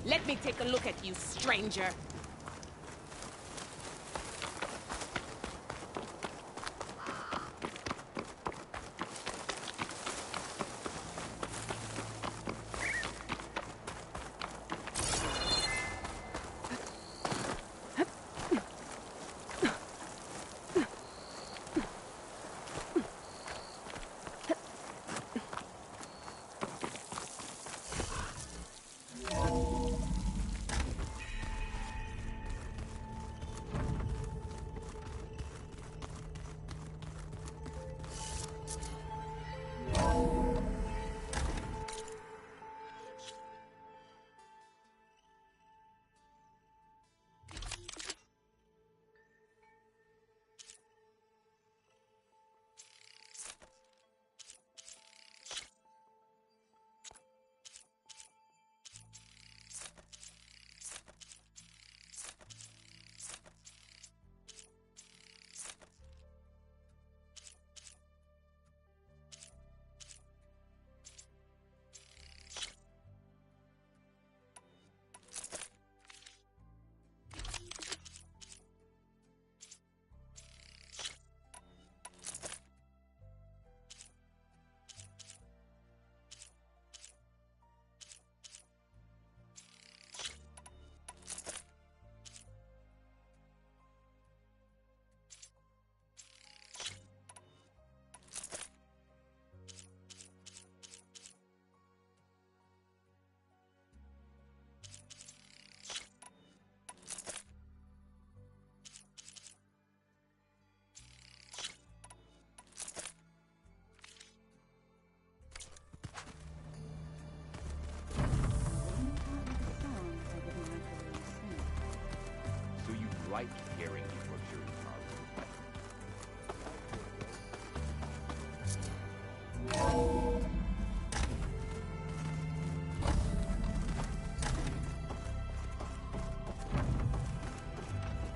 Let me take a look at you, stranger. Like hearing you butcher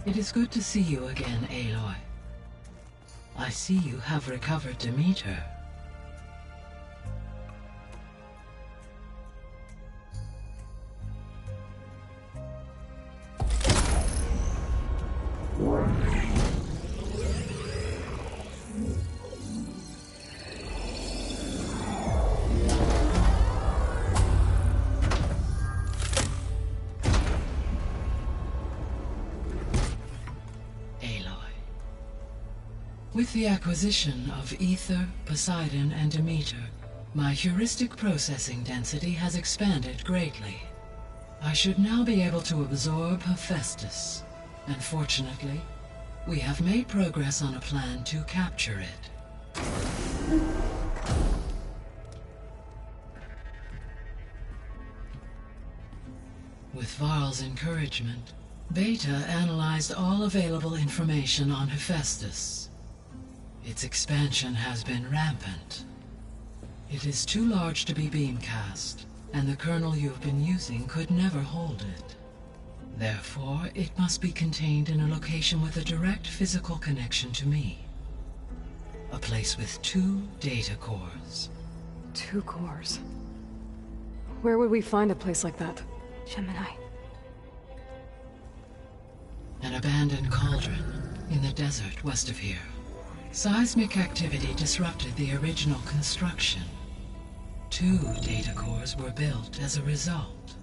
It is good to see you again, Aloy. I see you have recovered Demeter. With the acquisition of Ether, Poseidon, and Demeter, my heuristic processing density has expanded greatly. I should now be able to absorb Hephaestus, and fortunately, we have made progress on a plan to capture it. With Varl's encouragement, Beta analyzed all available information on Hephaestus. Its expansion has been rampant. It is too large to be beamcast, and the kernel you've been using could never hold it. Therefore, it must be contained in a location with a direct physical connection to me. A place with 2 data cores. 2 cores? Where would we find a place like that? Gemini. An abandoned cauldron in the desert west of here. Seismic activity disrupted the original construction. 2 data cores were built as a result.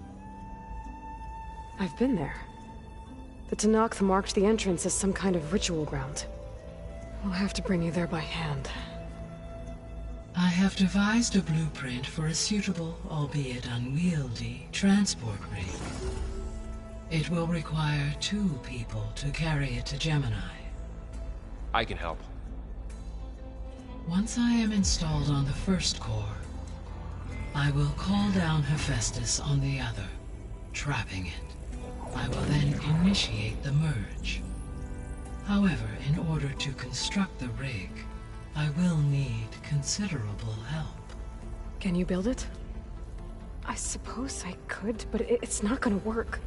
I've been there. The Tenakth marked the entrance as some kind of ritual ground. We'll have to bring you there by hand. I have devised a blueprint for a suitable, albeit unwieldy, transport rig. It will require 2 people to carry it to Gemini. I can help. Once I am installed on the first core, I will call down Hephaestus on the other, trapping it. I will then initiate the merge. However, in order to construct the rig, I will need considerable help. Can you build it? I suppose I could, but it's not gonna work.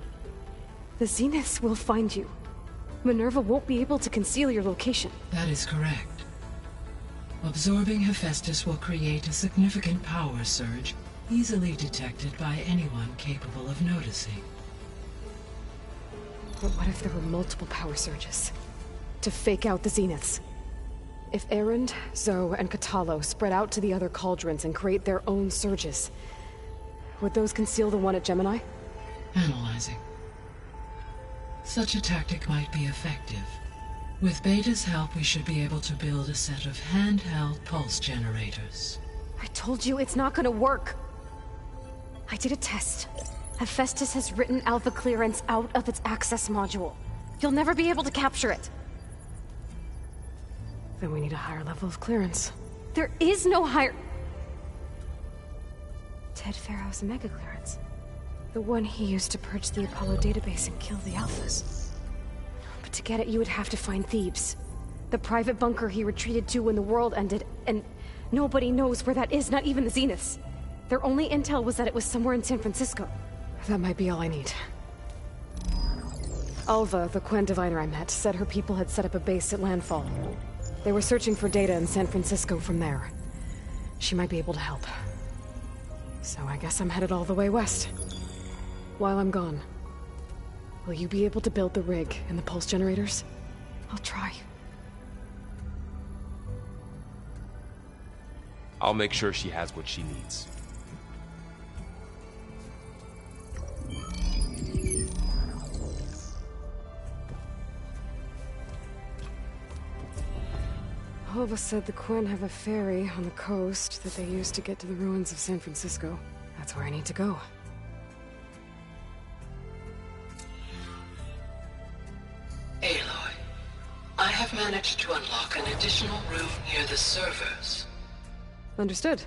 The Zeniths will find you. Minerva won't be able to conceal your location. That is correct. Absorbing Hephaestus will create a significant power surge easily detected by anyone capable of noticing. But what if there were multiple power surges? To fake out the zeniths? If Erend, Zoe, and Katalo spread out to the other cauldrons and create their own surges, would those conceal the one at Gemini? Analyzing. Such a tactic might be effective. With Beta's help, we should be able to build a set of handheld pulse generators. I told you it's not gonna work! I did a test. Hephaestus has written Alpha clearance out of its access module. You'll never be able to capture it. Then we need a higher level of clearance. There is no higher... Ted Farrow's mega clearance. The one he used to purge the Apollo database and kill the Alphas. But to get it, you would have to find Thebes. The private bunker he retreated to when the world ended, and nobody knows where that is, not even the Zeniths. Their only intel was that it was somewhere in San Francisco. That might be all I need. Alva, the Quen diviner I met, said her people had set up a base at Landfall. They were searching for data in San Francisco from there. She might be able to help. So I guess I'm headed all the way west. While I'm gone, will you be able to build the rig and the pulse generators? I'll try. I'll make sure she has what she needs. Alva said the Quen have a ferry on the coast that they use to get to the ruins of San Francisco. That's where I need to go. Aloy, I have managed to unlock an additional room near the servers. Understood.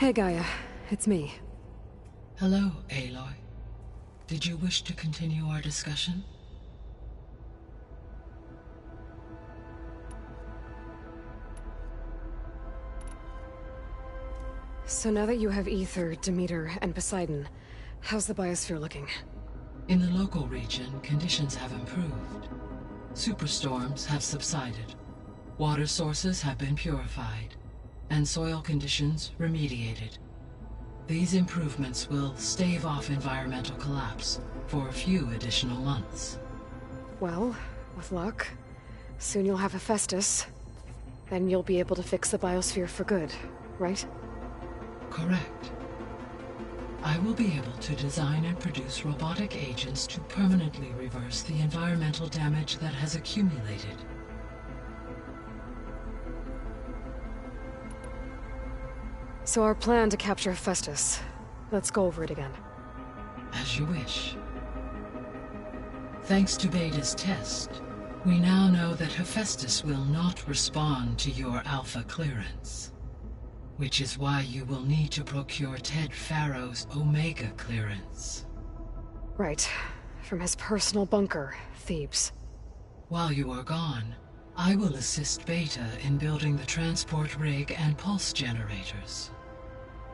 Hey, Gaia. It's me. Hello, Aloy. Did you wish to continue our discussion? So now that you have Ether, Demeter, and Poseidon, how's the biosphere looking? In the local region, conditions have improved. Superstorms have subsided. Water sources have been purified, and soil conditions remediated. These improvements will stave off environmental collapse for a few additional months. Well, with luck, soon you'll have Hephaestus. Then you'll be able to fix the biosphere for good, right? Correct. I will be able to design and produce robotic agents to permanently reverse the environmental damage that has accumulated. So our plan to capture Hephaestus. Let's go over it again. As you wish. Thanks to Beta's test, we now know that Hephaestus will not respond to your Alpha clearance. Which is why you will need to procure Ted Farrow's Omega clearance. Right. From his personal bunker, Thebes. While you are gone, I will assist Beta in building the transport rig and pulse generators.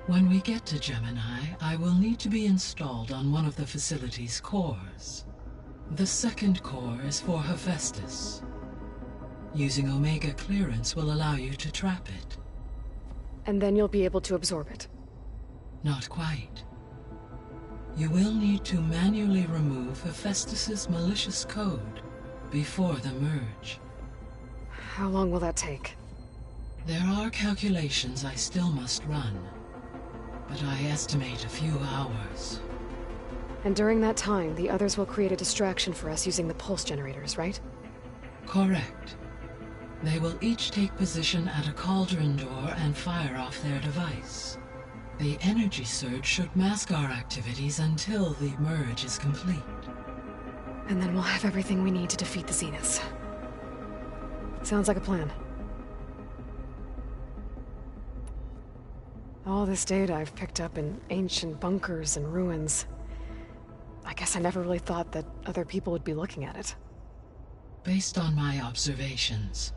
When we get to Gemini, I will need to be installed on one of the facility's cores. The second core is for Hephaestus. Using Omega clearance will allow you to trap it. And then you'll be able to absorb it. Not quite. You will need to manually remove Hephaestus's malicious code before the merge. How long will that take? There are calculations I still must run, but I estimate a few hours. And during that time, the others will create a distraction for us using the pulse generators, right? Correct. They will each take position at a cauldron door and fire off their device. The energy surge should mask our activities until the merge is complete. And then we'll have everything we need to defeat the Zeniths. Sounds like a plan. All this data I've picked up in ancient bunkers and ruins. I guess I never really thought that other people would be looking at it. Based on my observations,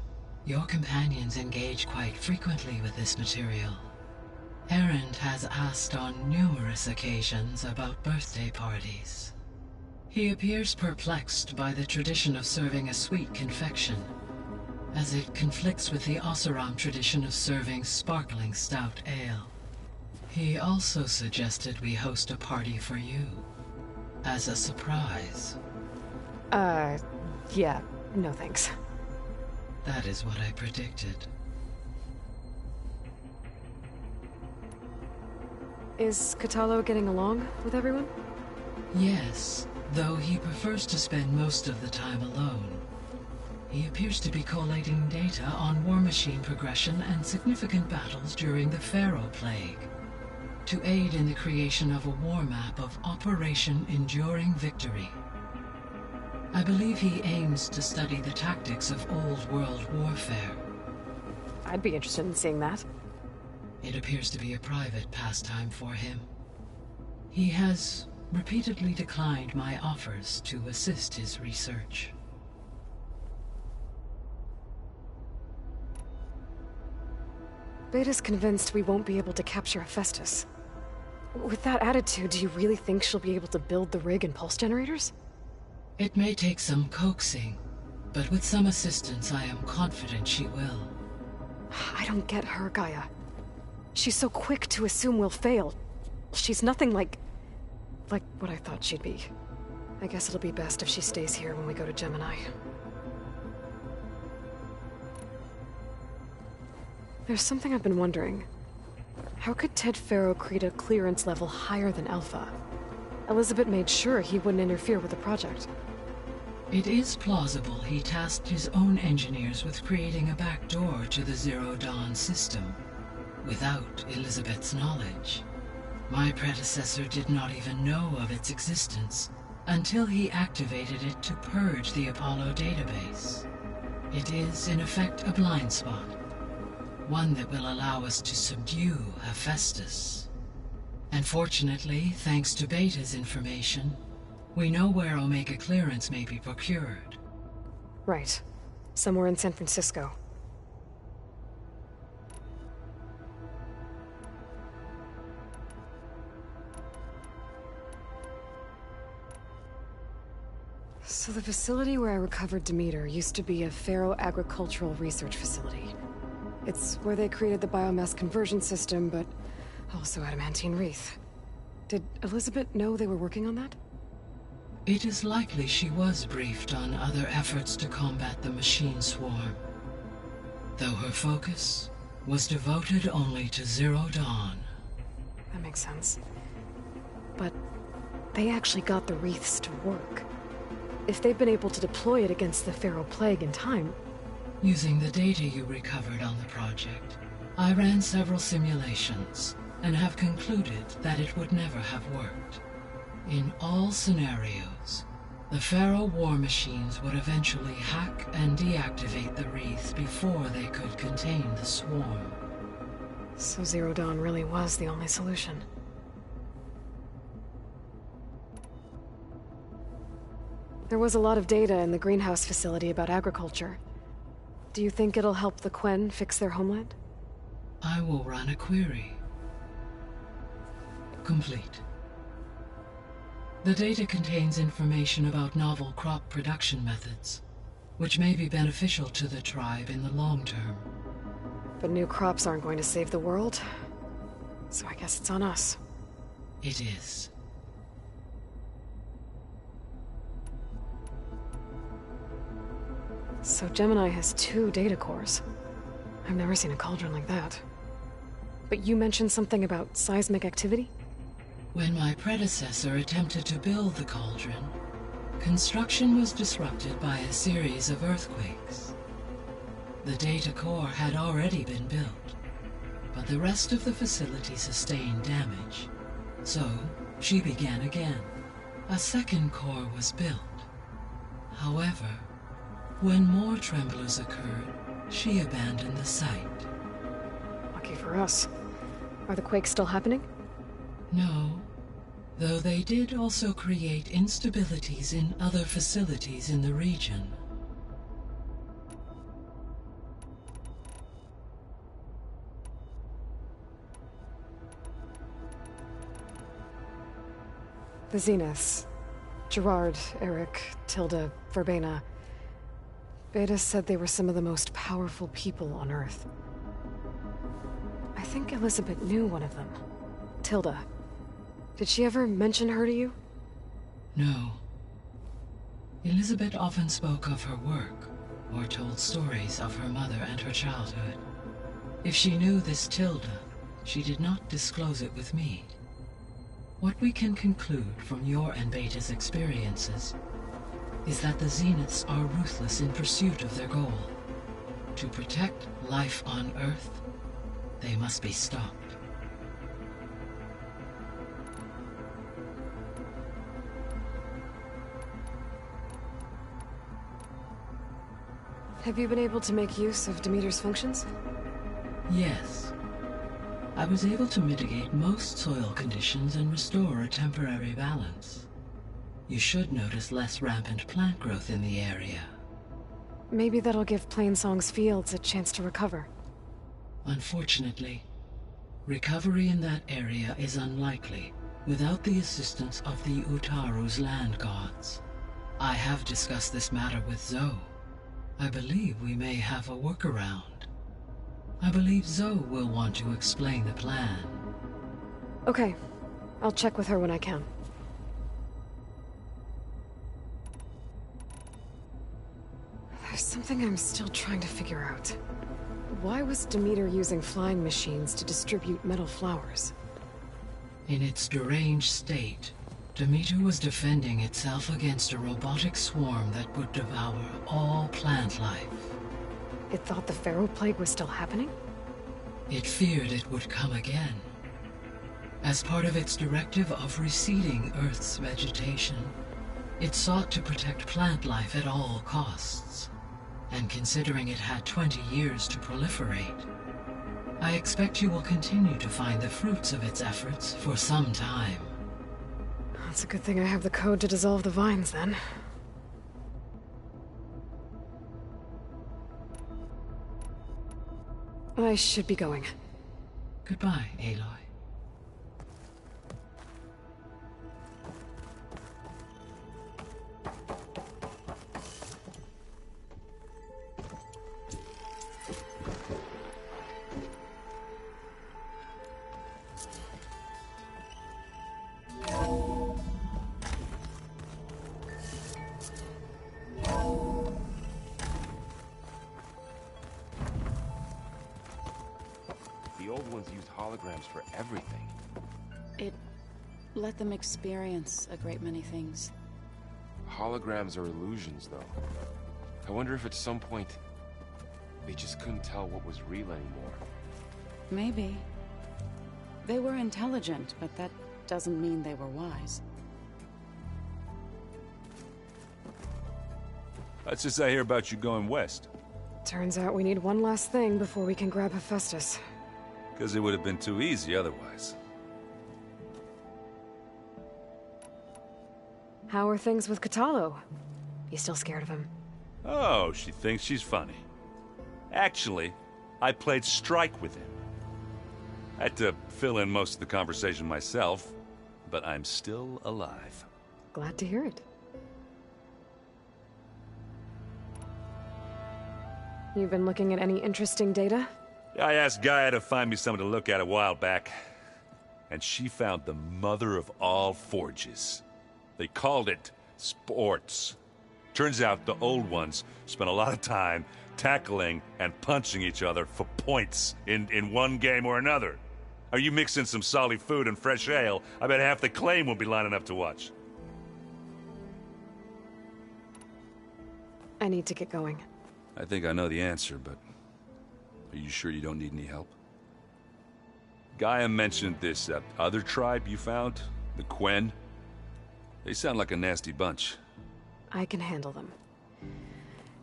your companions engage quite frequently with this material. Erend has asked on numerous occasions about birthday parties. He appears perplexed by the tradition of serving a sweet confection, as it conflicts with the Oseram tradition of serving sparkling stout ale. He also suggested we host a party for you, as a surprise. Yeah, no thanks. That is what I predicted. Is Katalo getting along with everyone? Yes, though he prefers to spend most of the time alone. He appears to be collating data on war machine progression and significant battles during the Pharaoh Plague, to aid in the creation of a war map of Operation Enduring Victory. I believe he aims to study the tactics of old world warfare. I'd be interested in seeing that. It appears to be a private pastime for him. He has repeatedly declined my offers to assist his research. Beta's convinced we won't be able to capture Hephaestus. With that attitude, do you really think she'll be able to build the rig and pulse generators? It may take some coaxing, but with some assistance I am confident she will. I don't get her, Gaia. She's so quick to assume we'll fail. She's nothing like what I thought she'd be. I guess it'll be best if she stays here when we go to Gemini. There's something I've been wondering. How could Ted Farrow create a clearance level higher than Alpha? Elizabeth made sure he wouldn't interfere with the project. It is plausible he tasked his own engineers with creating a back door to the Zero Dawn system, without Elizabeth's knowledge. My predecessor did not even know of its existence until he activated it to purge the Apollo database. It is, in effect, a blind spot, one that will allow us to subdue Hephaestus. And fortunately, thanks to Beta's information, we know where Omega clearance may be procured. Right. Somewhere in San Francisco. So the facility where I recovered Demeter used to be a Pharaoh agricultural research facility. It's where they created the biomass conversion system, but also adamantine wreath. Did Elizabeth know they were working on that? It is likely she was briefed on other efforts to combat the machine swarm, though her focus was devoted only to Zero Dawn. That makes sense. but they actually got the wreaths to work. If they've been able to deploy it against the Pharaoh Plague in time... Using the data you recovered on the project, I ran several simulations and have concluded that it would never have worked. In all scenarios, the Pharaoh war machines would eventually hack and deactivate the wreath before they could contain the swarm. So Zero Dawn really was the only solution. There was a lot of data in the greenhouse facility about agriculture. Do you think it'll help the Quen fix their homeland? I will run a query. Complete. The data contains information about novel crop production methods, which may be beneficial to the tribe in the long term. But new crops aren't going to save the world, so I guess it's on us. It is. So Gemini has 2 data cores. I've never seen a cauldron like that. But you mentioned something about seismic activity? When my predecessor attempted to build the cauldron, construction was disrupted by a series of earthquakes. The data core had already been built, but the rest of the facility sustained damage. So, she began again. A second core was built. However, when more tremblers occurred, she abandoned the site. Lucky for us. Are the quakes still happening? No, though they did also create instabilities in other facilities in the region. The Zeniths. Gerard, Eric, Tilda, Verbena. Beta said they were some of the most powerful people on Earth. I think Elizabeth knew one of them. Tilda. Did she ever mention her to you? No. Elizabeth often spoke of her work, or told stories of her mother and her childhood. If she knew this Tilda, she did not disclose it with me. What we can conclude from your and Beta's experiences is that the Zeniths are ruthless in pursuit of their goal. To protect life on Earth, they must be stopped. Have you been able to make use of Demeter's functions? Yes. I was able to mitigate most soil conditions and restore a temporary balance. You should notice less rampant plant growth in the area. Maybe that'll give Plainsong's fields a chance to recover. Unfortunately, recovery in that area is unlikely without the assistance of the Utaru's land gods. I have discussed this matter with Zoe. I believe we may have a workaround. I believe Zoe will want to explain the plan. Okay. I'll check with her when I can. There's something I'm still trying to figure out. Why was Demeter using flying machines to distribute metal flowers? In its deranged state, Demeter was defending itself against a robotic swarm that would devour all plant life. It thought the Pharaoh Plague was still happening? It feared it would come again. As part of its directive of reseeding Earth's vegetation, it sought to protect plant life at all costs. And considering it had 20 years to proliferate, I expect you will continue to find the fruits of its efforts for some time. It's a good thing I have the code to dissolve the vines, then. I should be going. Goodbye, Aloy. The old ones used holograms for everything. It let them experience a great many things. Holograms are illusions, though. I wonder if at some point they just couldn't tell what was real anymore. Maybe. They were intelligent, but that doesn't mean they were wise. What's this I hear about you going west? Turns out we need one last thing before we can grab Hephaestus. Because it would have been too easy otherwise. How are things with Katalo? You still scared of him? Oh, she thinks she's funny. Actually, I played strike with him. I had to fill in most of the conversation myself, but I'm still alive. Glad to hear it. You've been looking at any interesting data? I asked Gaia to find me something to look at a while back, and she found the mother of all forges. They called it sports. Turns out the old ones spent a lot of time tackling and punching each other for points in one game or another. Are you mixing some solid food and fresh ale? I bet half the claim will be lining up to watch. I need to get going. I think I know the answer, but are you sure you don't need any help? Gaia mentioned this other tribe you found, the Quen. They sound like a nasty bunch. I can handle them.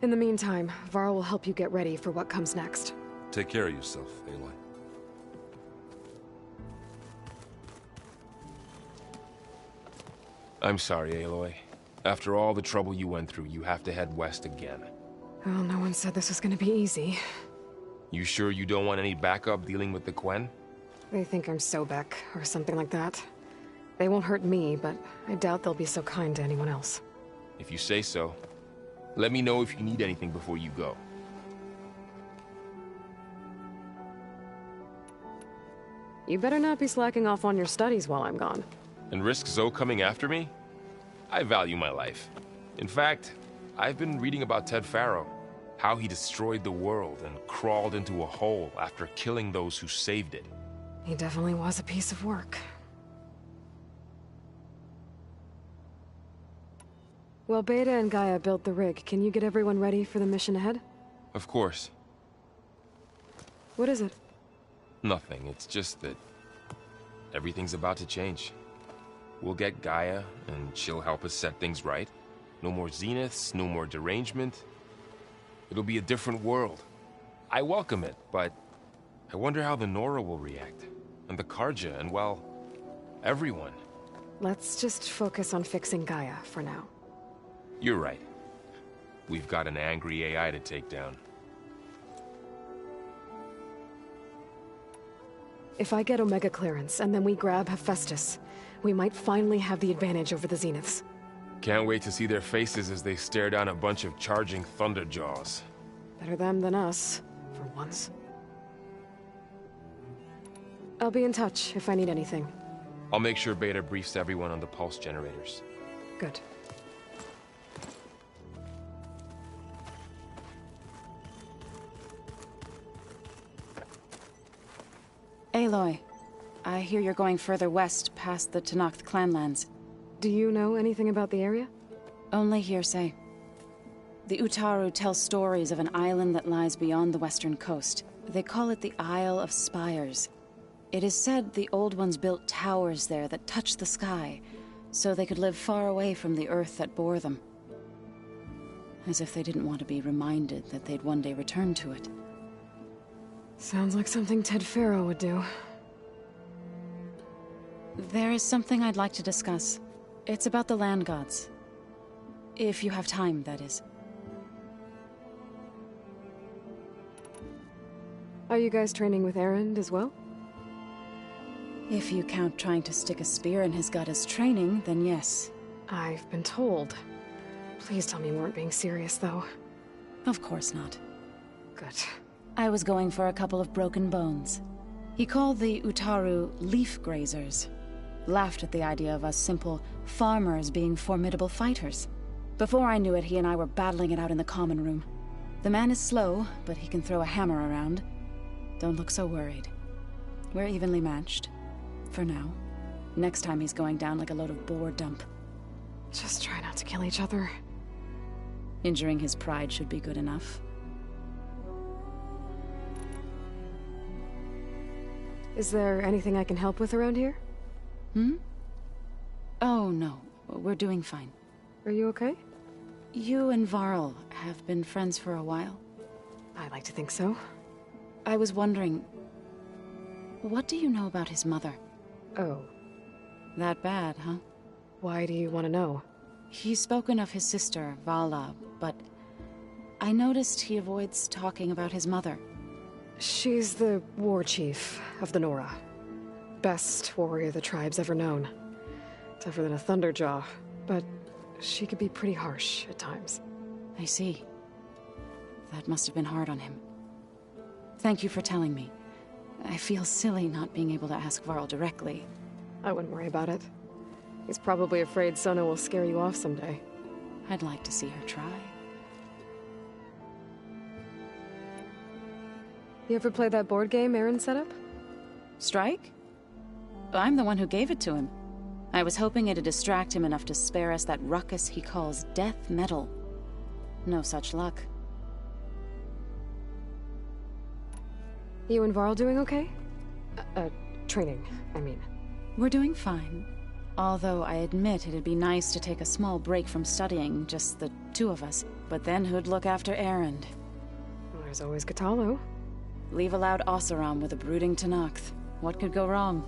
In the meantime, Varl will help you get ready for what comes next. Take care of yourself, Aloy. I'm sorry, Aloy. After all the trouble you went through, you have to head west again. Well, no one said this was gonna be easy. You sure you don't want any backup dealing with the Quen? They think I'm Sobek, or something like that. They won't hurt me, but I doubt they'll be so kind to anyone else. If you say so. Let me know if you need anything before you go. You better not be slacking off on your studies while I'm gone. And risk Zoe coming after me? I value my life. In fact, I've been reading about Ted Faro. How he destroyed the world and crawled into a hole after killing those who saved it. He definitely was a piece of work. Well, Beta and Gaia built the rig. Can you get everyone ready for the mission ahead? Of course. What is it? Nothing. It's just that everything's about to change. We'll get Gaia, and she'll help us set things right. No more zeniths, no more derangement. It'll be a different world. I welcome it, but I wonder how the Nora will react. And the Karja, and well, everyone. Let's just focus on fixing Gaia for now. You're right. We've got an angry AI to take down. If I get Omega clearance, and then we grab Hephaestus, we might finally have the advantage over the Zeniths. Can't wait to see their faces as they stare down a bunch of charging Thunderjaws. Better them than us, for once. I'll be in touch if I need anything. I'll make sure Beta briefs everyone on the pulse generators. Good. Aloy, I hear you're going further west past the Tenakth clanlands. Do you know anything about the area? Only hearsay. The Utaru tell stories of an island that lies beyond the western coast. They call it the Isle of Spires. It is said the Old Ones built towers there that touch the sky, so they could live far away from the earth that bore them. As if they didn't want to be reminded that they'd one day return to it. Sounds like something Ted Faro would do. There is something I'd like to discuss. It's about the land gods. If you have time, that is. Are you guys training with Erend as well? If you count trying to stick a spear in his gut as training, then yes. I've been told. Please tell me you weren't being serious, though. Of course not. Good. I was going for a couple of broken bones. He called the Utaru leaf grazers. Laughed at the idea of us simple farmers being formidable fighters. Before I knew it, he and I were battling it out in the common room. The man is slow, but he can throw a hammer around. Don't look so worried. We're evenly matched. For now. Next time he's going down like a load of boar dump. Just try not to kill each other. Injuring his pride should be good enough. Is there anything I can help with around here? Oh, no. We're doing fine. Are you okay? You and Varl have been friends for a while. I like to think so. I was wondering, what do you know about his mother? Oh. That bad, huh? Why do you want to know? He's spoken of his sister, Vala, but I noticed he avoids talking about his mother. She's the war chief of the Nora. Best warrior the tribe's ever known. Tougher than a Thunderjaw, but she could be pretty harsh at times. I see. That must have been hard on him. Thank you for telling me. I feel silly not being able to ask Varl directly. I wouldn't worry about it. He's probably afraid Sona will scare you off someday. I'd like to see her try. You ever play that board game Aaron set up? Strike? I'm the one who gave it to him. I was hoping it'd distract him enough to spare us that ruckus he calls death metal. No such luck. You and Varl doing okay? Training, I mean. We're doing fine. Although I admit it'd be nice to take a small break from studying, just the two of us. But then who'd look after Erend? Well, there's always Gatalo. Leave a loud Oseram with a brooding Tenakth. What could go wrong?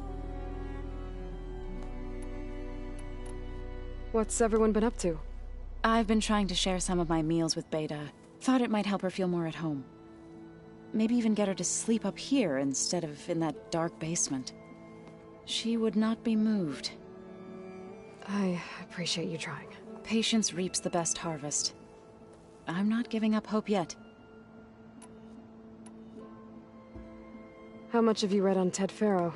What's everyone been up to? I've been trying to share some of my meals with Beta. Thought it might help her feel more at home. Maybe even get her to sleep up here instead of in that dark basement. She would not be moved. I appreciate you trying. Patience reaps the best harvest. I'm not giving up hope yet. How much have you read on Ted Faro?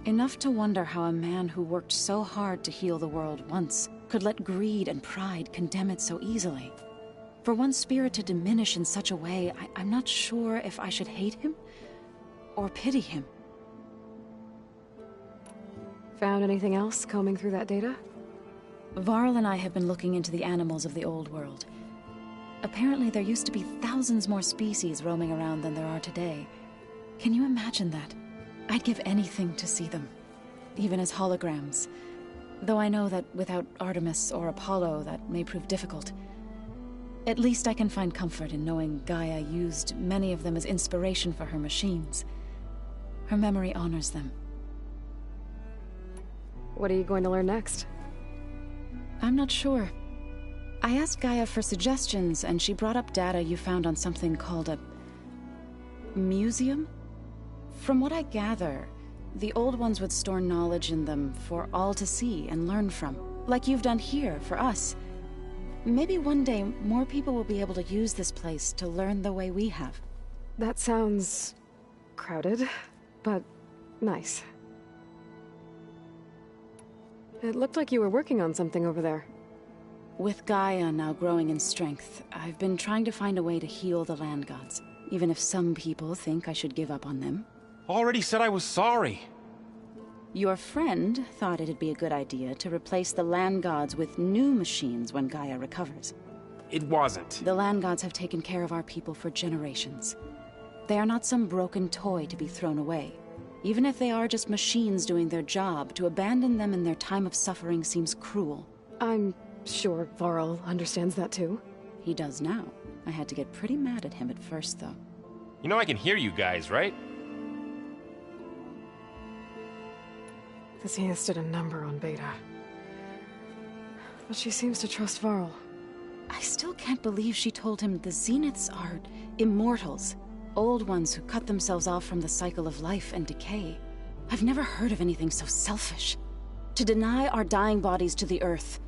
Enough to wonder how a man who worked so hard to heal the world once could let greed and pride condemn it so easily. For one's spirit to diminish in such a way, I'm not sure if I should hate him or pity him. Found anything else combing through that data? Varl and I have been looking into the animals of the old world. Apparently there used to be thousands more species roaming around than there are today. Can you imagine that? I'd give anything to see them, even as holograms. Though I know that without Artemis or Apollo, that may prove difficult. At least I can find comfort in knowing Gaia used many of them as inspiration for her machines. Her memory honors them. What are you going to learn next? I'm not sure. I asked Gaia for suggestions, and she brought up data you found on something called a museum? From what I gather, the old ones would store knowledge in them for all to see and learn from, like you've done here for us. Maybe one day more people will be able to use this place to learn the way we have. That sounds crowded, but nice. It looked like you were working on something over there. With Gaia now growing in strength, I've been trying to find a way to heal the land gods, even if some people think I should give up on them. Already said I was sorry. Your friend thought it'd be a good idea to replace the land gods with new machines when Gaia recovers. It wasn't. The land gods have taken care of our people for generations. They are not some broken toy to be thrown away. Even if they are just machines doing their job, to abandon them in their time of suffering seems cruel. I'm sure Varl understands that too. He does now. I had to get pretty mad at him at first, though. You know I can hear you guys, right? The Zeniths did a number on Beta. But she seems to trust Varl. I still can't believe she told him the Zeniths are immortals. Old ones who cut themselves off from the cycle of life and decay. I've never heard of anything so selfish. To deny our dying bodies to the earth.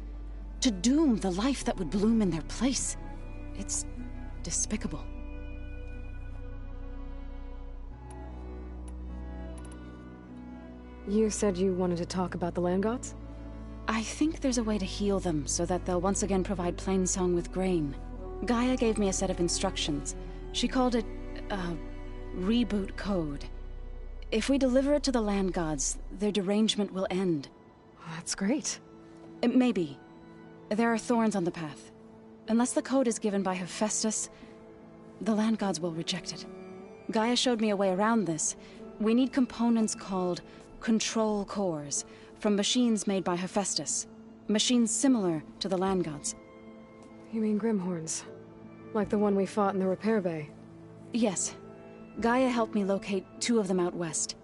To doom the life that would bloom in their place. It's despicable. You said you wanted to talk about the land gods? I think there's a way to heal them so that they'll once again provide Plainsong with grain. Gaia gave me a set of instructions. She called it, reboot code. If we deliver it to the land gods, their derangement will end. That's great. Maybe. There are thorns on the path. Unless the code is given by Hephaestus, the land gods will reject it. Gaia showed me a way around this. We need components called control cores, from machines made by Hephaestus. Machines similar to the land gods. You mean Grimhorns? Like the one we fought in the repair bay? Yes. Gaia helped me locate 2 of them out west.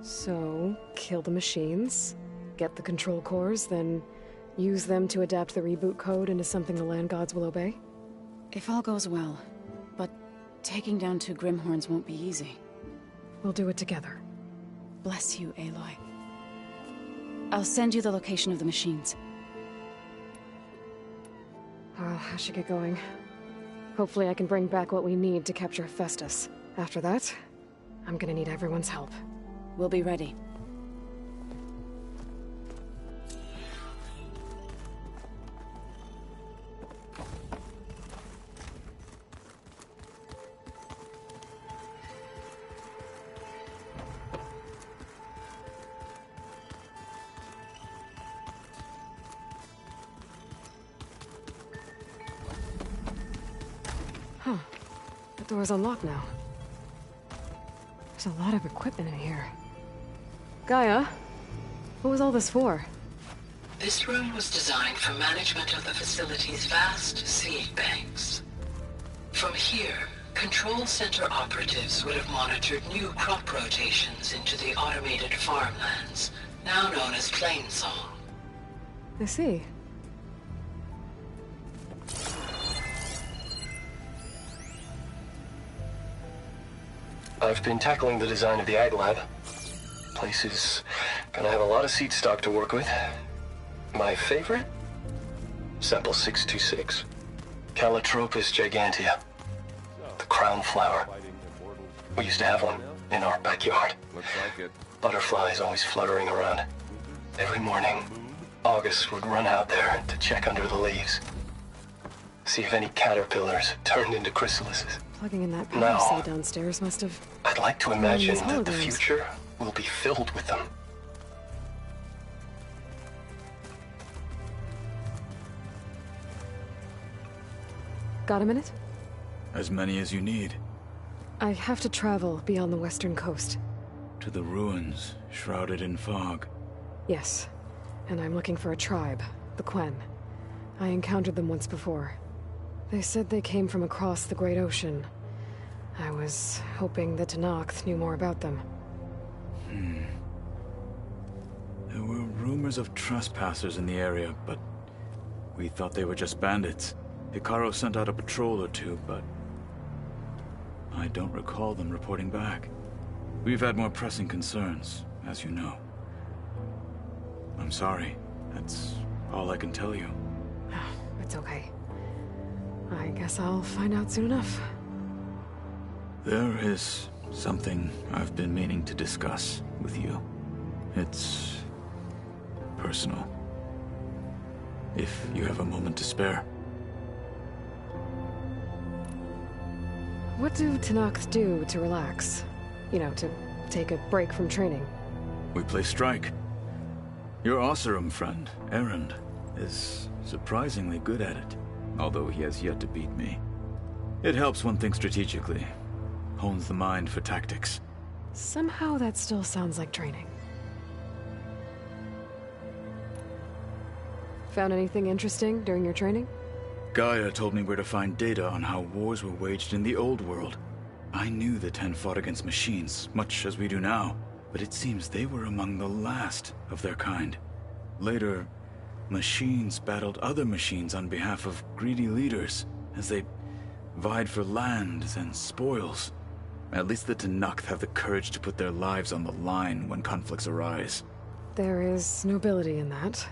So, kill the machines, get the control cores, then use them to adapt the reboot code into something the land gods will obey? If all goes well. But taking down 2 Grimhorns won't be easy. We'll do it together. Bless you, Aloy. I'll send you the location of the machines. I should get going. Hopefully I can bring back what we need to capture Hephaestus. After that, I'm gonna need everyone's help. We'll be ready. Huh. The door's unlocked now. There's a lot of equipment in here. Gaia, what was all this for? This room was designed for management of the facility's vast seed banks. From here, Control Center operatives would have monitored new crop rotations into the automated farmlands, now known as Plainsong. I see. I've been tackling the design of the Ag Lab. Place is gonna have a lot of seed stock to work with. My favorite? Sample 626. Calotropis gigantea. The crown flower. We used to have one in our backyard. Looks like it. Butterflies always fluttering around. Every morning, August would run out there to check under the leaves. See if any caterpillars turned into chrysalises. Plugging in that power No. cell downstairs must have... I'd like to imagine these that the holograms. future will be filled with them. Got a minute? As many as you need. I have to travel beyond the western coast. To the ruins, shrouded in fog. Yes. And I'm looking for a tribe, the Quen. I encountered them once before. They said they came from across the Great Ocean. I was hoping that Tenakth knew more about them. There were rumors of trespassers in the area, but we thought they were just bandits. Hikaru sent out a patrol or 2, but I don't recall them reporting back. We've had more pressing concerns, as you know. I'm sorry. That's all I can tell you. It's okay. I guess I'll find out soon enough. There is something I've been meaning to discuss with you. It's personal. If you have a moment to spare. What do Tenakth do to relax? You know, to take a break from training? We play strike. Your Oseram friend, Erend, is surprisingly good at it, although he has yet to beat me. It helps one think strategically, hones the mind for tactics. Somehow that still sounds like training. Found anything interesting during your training? Gaia told me where to find data on how wars were waged in the old world. I knew the Ten fought against machines, much as we do now, but it seems they were among the last of their kind. Later, machines battled other machines on behalf of greedy leaders, as they vied for lands and spoils. At least the Tenakth have the courage to put their lives on the line when conflicts arise. There is nobility in that.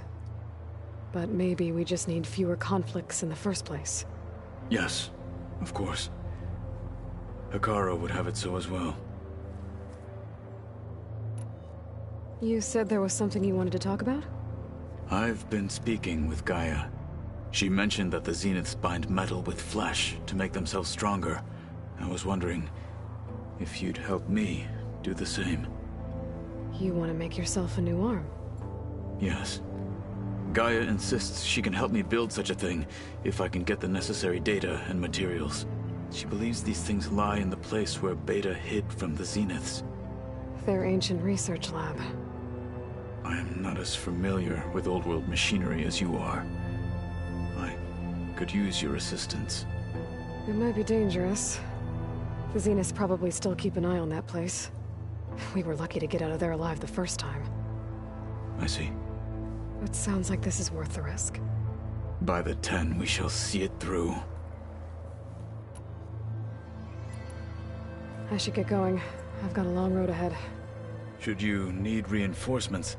But maybe we just need fewer conflicts in the first place. Yes, of course. Hikaru would have it so as well. You said there was something you wanted to talk about? I've been speaking with Gaia. She mentioned that the Zeniths bind metal with flesh to make themselves stronger. I was wondering if you'd help me do the same. You want to make yourself a new arm? Yes. Gaia insists she can help me build such a thing if I can get the necessary data and materials. She believes these things lie in the place where Beta hid from the Zeniths. Their ancient research lab. I am not as familiar with old world machinery as you are. I could use your assistance. It might be dangerous. The Zeniths probably still keep an eye on that place. We were lucky to get out of there alive the first time. I see. It sounds like this is worth the risk. By the 10, we shall see it through. I should get going. I've got a long road ahead. Should you need reinforcements?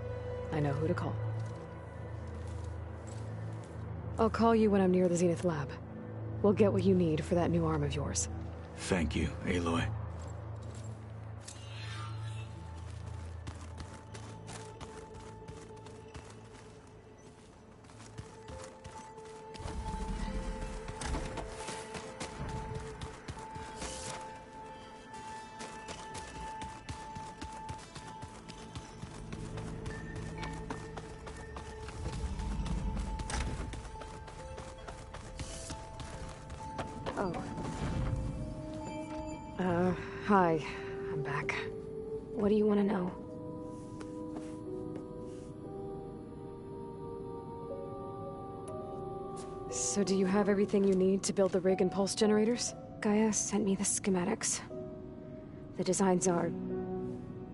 I know who to call. I'll call you when I'm near the Zenith lab. We'll get what you need for that new arm of yours. Thank you, Aloy. Hi. I'm back. What do you want to know? So do you have everything you need to build the rig and pulse generators? Gaia sent me the schematics. The designs are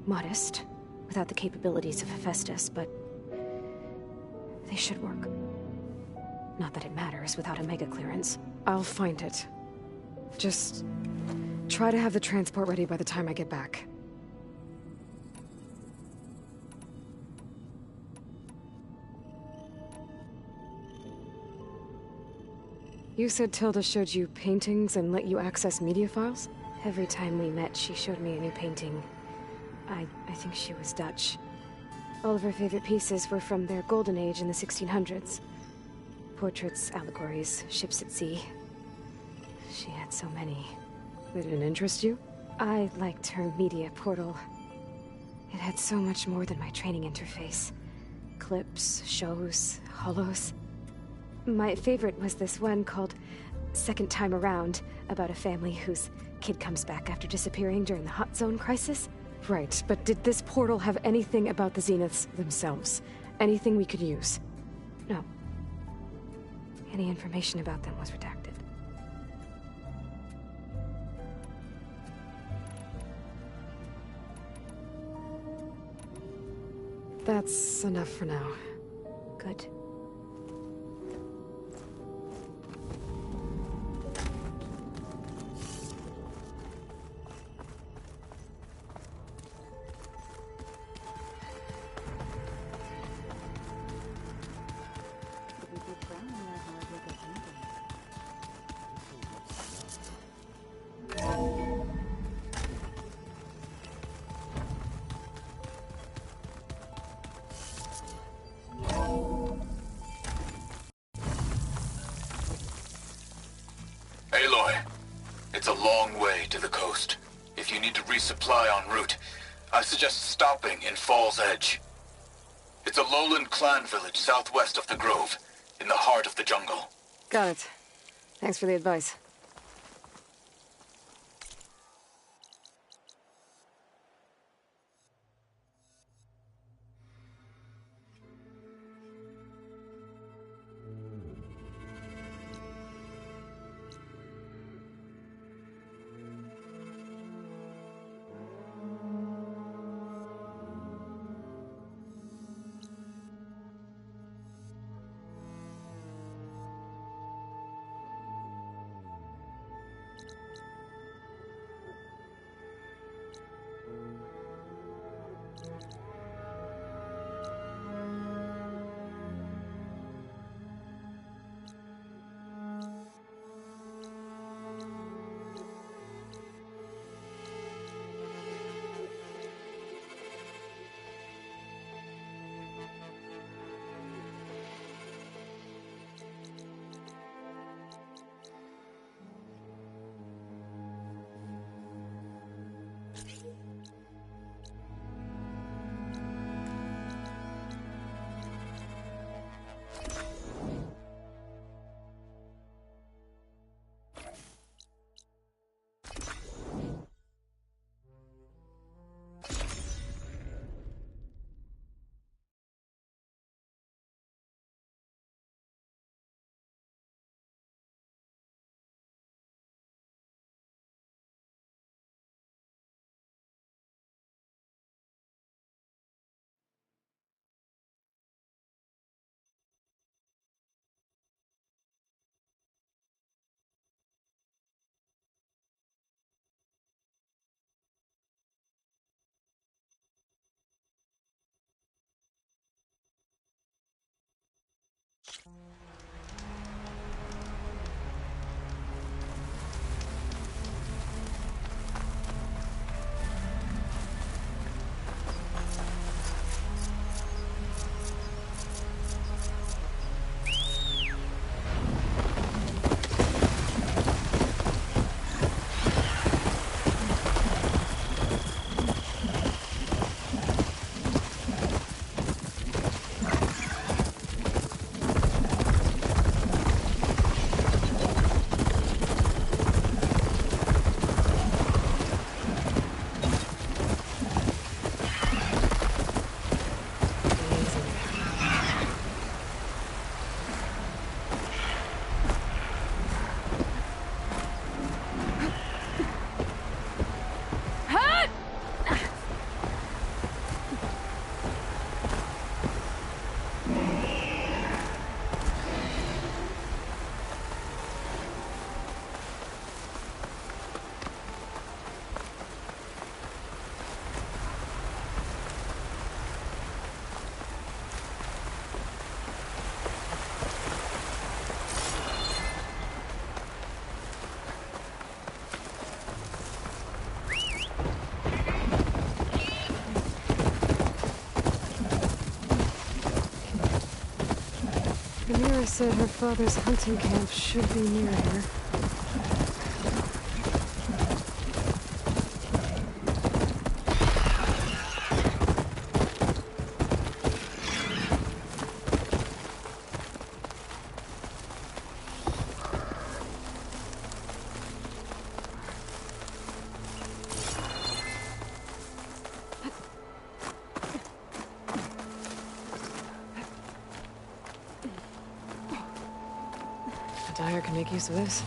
modest, without the capabilities of Hephaestus, but they should work. Not that it matters without a mega clearance. I'll find it. Just try to have the transport ready by the time I get back. You said Tilda showed you paintings and let you access media files? Every time we met, she showed me a new painting. I think she was Dutch. All of her favorite pieces were from their golden age in the 1600s. Portraits, allegories, ships at sea. She had so many. Did it interest you? I liked her media portal. It had so much more than my training interface. Clips, shows, holos. My favorite was this one called Second Time Around, about a family whose kid comes back after disappearing during the Hot Zone crisis. Right, but did this portal have anything about the Zeniths themselves? Anything we could use? No. Any information about them was redacted. That's enough for now. Good. Aloy, it's a long way to the coast. If you need to resupply en route, I suggest stopping in Fall's Edge. It's a lowland clan village southwest of the Grove, in the heart of the jungle. Got it. Thanks for the advice. Amira said her father's hunting camp should be near here. Dyer can make use of this.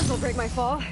This'll break my fall.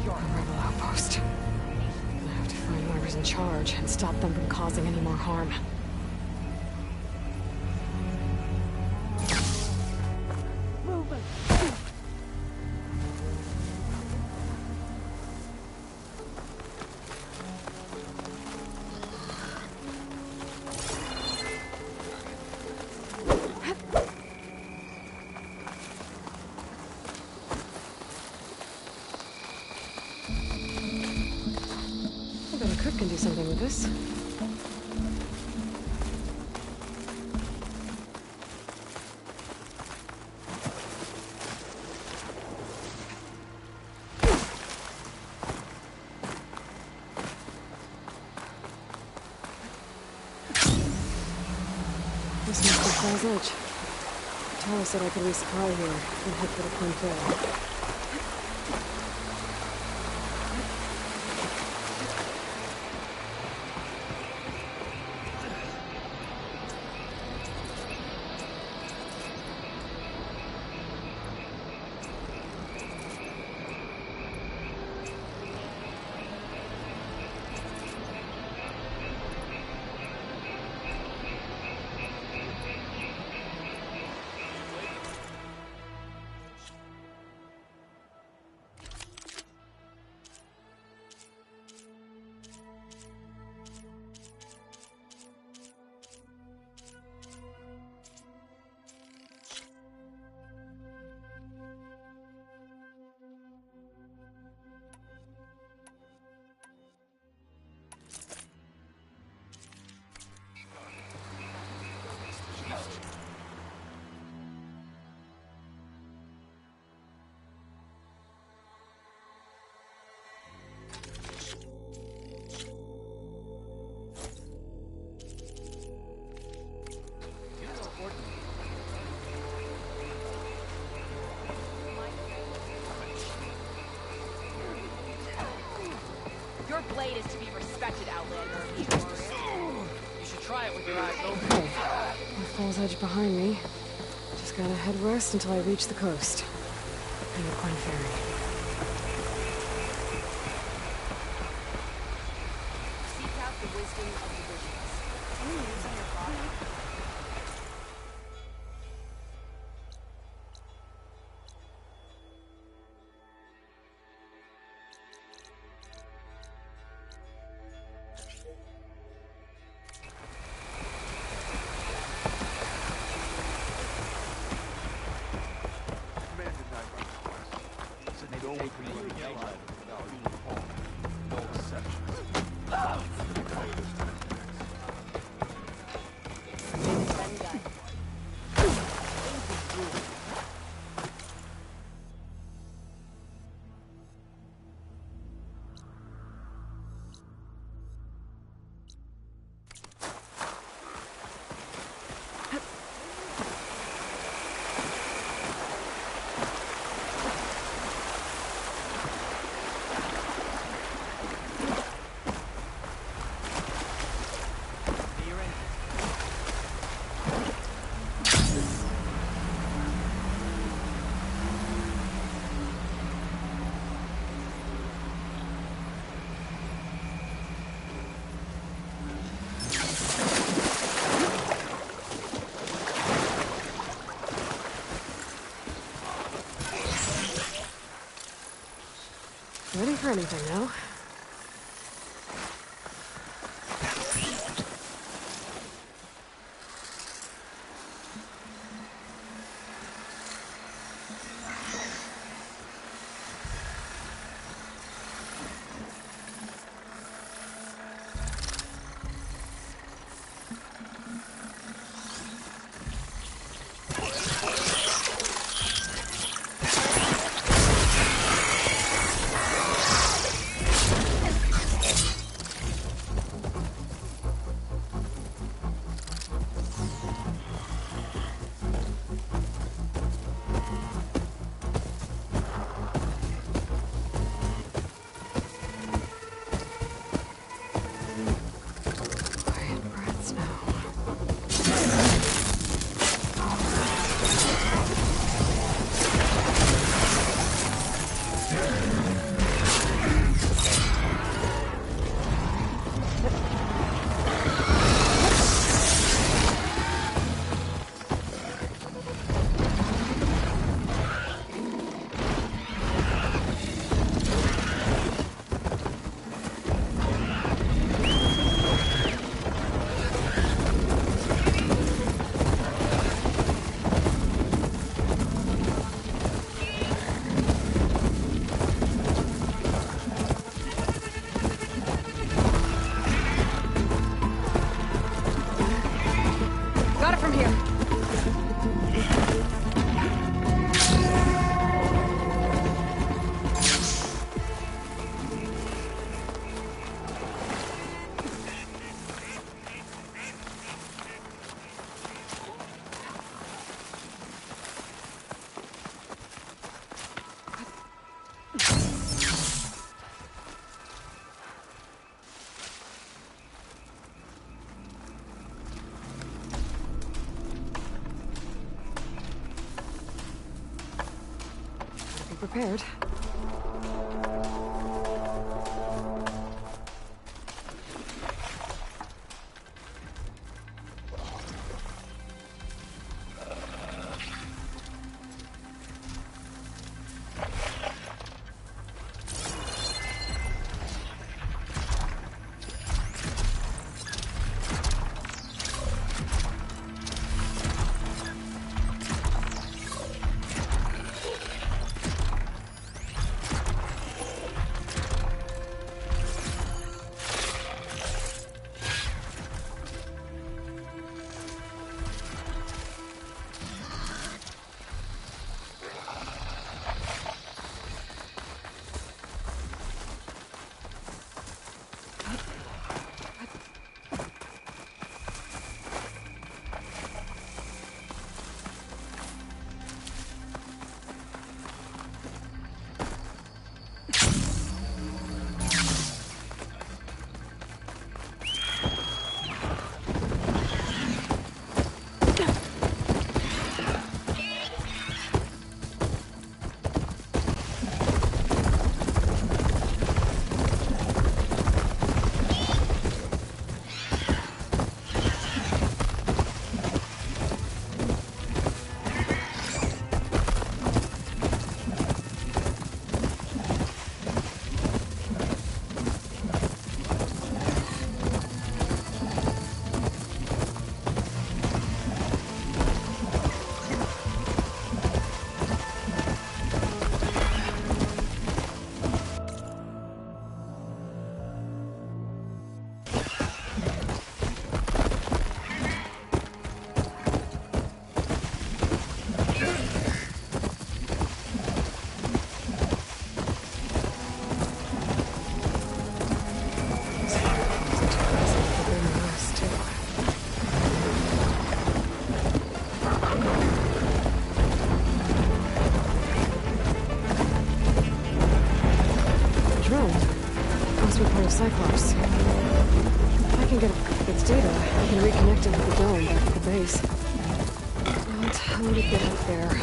Rebel outpost. I have to find whoever's in charge and stop them from causing any more harm. I bet a cook can do something with this. This must be Fry's Edge. Tara said I could resupply here and head for the Quinn Ferry. Your blade is to be respected, Outlander. You should try it with your eyes open. Okay. The Falls Edge behind me. Just gotta head west until I reach the coast. And the Quinn Ferry. Seek out the wisdom of the visions. Any news on your father? Ready for anything now? prepared. Cyclops. If I can get its data, I can reconnect it with the dome back at the base. But how would it get out there?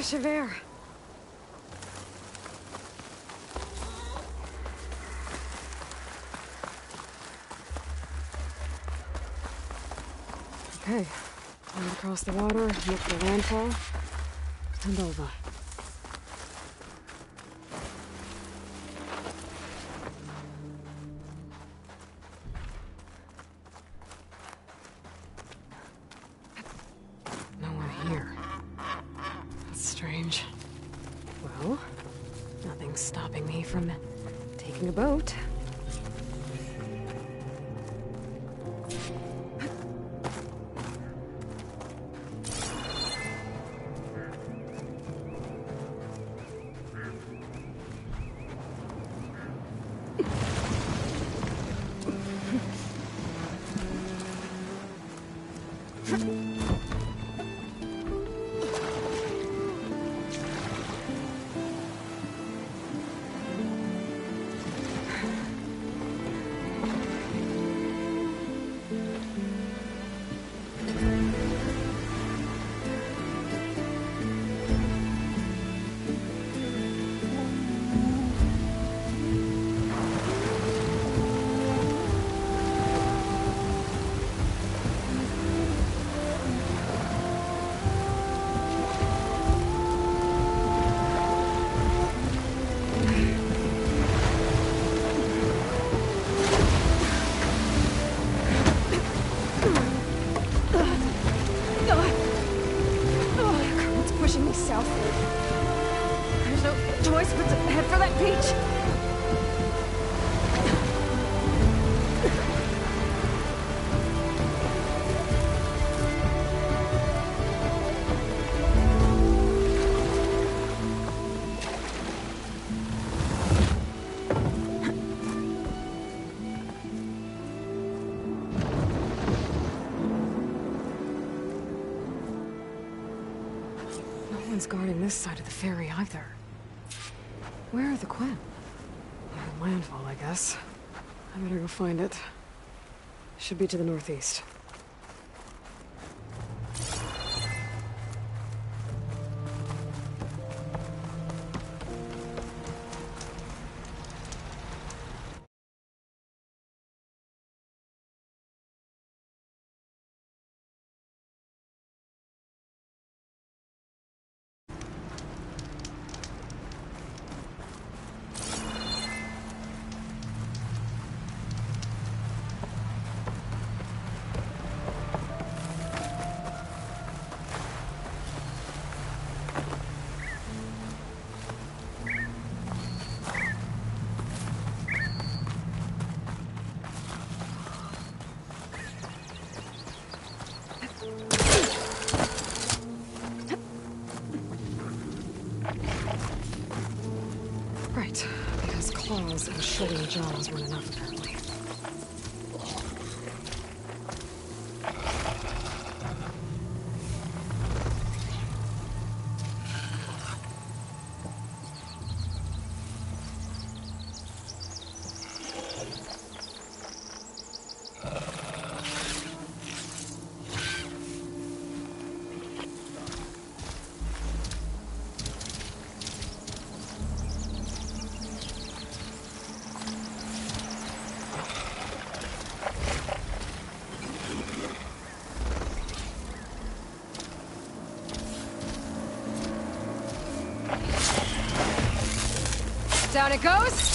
rush of air. Okay, time to cross the water, look for landfall, and over. No one here. That's strange. Well, nothing's stopping me from taking a boat. Guarding this side of the ferry either. Where are the Quinn? Landfall, I guess. I better go find it. Should be to the northeast. Right, because claws and shredding jaws weren't enough, apparently. Down it goes!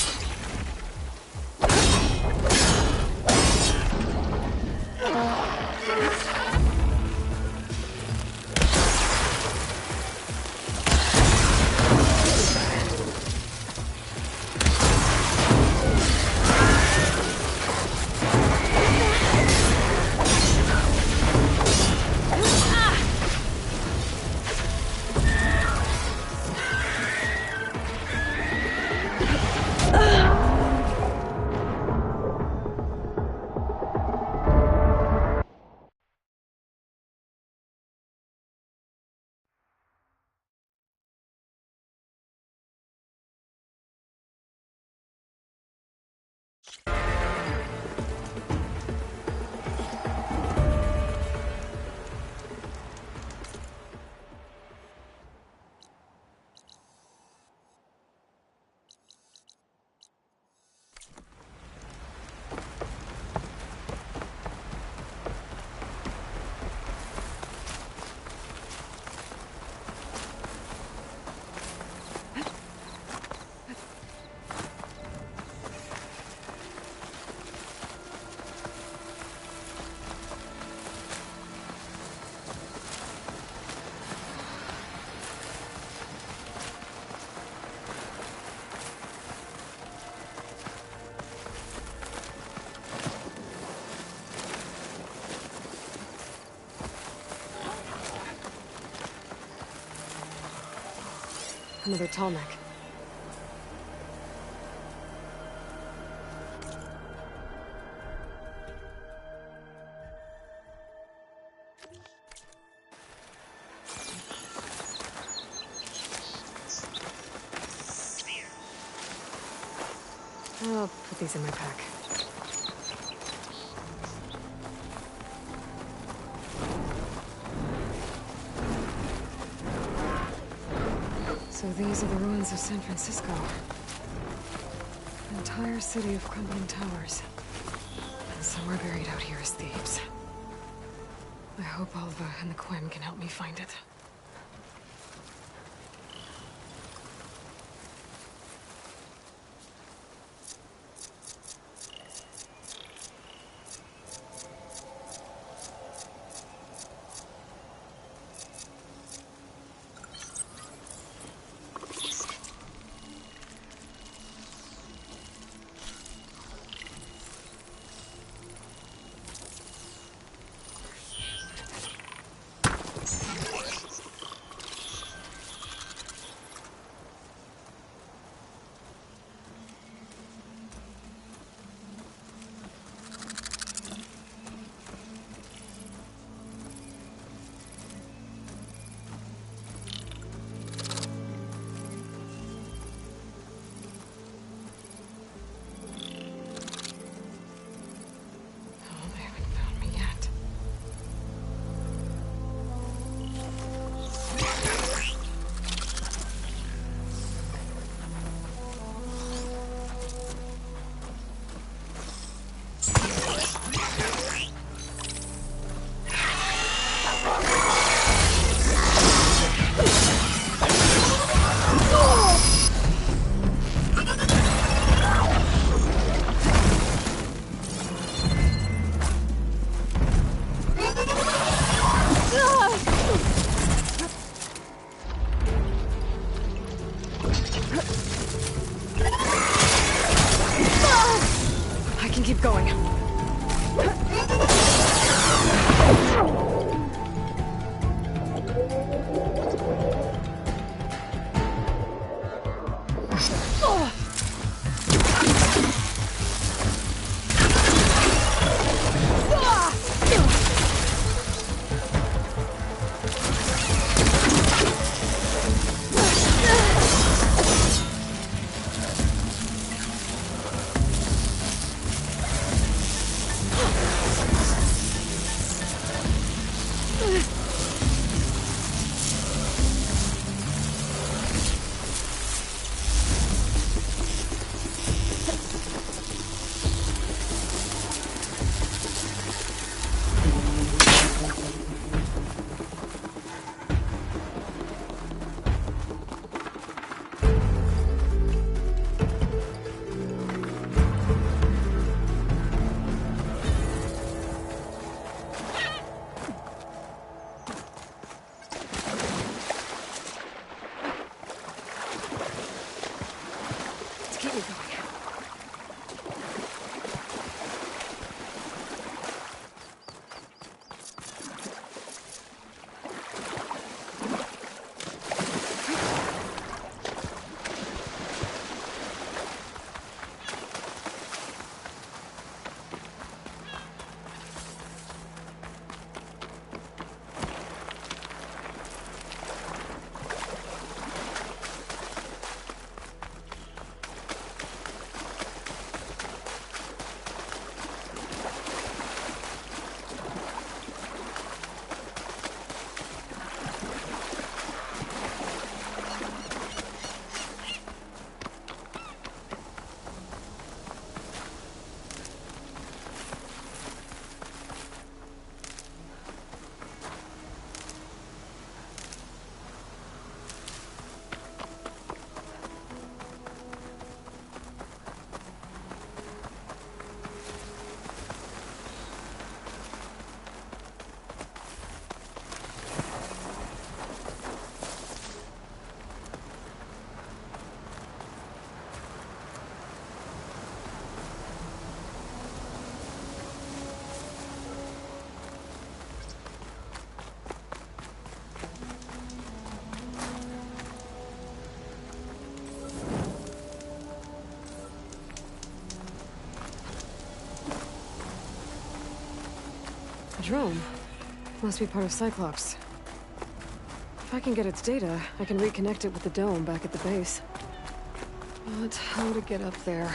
Another tall neck. I'll put these in my pack. So these are the ruins of San Francisco. An entire city of crumbling towers. And somewhere buried out here is Thebes. I hope Alva and the Quem can help me find it. drone. Must be part of Cyclops. If I can get its data, I can reconnect it with the dome back at the base. But how to get up there?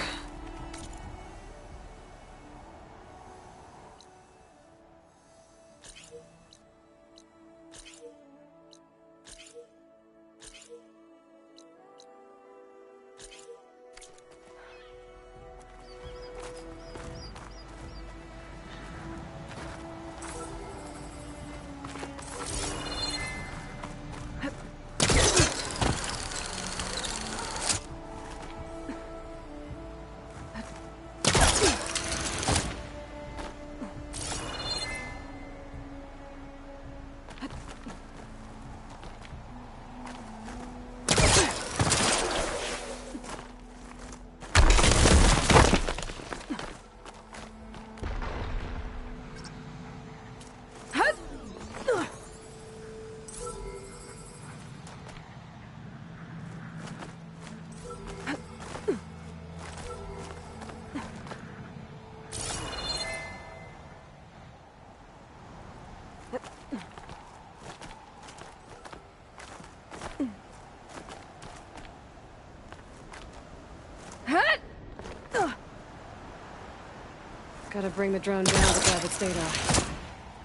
Gotta bring the drone down to grab its data.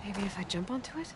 Maybe if I jump onto it?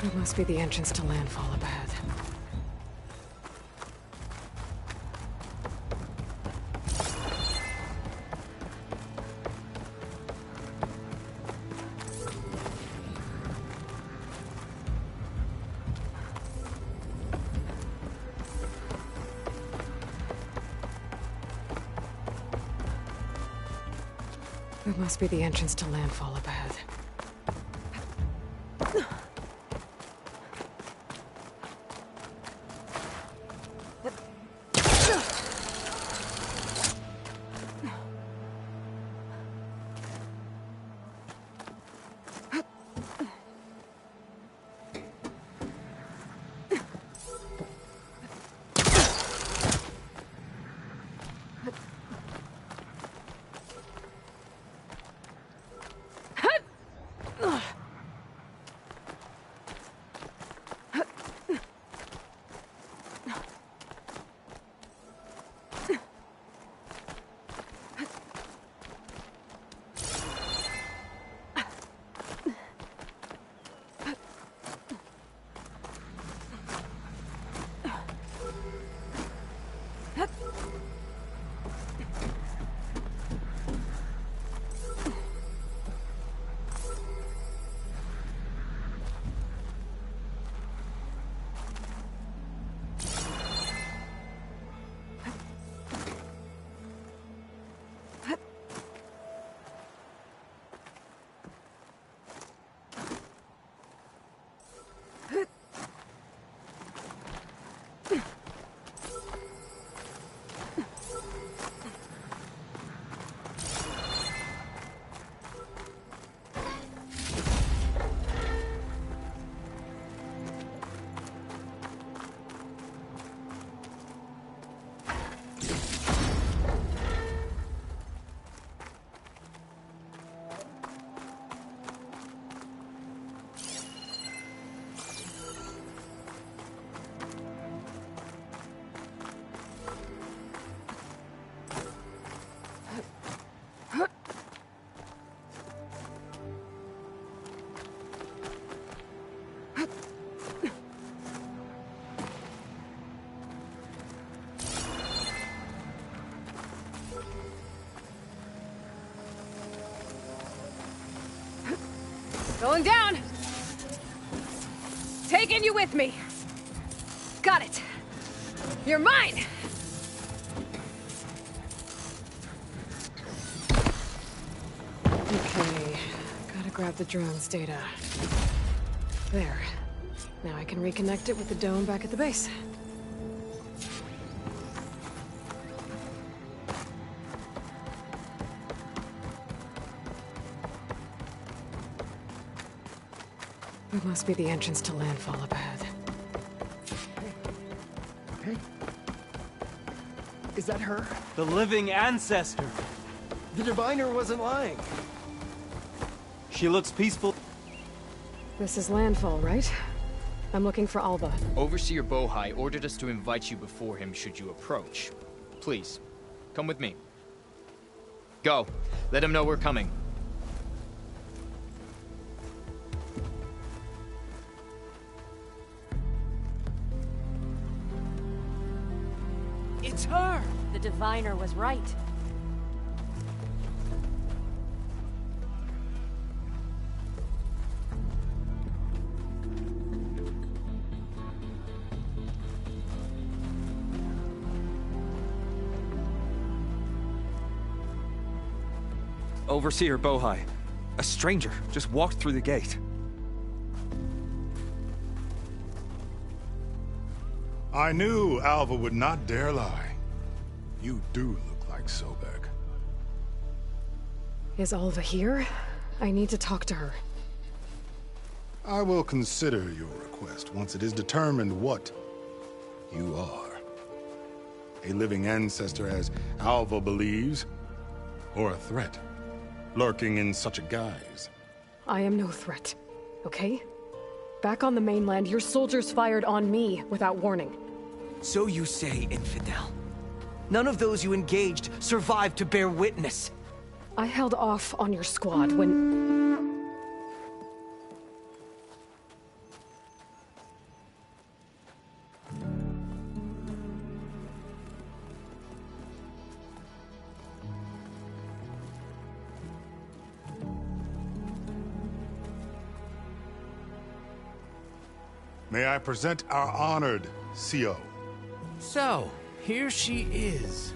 That must be the entrance to landfall up ahead. That must be the entrance to landfall up ahead. Going down! Taking you with me! Got it! You're mine! Okay, gotta grab the drone's data. There. Now I can reconnect it with the dome back at the base. It must be the entrance to landfall up ahead. Hey. Is that her? The living ancestor. The diviner wasn't lying. She looks peaceful. This is landfall, right? I'm looking for Alva. Overseer Bohai ordered us to invite you before him should you approach. Please, come with me. Go. Let him know we're coming. It's her! The diviner was right. Overseer Bohai. A stranger just walked through the gate. I knew Alva would not dare lie. You do look like Sobek. Is Alva here? I need to talk to her. I will consider your request once it is determined what you are. A living ancestor, as Alva believes, or a threat, lurking in such a guise. I am no threat, okay? Back on the mainland, your soldiers fired on me without warning. So you say, infidel. None of those you engaged survived to bear witness. I held off on your squad when... May I present our honored CO. So, here she is.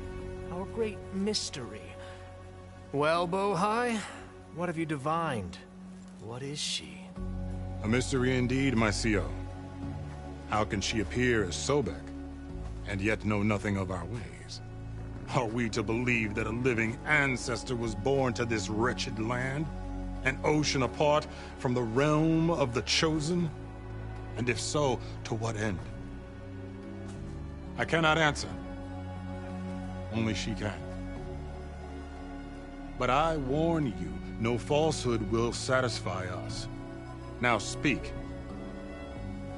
Our great mystery. Well, Bohai, what have you divined? What is she? A mystery indeed, my CO. How can she appear as Sobek, and yet know nothing of our ways? Are we to believe that a living ancestor was born to this wretched land? An ocean apart from the realm of the Chosen? And if so, to what end? I cannot answer. Only she can. But I warn you, no falsehood will satisfy us. Now speak.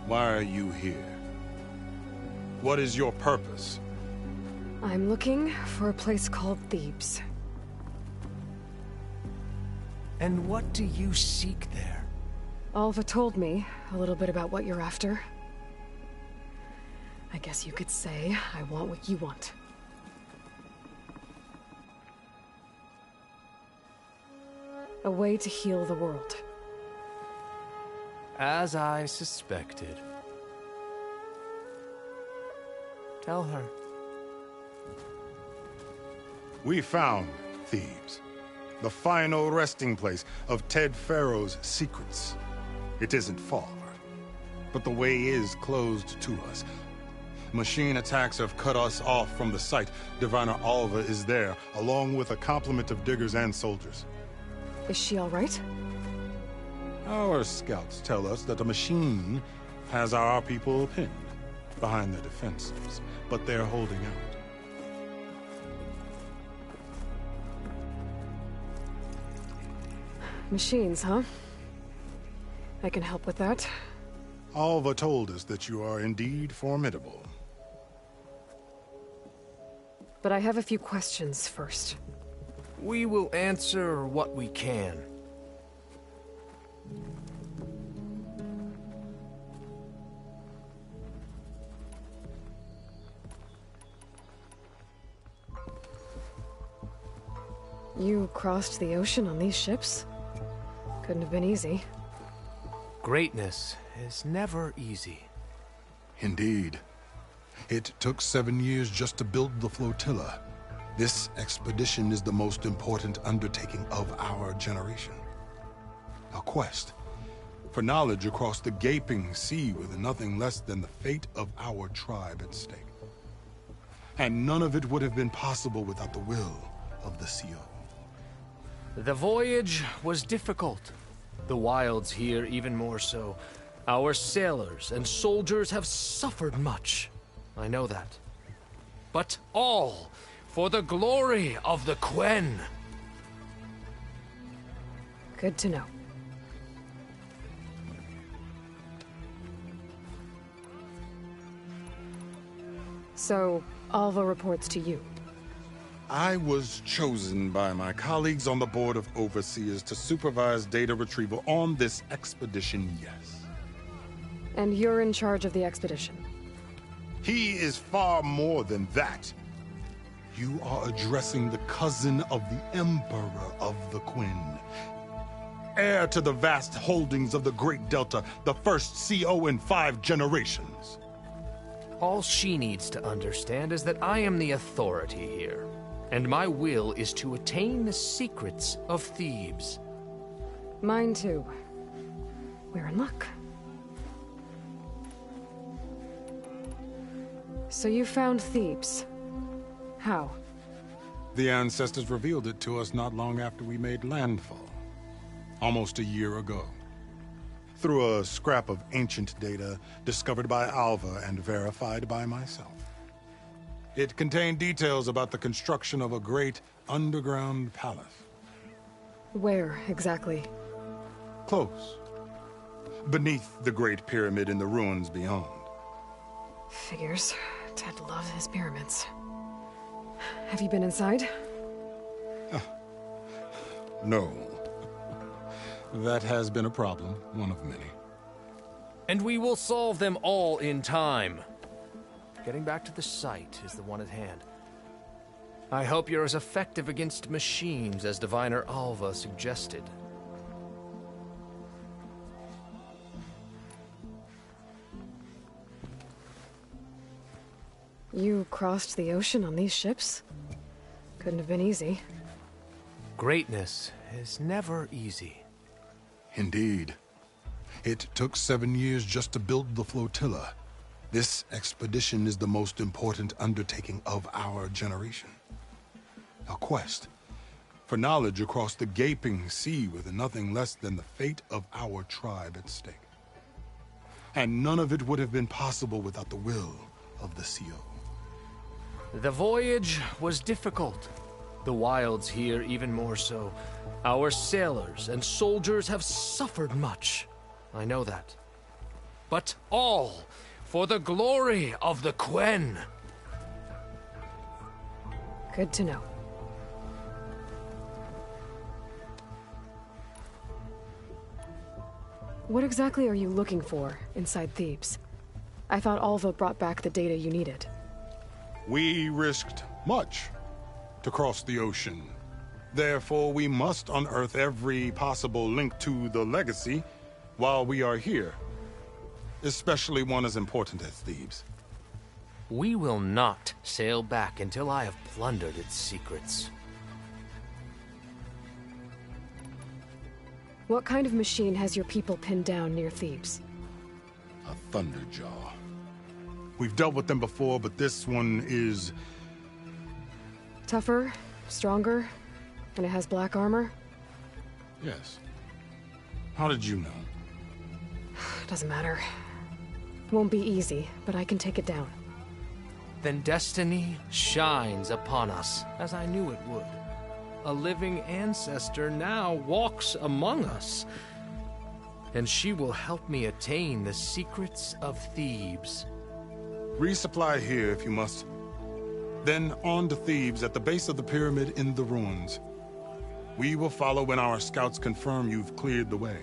Why are you here? What is your purpose? I'm looking for a place called Thebes. And what do you seek there? Alva told me a little bit about what you're after. I guess you could say I want what you want. A way to heal the world. As I suspected. Tell her. We found Thebes, the final resting place of Ted Pharaoh's secrets. It isn't far, but the way is closed to us. Machine attacks have cut us off from the site. Diviner Alva is there, along with a complement of diggers and soldiers. Is she all right? Our scouts tell us that a machine has our people pinned behind their defenses, but they're holding out. Machines, huh? I can help with that. Alva told us that you are indeed formidable. But I have a few questions first. We will answer what we can. You crossed the ocean on these ships? Couldn't have been easy. Greatness is never easy. Indeed. It took 7 years just to build the flotilla. This expedition is the most important undertaking of our generation. A quest for knowledge across the gaping sea with nothing less than the fate of our tribe at stake. And none of it would have been possible without the will of the CO. The voyage was difficult. The wilds here even more so. Our sailors and soldiers have suffered much. I know that. But all for the glory of the Quen. Good to know. So, Alva reports to you. I was chosen by my colleagues on the Board of Overseers to supervise data retrieval on this expedition, yes. And you're in charge of the expedition. He is far more than that. You are addressing the cousin of the Emperor of the Quen. Heir to the vast holdings of the Great Delta, the first CO in 5 generations. All she needs to understand is that I am the authority here, and my will is to attain the secrets of Thebes. Mine too. We're in luck. So you found Thebes. How? The ancestors revealed it to us not long after we made landfall. Almost a year ago. Through a scrap of ancient data discovered by Alva and verified by myself. It contained details about the construction of a great underground palace. Where, exactly? Close. Beneath the Great Pyramid in the ruins beyond. Figures. Ted loves his pyramids. Have you been inside? No. That has been a problem, one of many. And we will solve them all in time. Getting back to the site is the one at hand. I hope you're as effective against machines as Diviner Alva suggested. You crossed the ocean on these ships? Couldn't have been easy. Greatness is never easy. Indeed. It took 7 years just to build the flotilla. This expedition is the most important undertaking of our generation. A quest for knowledge across the gaping sea with nothing less than the fate of our tribe at stake. And none of it would have been possible without the will of the CO. The voyage was difficult. The wilds here even more so. Our sailors and soldiers have suffered much. I know that. But all for the glory of the Quen. Good to know. What exactly are you looking for inside Thebes? I thought Alva brought back the data you needed. We risked much to cross the ocean. Therefore, we must unearth every possible link to the legacy while we are here. Especially one as important as Thebes. We will not sail back until I have plundered its secrets. What kind of machine has your people pinned down near Thebes? A Thunderjaw. We've dealt with them before, but this one is... Tougher, stronger, and it has black armor? Yes. How did you know? Doesn't matter. Won't be easy, but I can take it down. Then destiny shines upon us, as I knew it would. A living ancestor now walks among us, and she will help me attain the secrets of Thebes. Resupply here if you must. Then on to Thebes at the base of the pyramid in the ruins. We will follow when our scouts confirm you've cleared the way.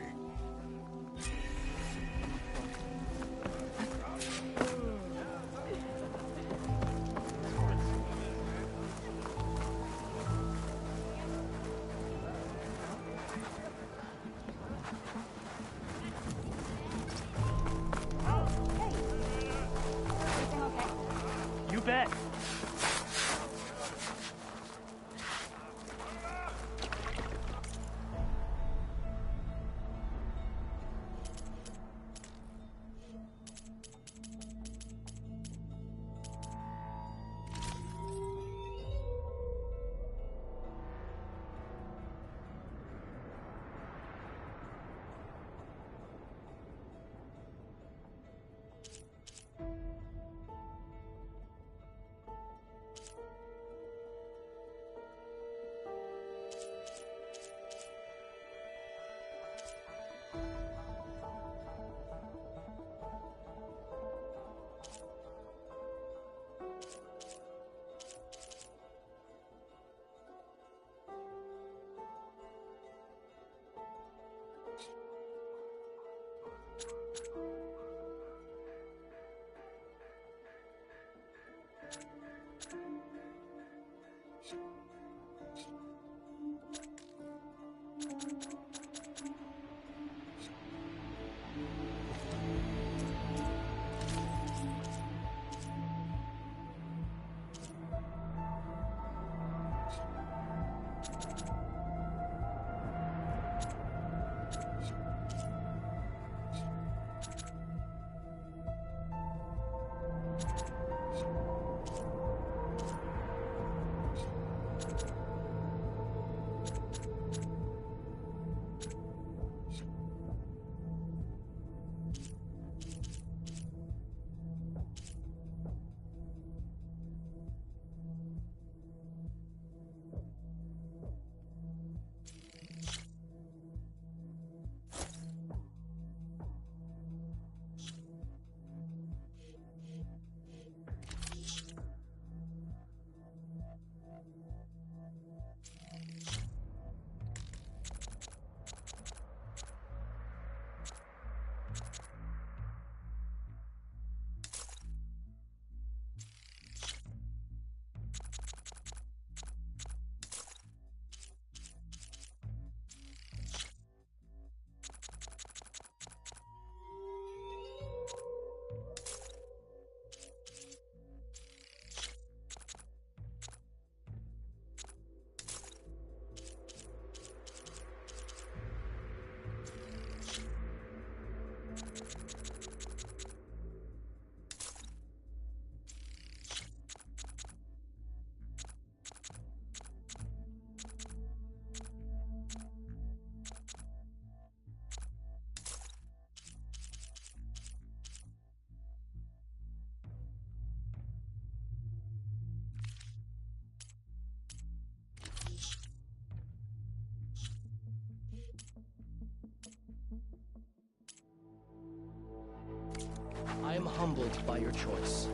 I am humbled by your choice.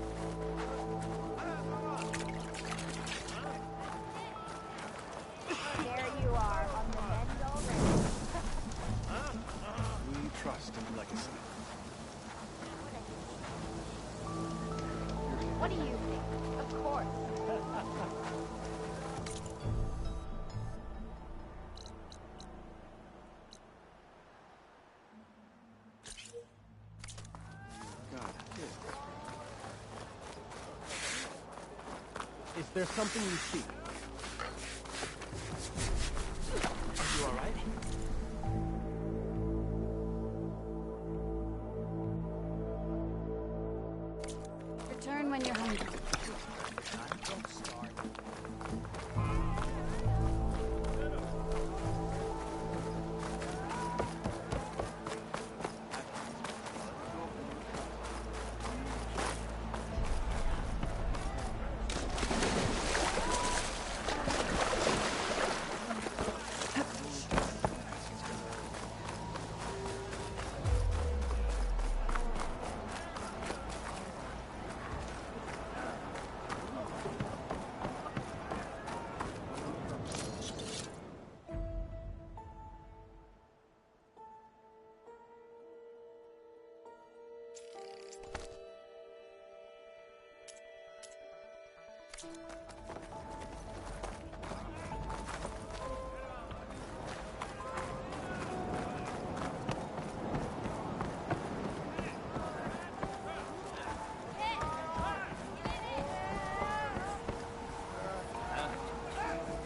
There you are, on the mend already. We trust in legacy. What do you think? Of course. Is there something you seek? You all right? Return when you're hungry. Don't start.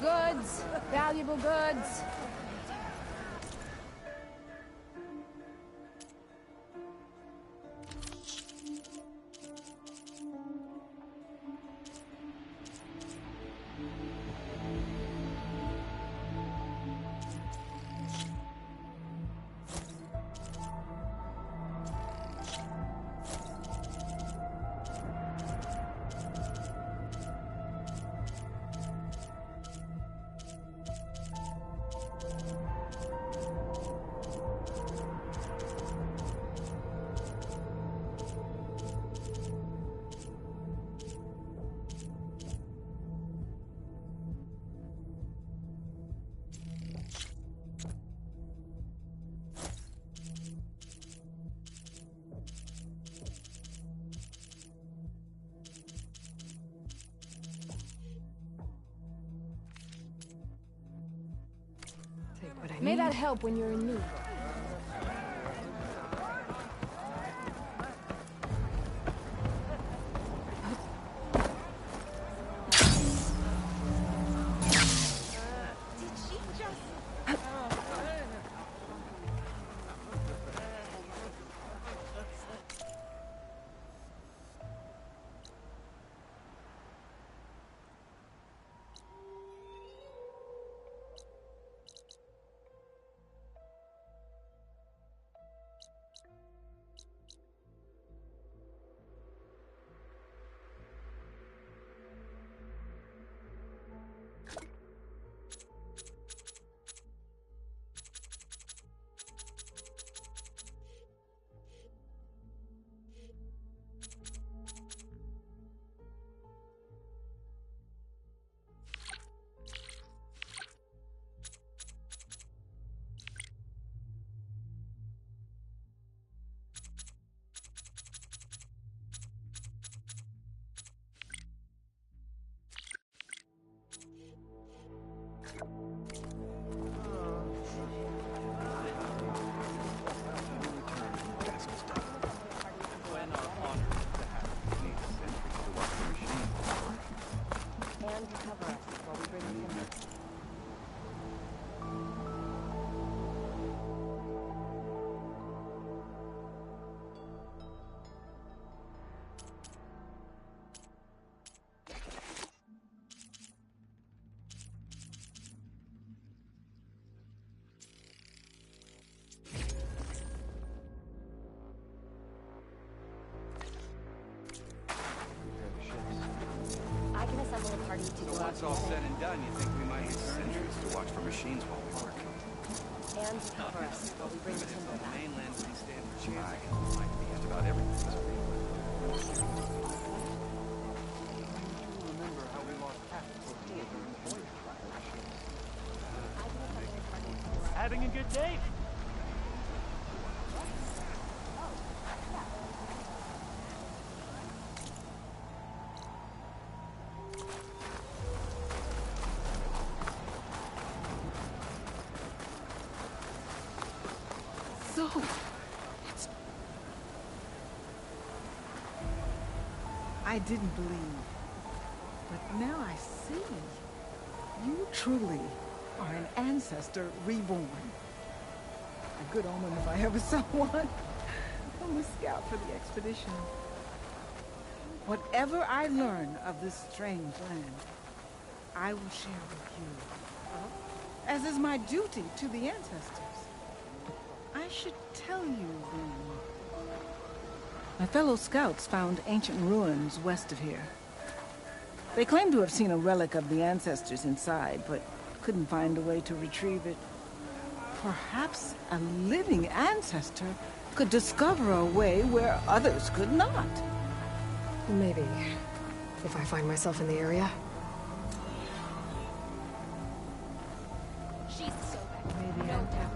Goods! Valuable goods! May that help when you're in need. And cover us while we bring the timber. I can assemble a party to go out. Once all said and done, you think we might need sentries to watch for machines while we work? And cover us while we bring the timber back. Mainland, we stand for chance. Might be just about everything. Remember how we lost tactical during the voyage preparations. Having a good day? So, it's... I didn't believe, but now I see. You truly are an ancestor reborn. A good omen if I ever saw one. I'm a scout for the expedition. Whatever I learn of this strange land, I will share with you. As is my duty to the ancestors. I should tell you, then. My fellow scouts found ancient ruins west of here. They claim to have seen a relic of the ancestors inside, but couldn't find a way to retrieve it. Perhaps a living ancestor could discover a way where others could not. Maybe. If I find myself in the area. She's so bad. Maybe No I'll doubt.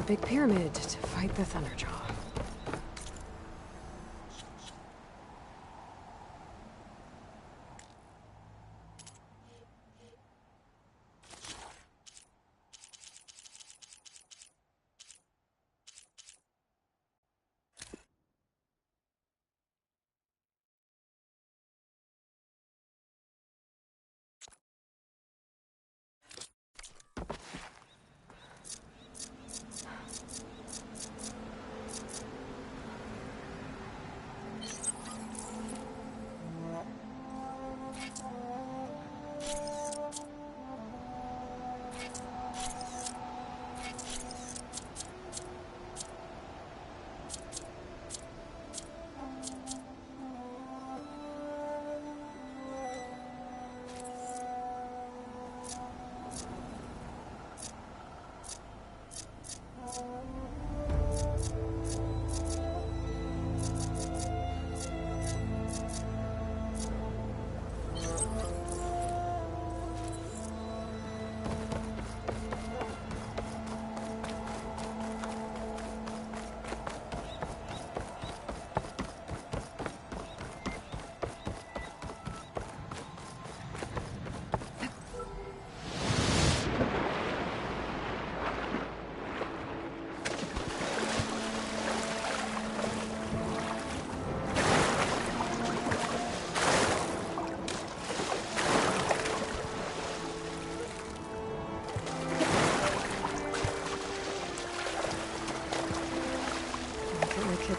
big pyramid to fight the Thunderjaw.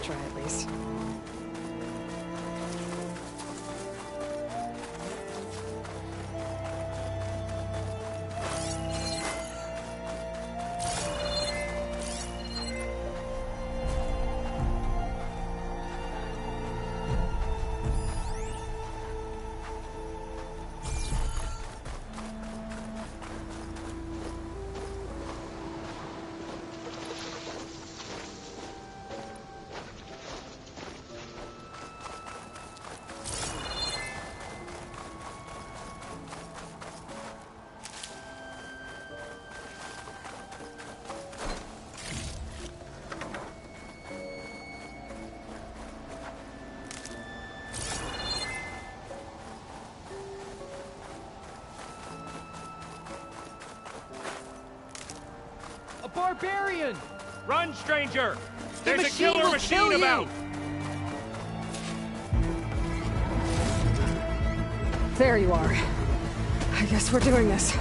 Try at least. Barbarian! Run, stranger! The There's a killer will machine kill you! about! There you are. I guess we're doing this.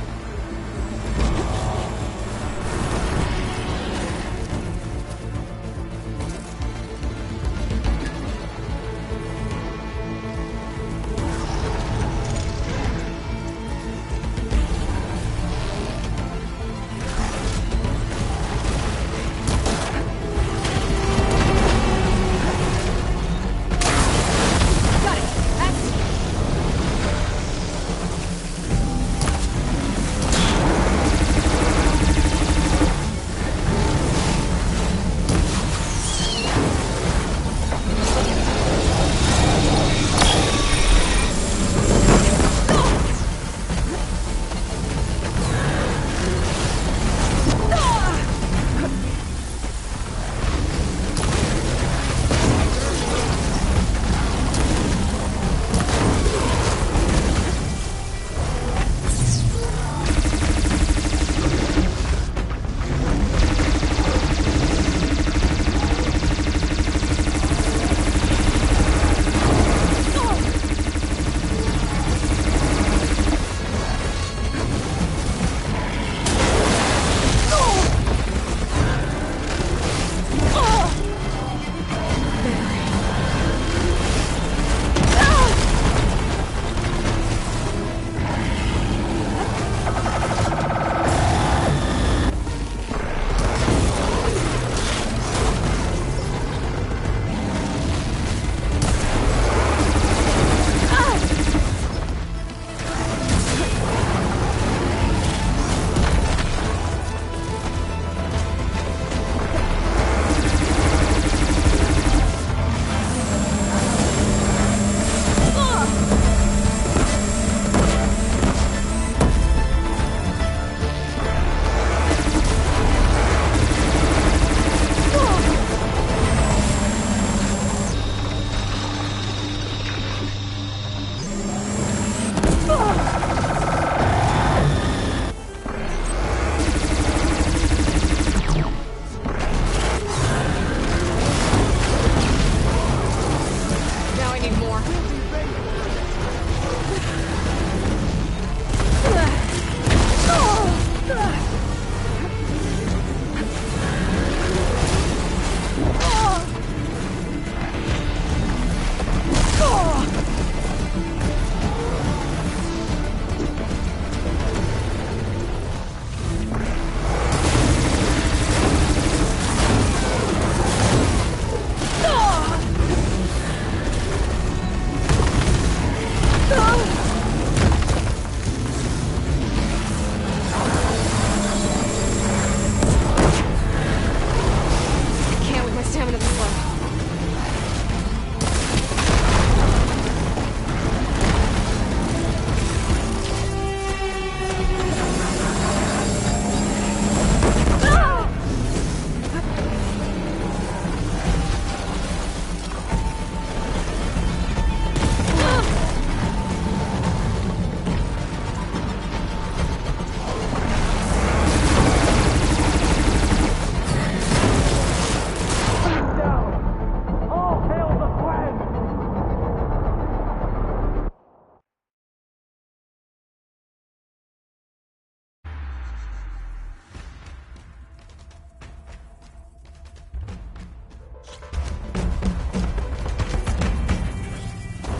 more.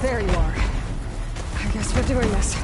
There you are. I guess we're doing this.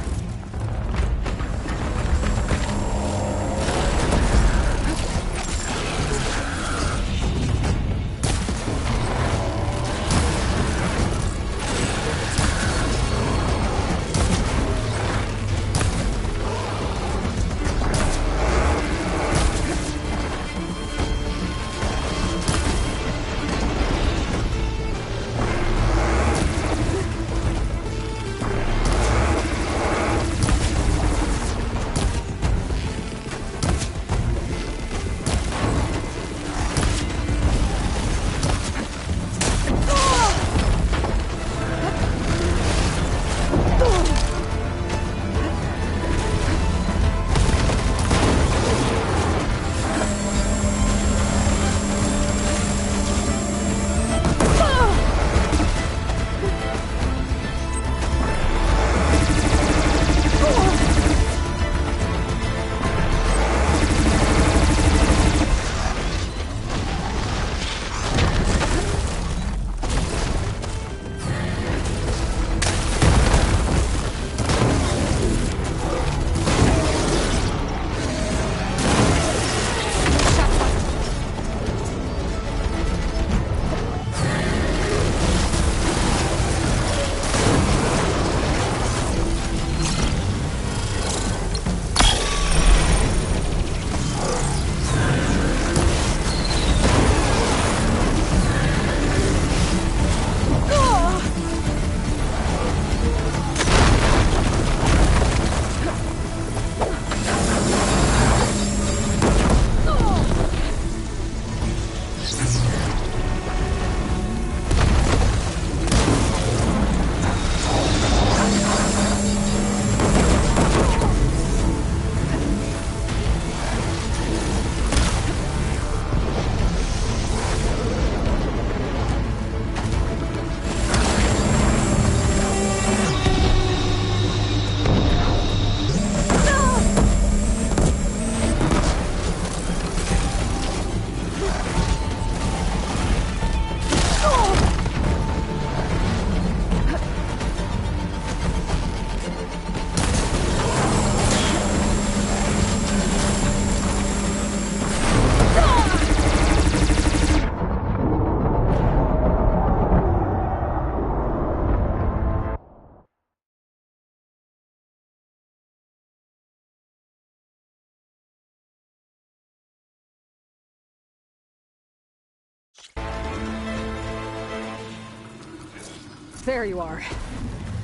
There you are.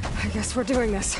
I guess we're doing this.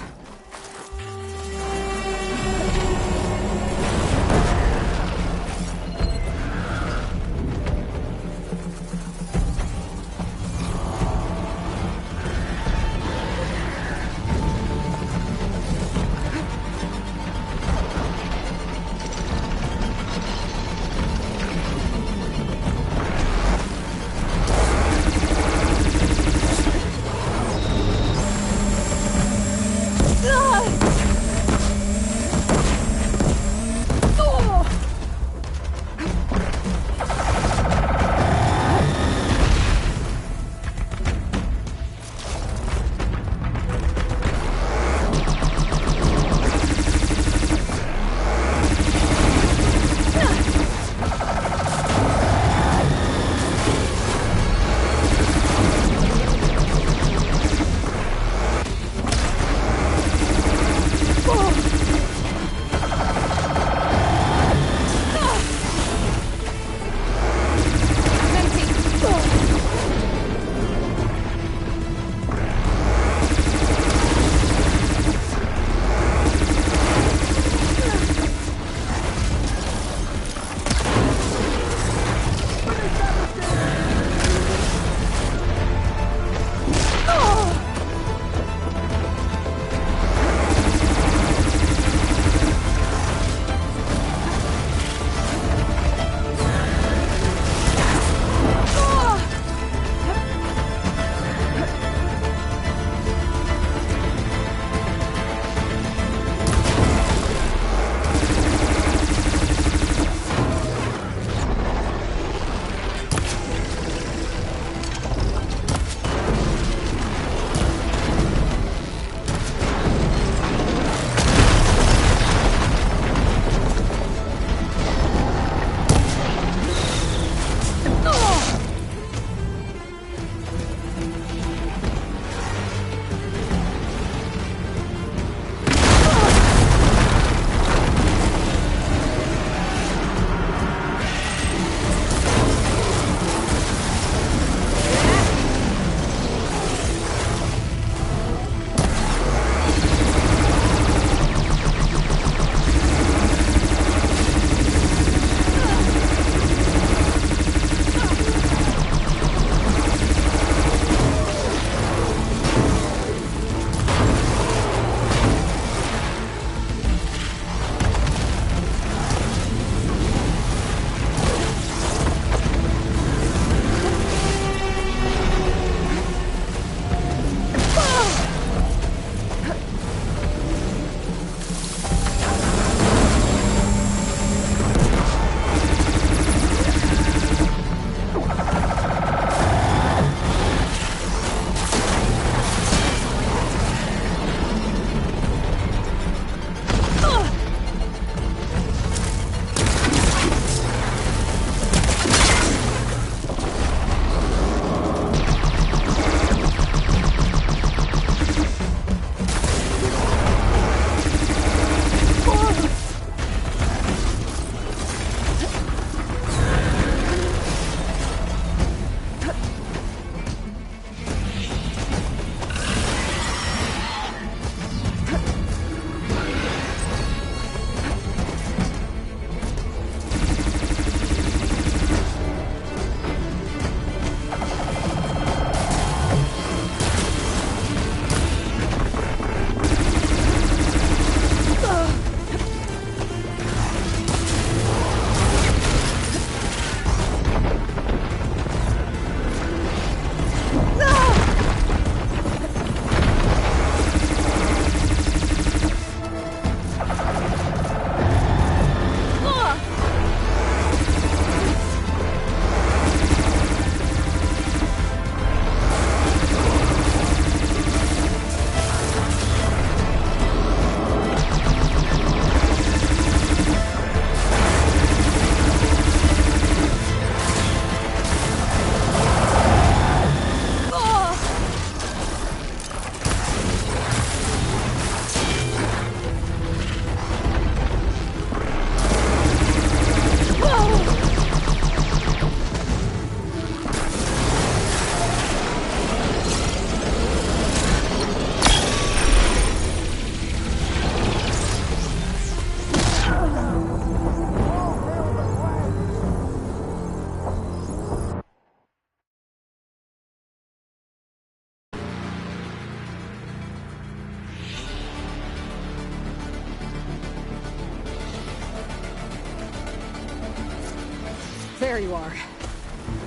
There you are.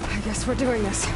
I guess we're doing this.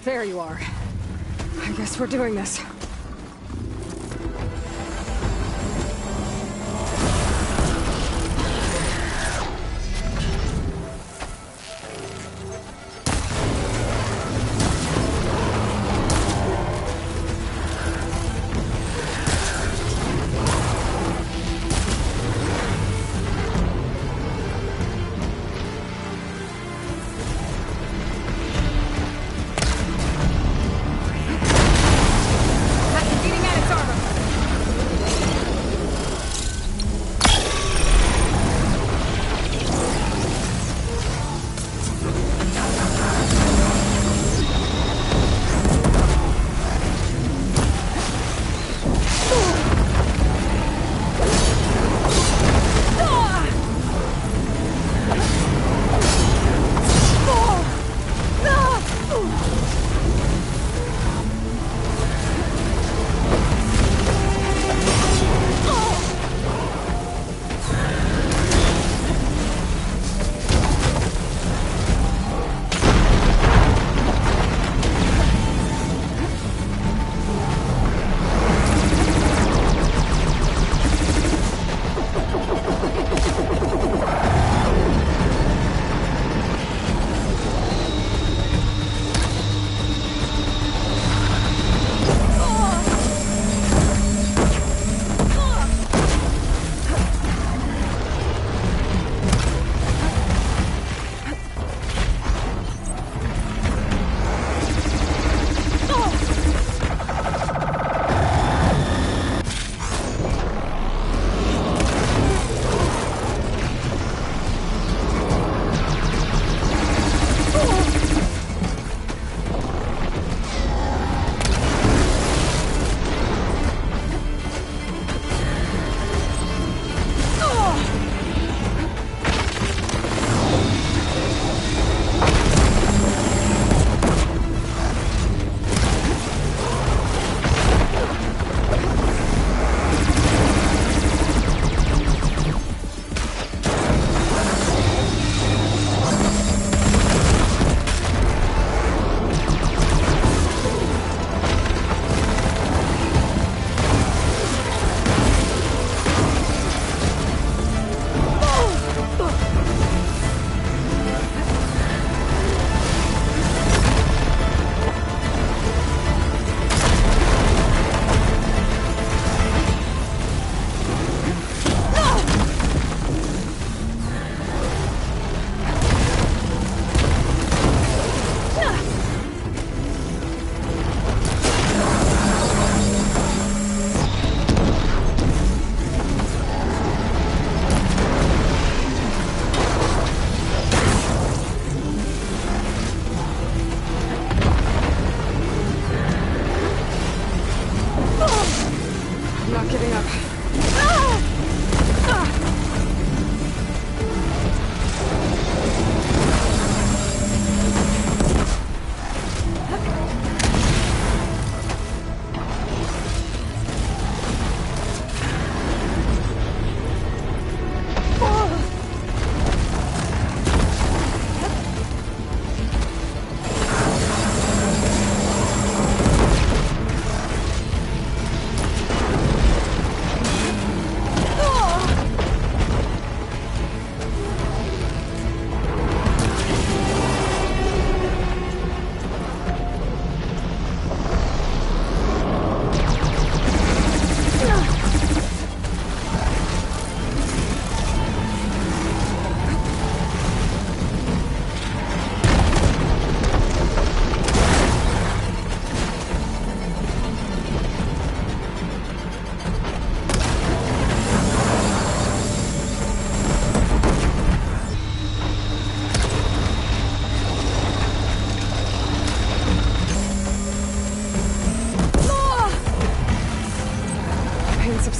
There you are. I guess we're doing this.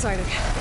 exciting.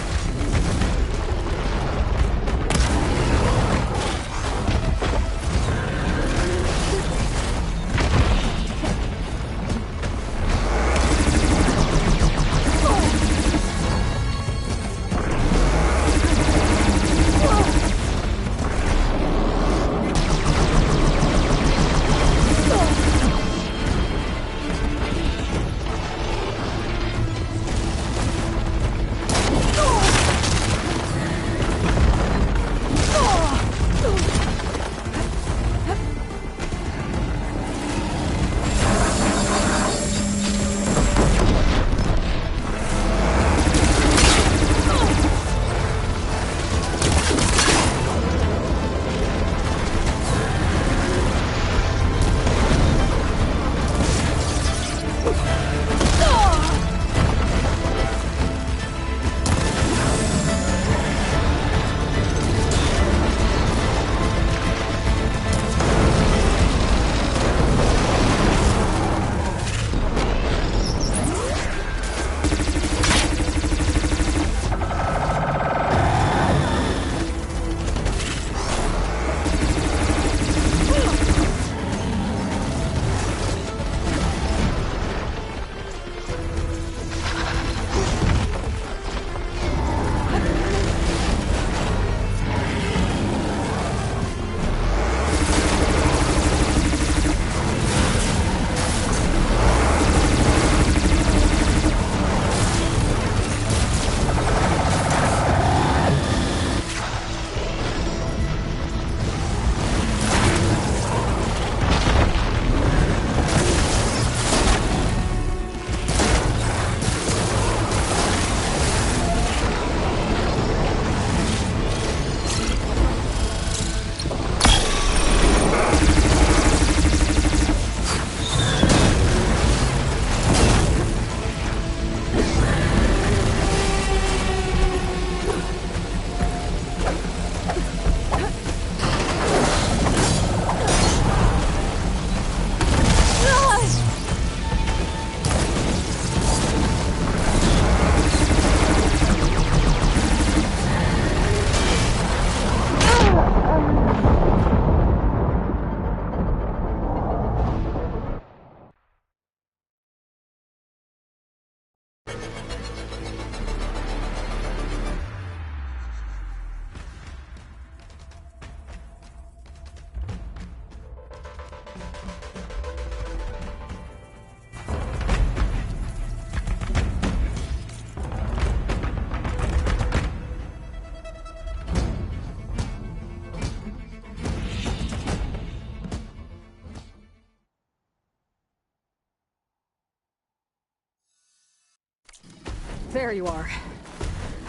There you are.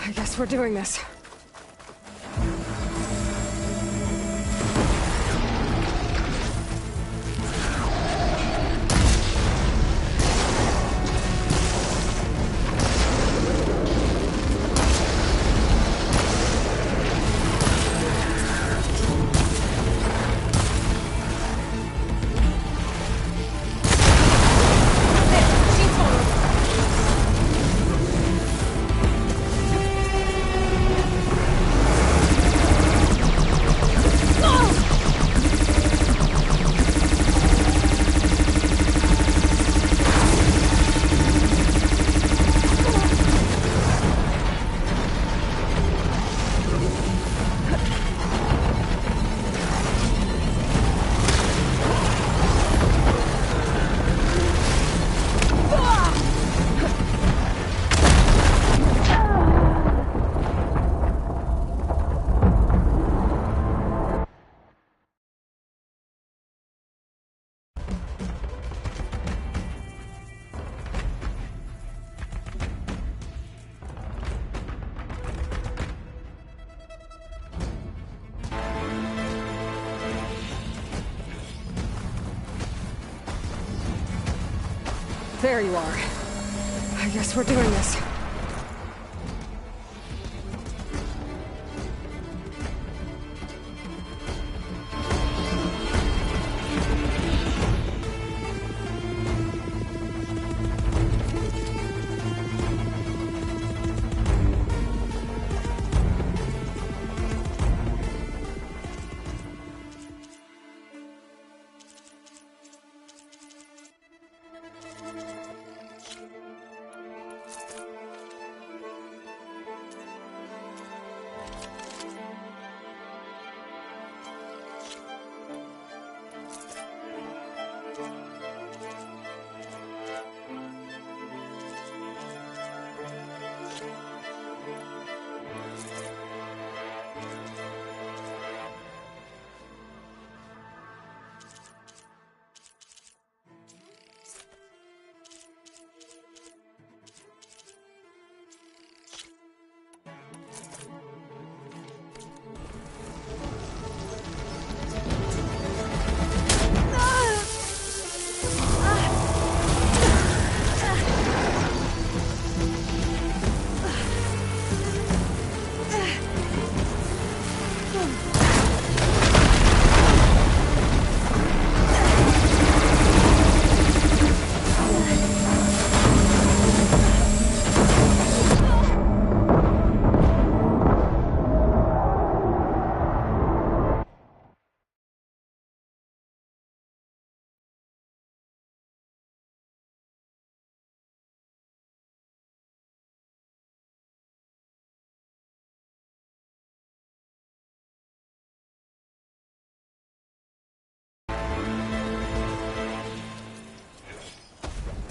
I guess we're doing this. There you are. I guess we're doing this.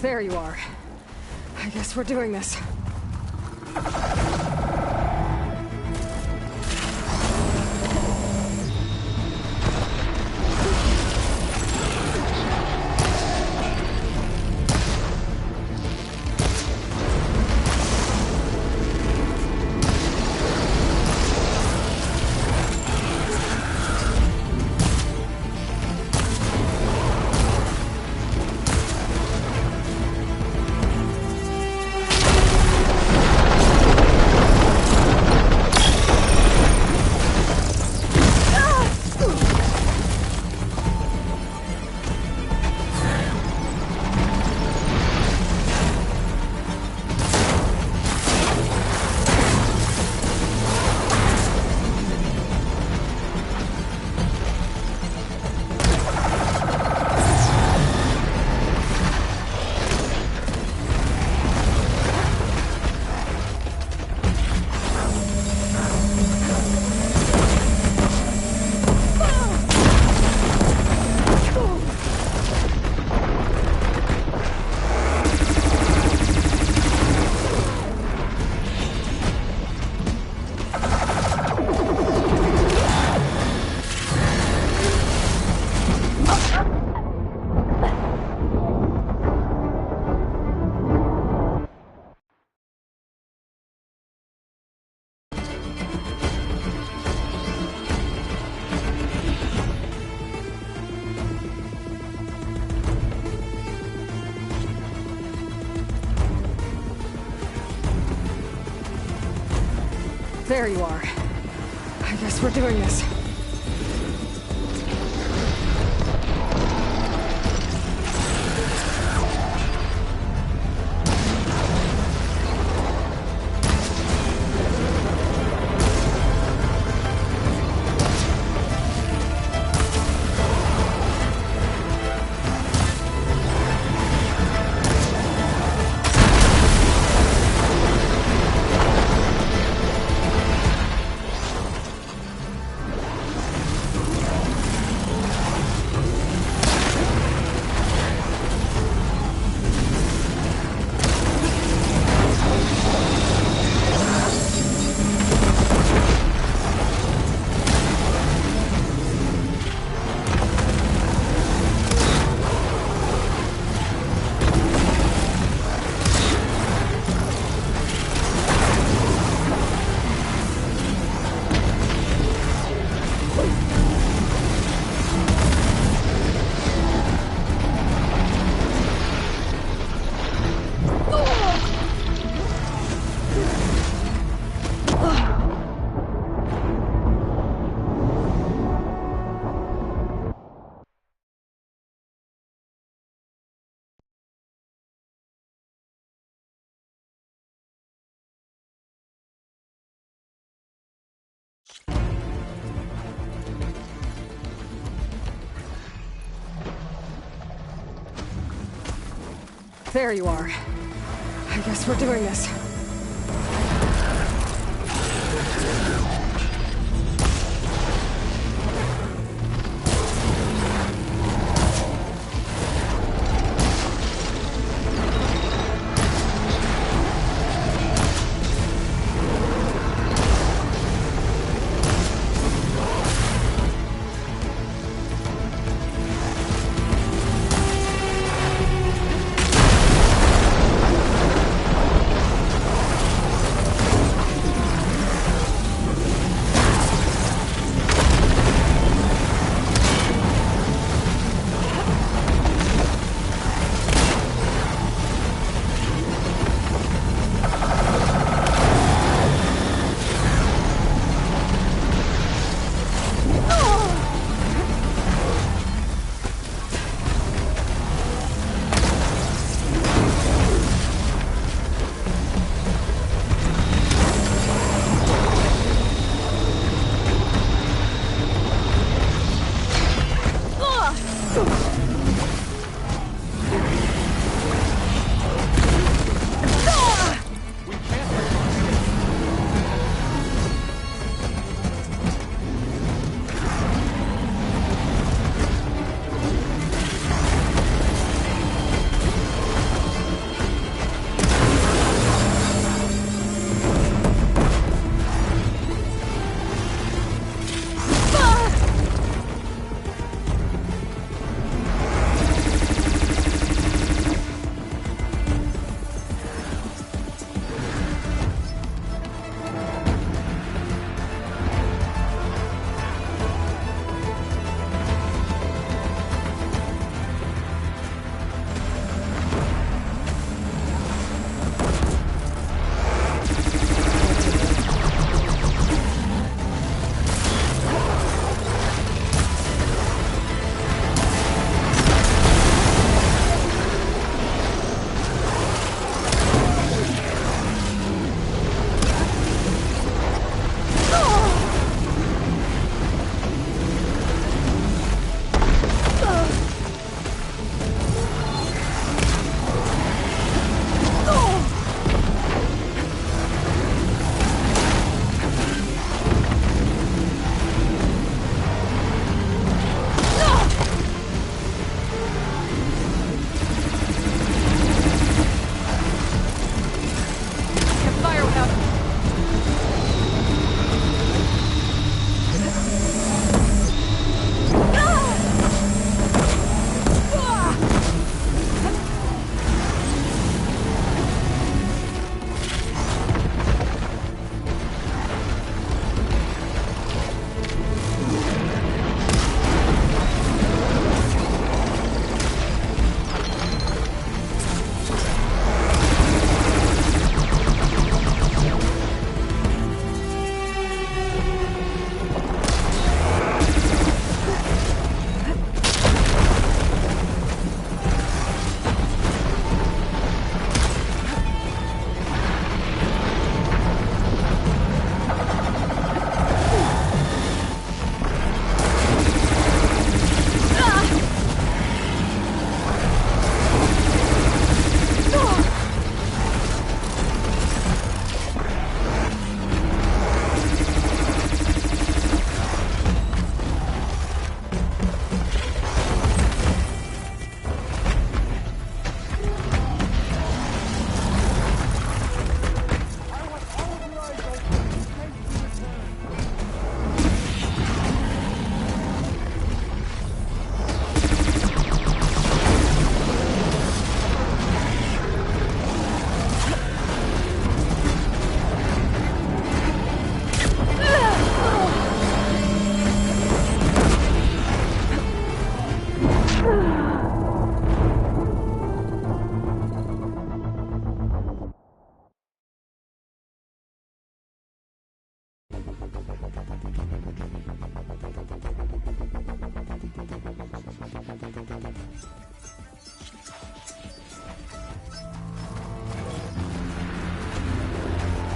There you are. I guess we're doing this. There you are. I guess we're doing this. There you are. I guess we're doing this.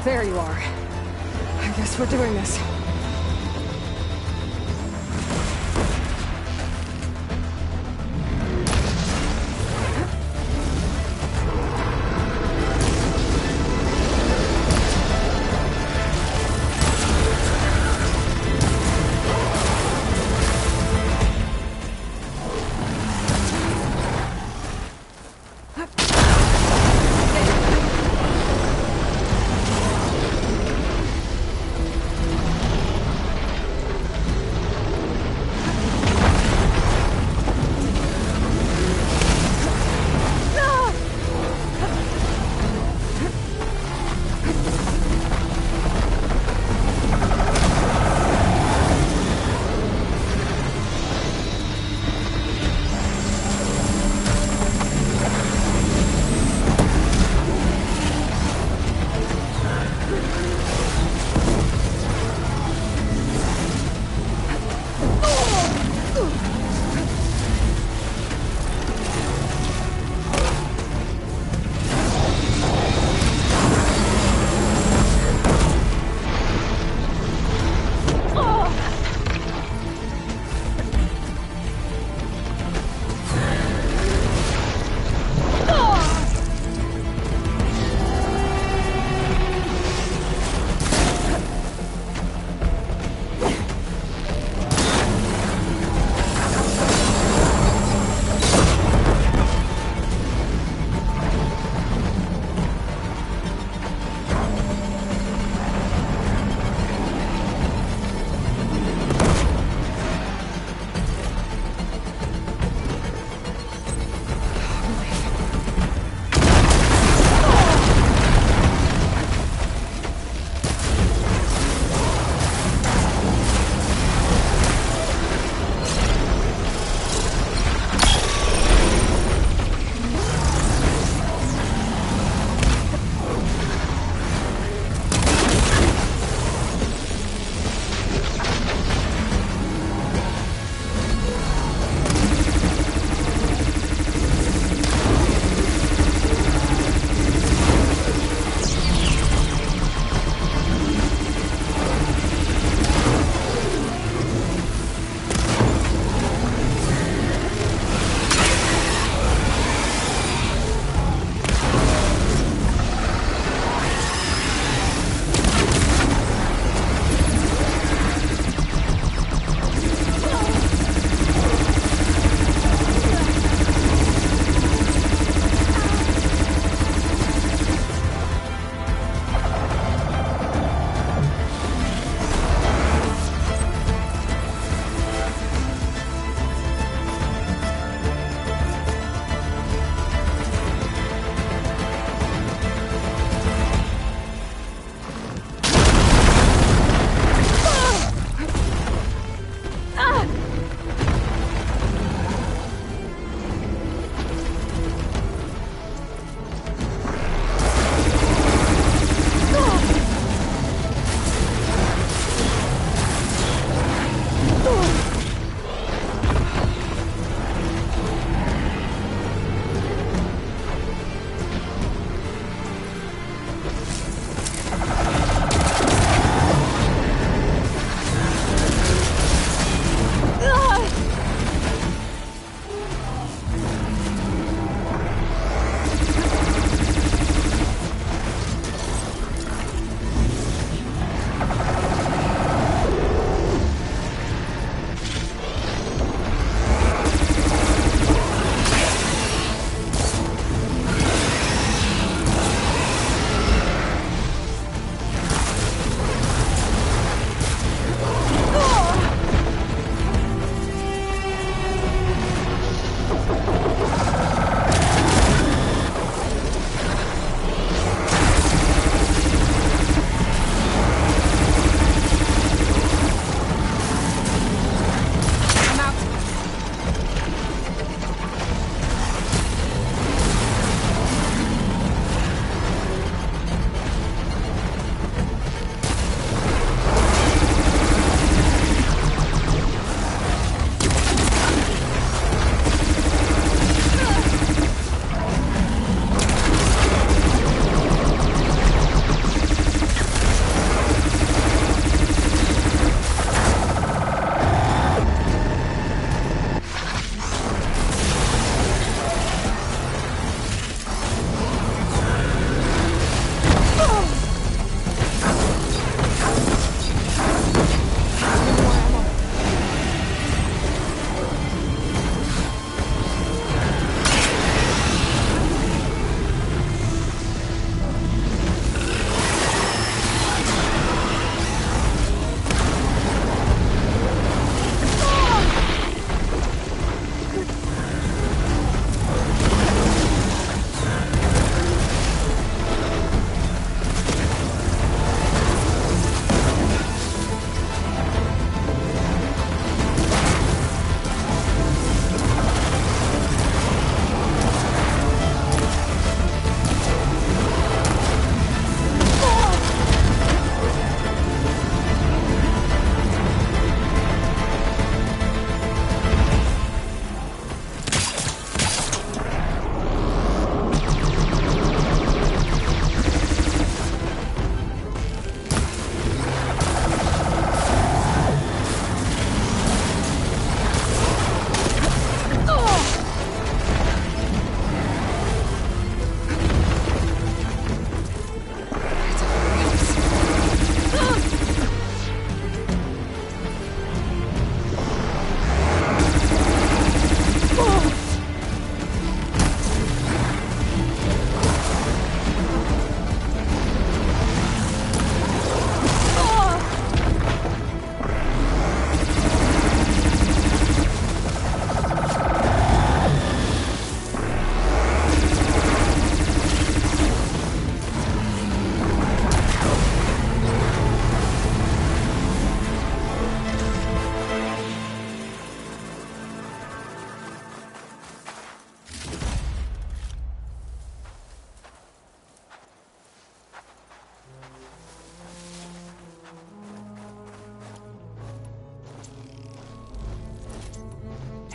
There you are. I guess we're doing this.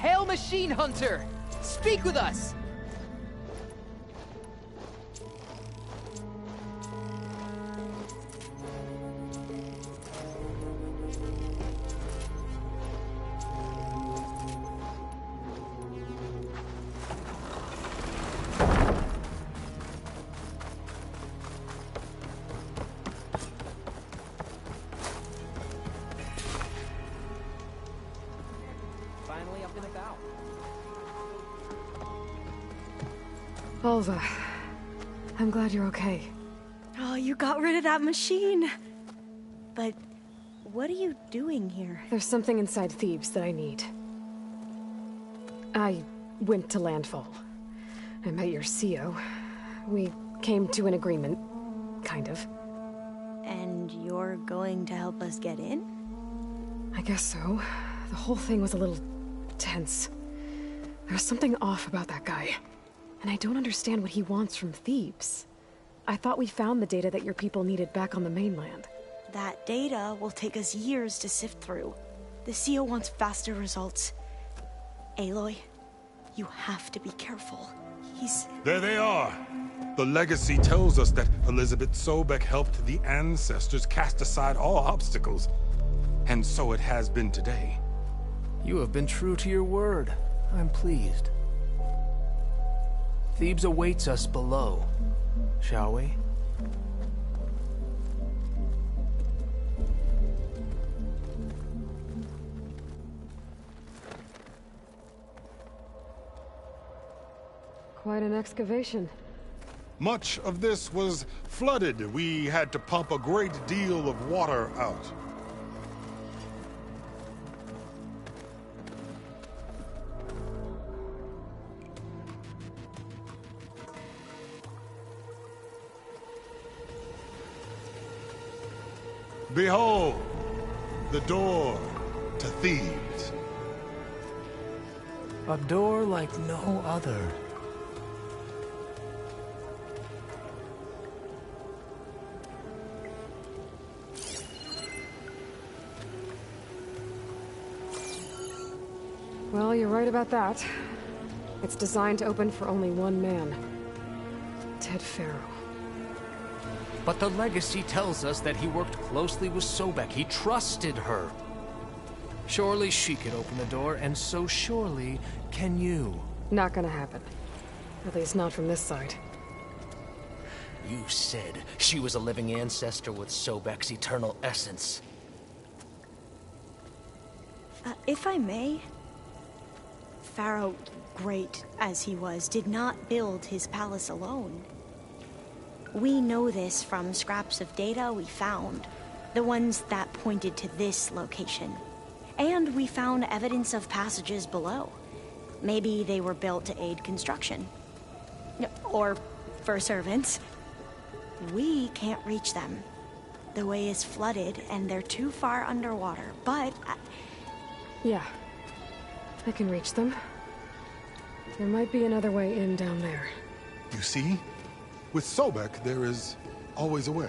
Hail, Machine Hunter! Speak with us! Finally up and about. Alva, I'm glad you're okay. Oh, you got rid of that machine. But what are you doing here? There's something inside Thebes that I need. I went to Landfall. I met your CO. We came to an agreement, kind of. And you're going to help us get in? I guess so. The whole thing was a little tense. There's something off about that guy. And I don't understand what he wants from Thebes. I thought we found the data that your people needed back on the mainland. That data will take us years to sift through. The CO wants faster results. Aloy, you have to be careful. He's... There they are! The legacy tells us that Elizabeth Sobek helped the ancestors cast aside all obstacles. And so it has been today. You have been true to your word. I'm pleased. Thebes awaits us below, shall we? Quite an excavation. Much of this was flooded. We had to pump a great deal of water out. Behold, the door to Thebes. A door like no other. Well, you're right about that. It's designed to open for only one man. Ted Farrow. But the legacy tells us that he worked closely with Sobek. He trusted her. Surely she could open the door, and so surely can you. Not gonna happen. At least not from this side. You said she was a living ancestor with Sobek's eternal essence. If I may, Pharaoh, great as he was, did not build his palace alone. We know this from scraps of data we found, the ones that pointed to this location. And we found evidence of passages below. Maybe they were built to aid construction. Or for servants. We can't reach them. The way is flooded and they're too far underwater, but... Yeah. I can reach them. There might be another way in down there. You see? With Sobek, there is always a way.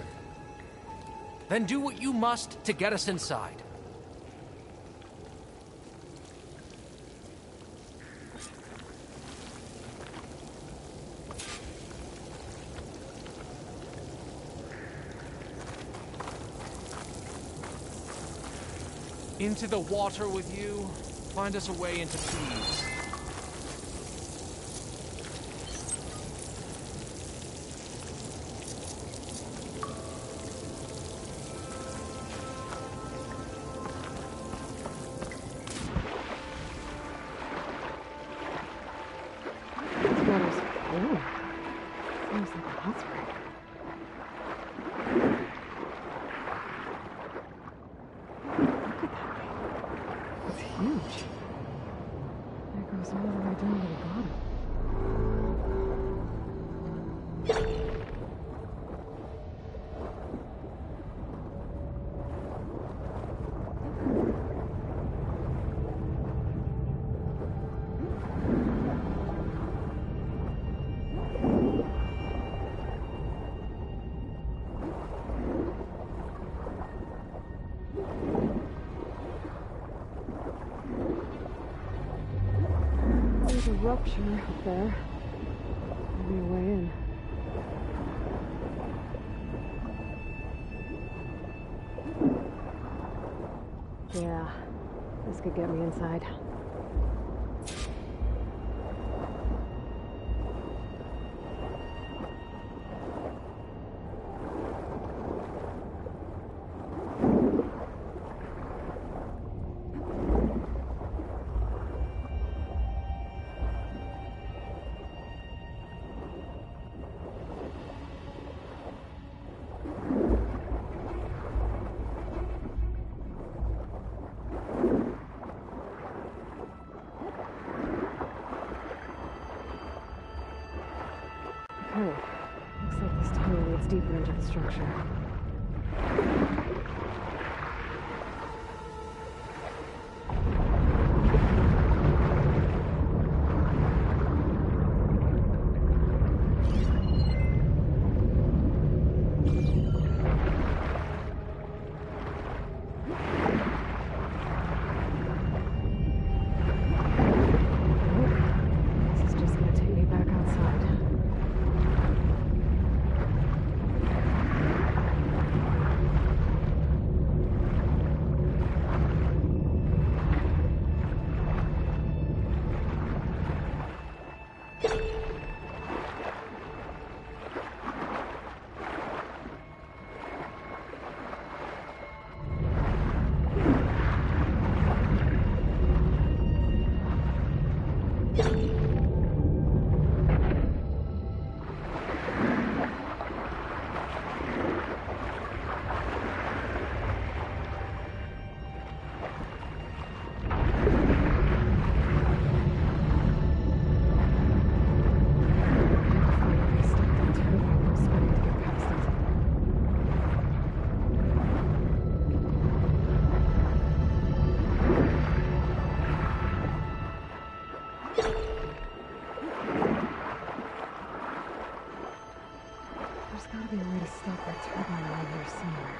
Then do what you must to get us inside. Into the water with you. Find us a way into Thebes. Seems like a hot spring. Look at that thing. It's huge. It goes all the way down to the bottom. sculpture up there. Maybe a way in. Yeah, this could get me inside. Okay, looks like this tunnel leads deeper into the structure. This is just gonna take me back outside. There's gotta be a way to stop that turbine around here somewhere.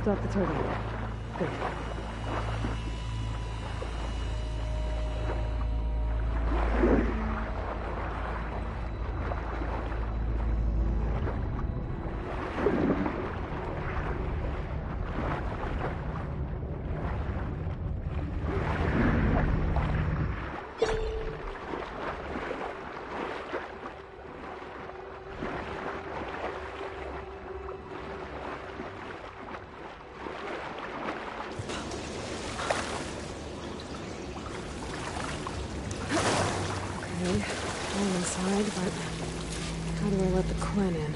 Stop the turbine. Good. Okay, I'm inside, but how do I let the Quinn in?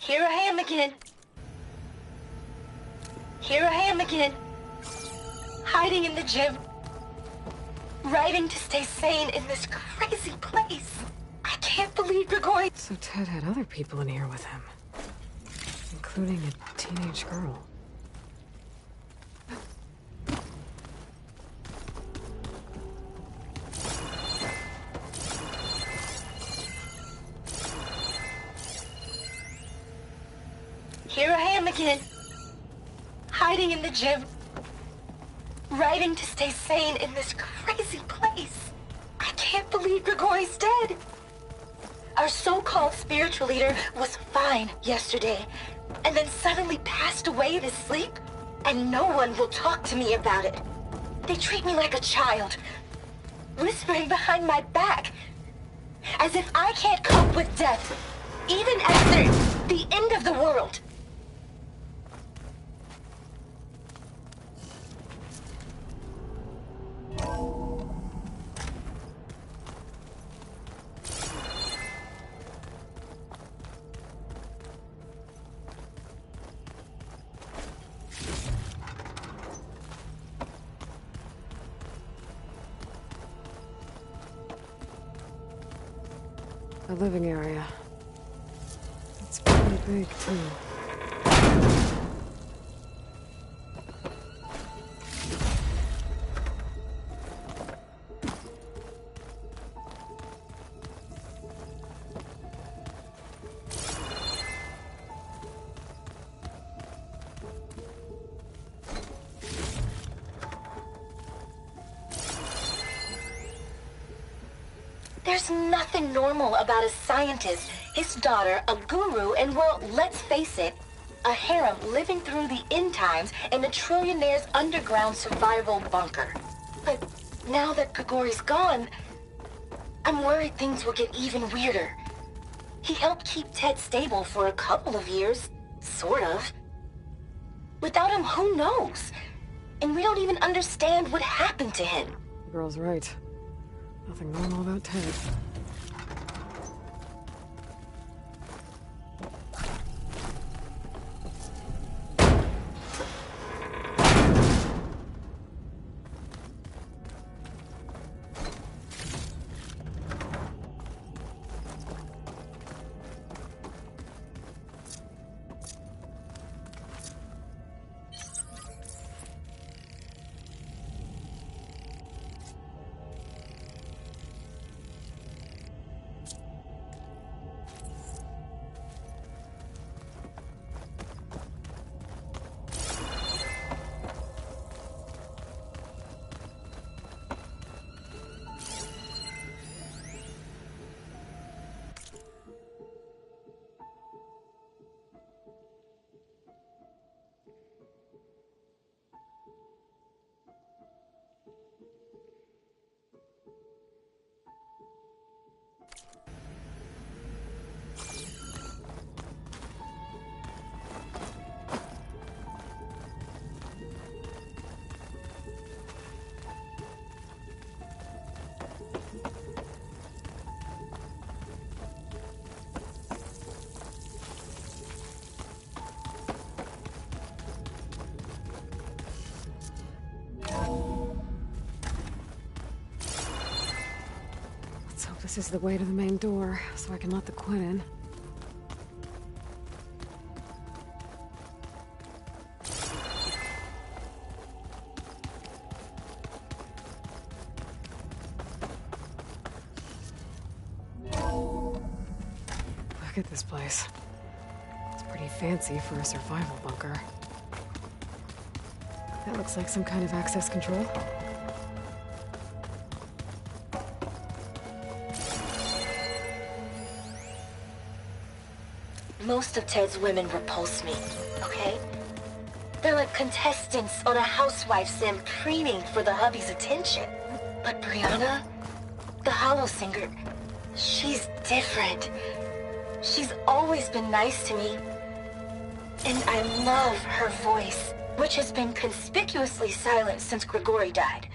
Here I am again. Here I am again. Hiding in the gym. Writing to stay sane in this crazy place. I can't believe you're going. So Ted had other people in here with him, including a teenage girl. Here I am again. Hiding in the gym. Writing to stay sane in this crazy place. I can't believe Grigori's dead. Our so-called spiritual leader was fine yesterday, and then suddenly passed away in his sleep, and no one will talk to me about it. They treat me like a child, whispering behind my back, as if I can't cope with death, even after the end of the world. A living area. It's pretty big, too. There's nothing normal about a scientist, his daughter, a guru, and well, let's face it, a harem living through the end times in a trillionaire's underground survival bunker. But now that Grigori's gone, I'm worried things will get even weirder. He helped keep Ted stable for a couple of years, sort of. Without him, who knows? And we don't even understand what happened to him. The girl's right. Nothing normal about Ted. Let's hope this is the way to the main door, so I can let the Quinn in. Look at this place. It's pretty fancy for a survival bunker. That looks like some kind of access control. Most of Ted's women repulse me, okay? They're like contestants on a housewife sim preening for the hubby's attention. But Brianna, the hollow singer, she's different. She's always been nice to me. And I love her voice, which has been conspicuously silent since Grigori died.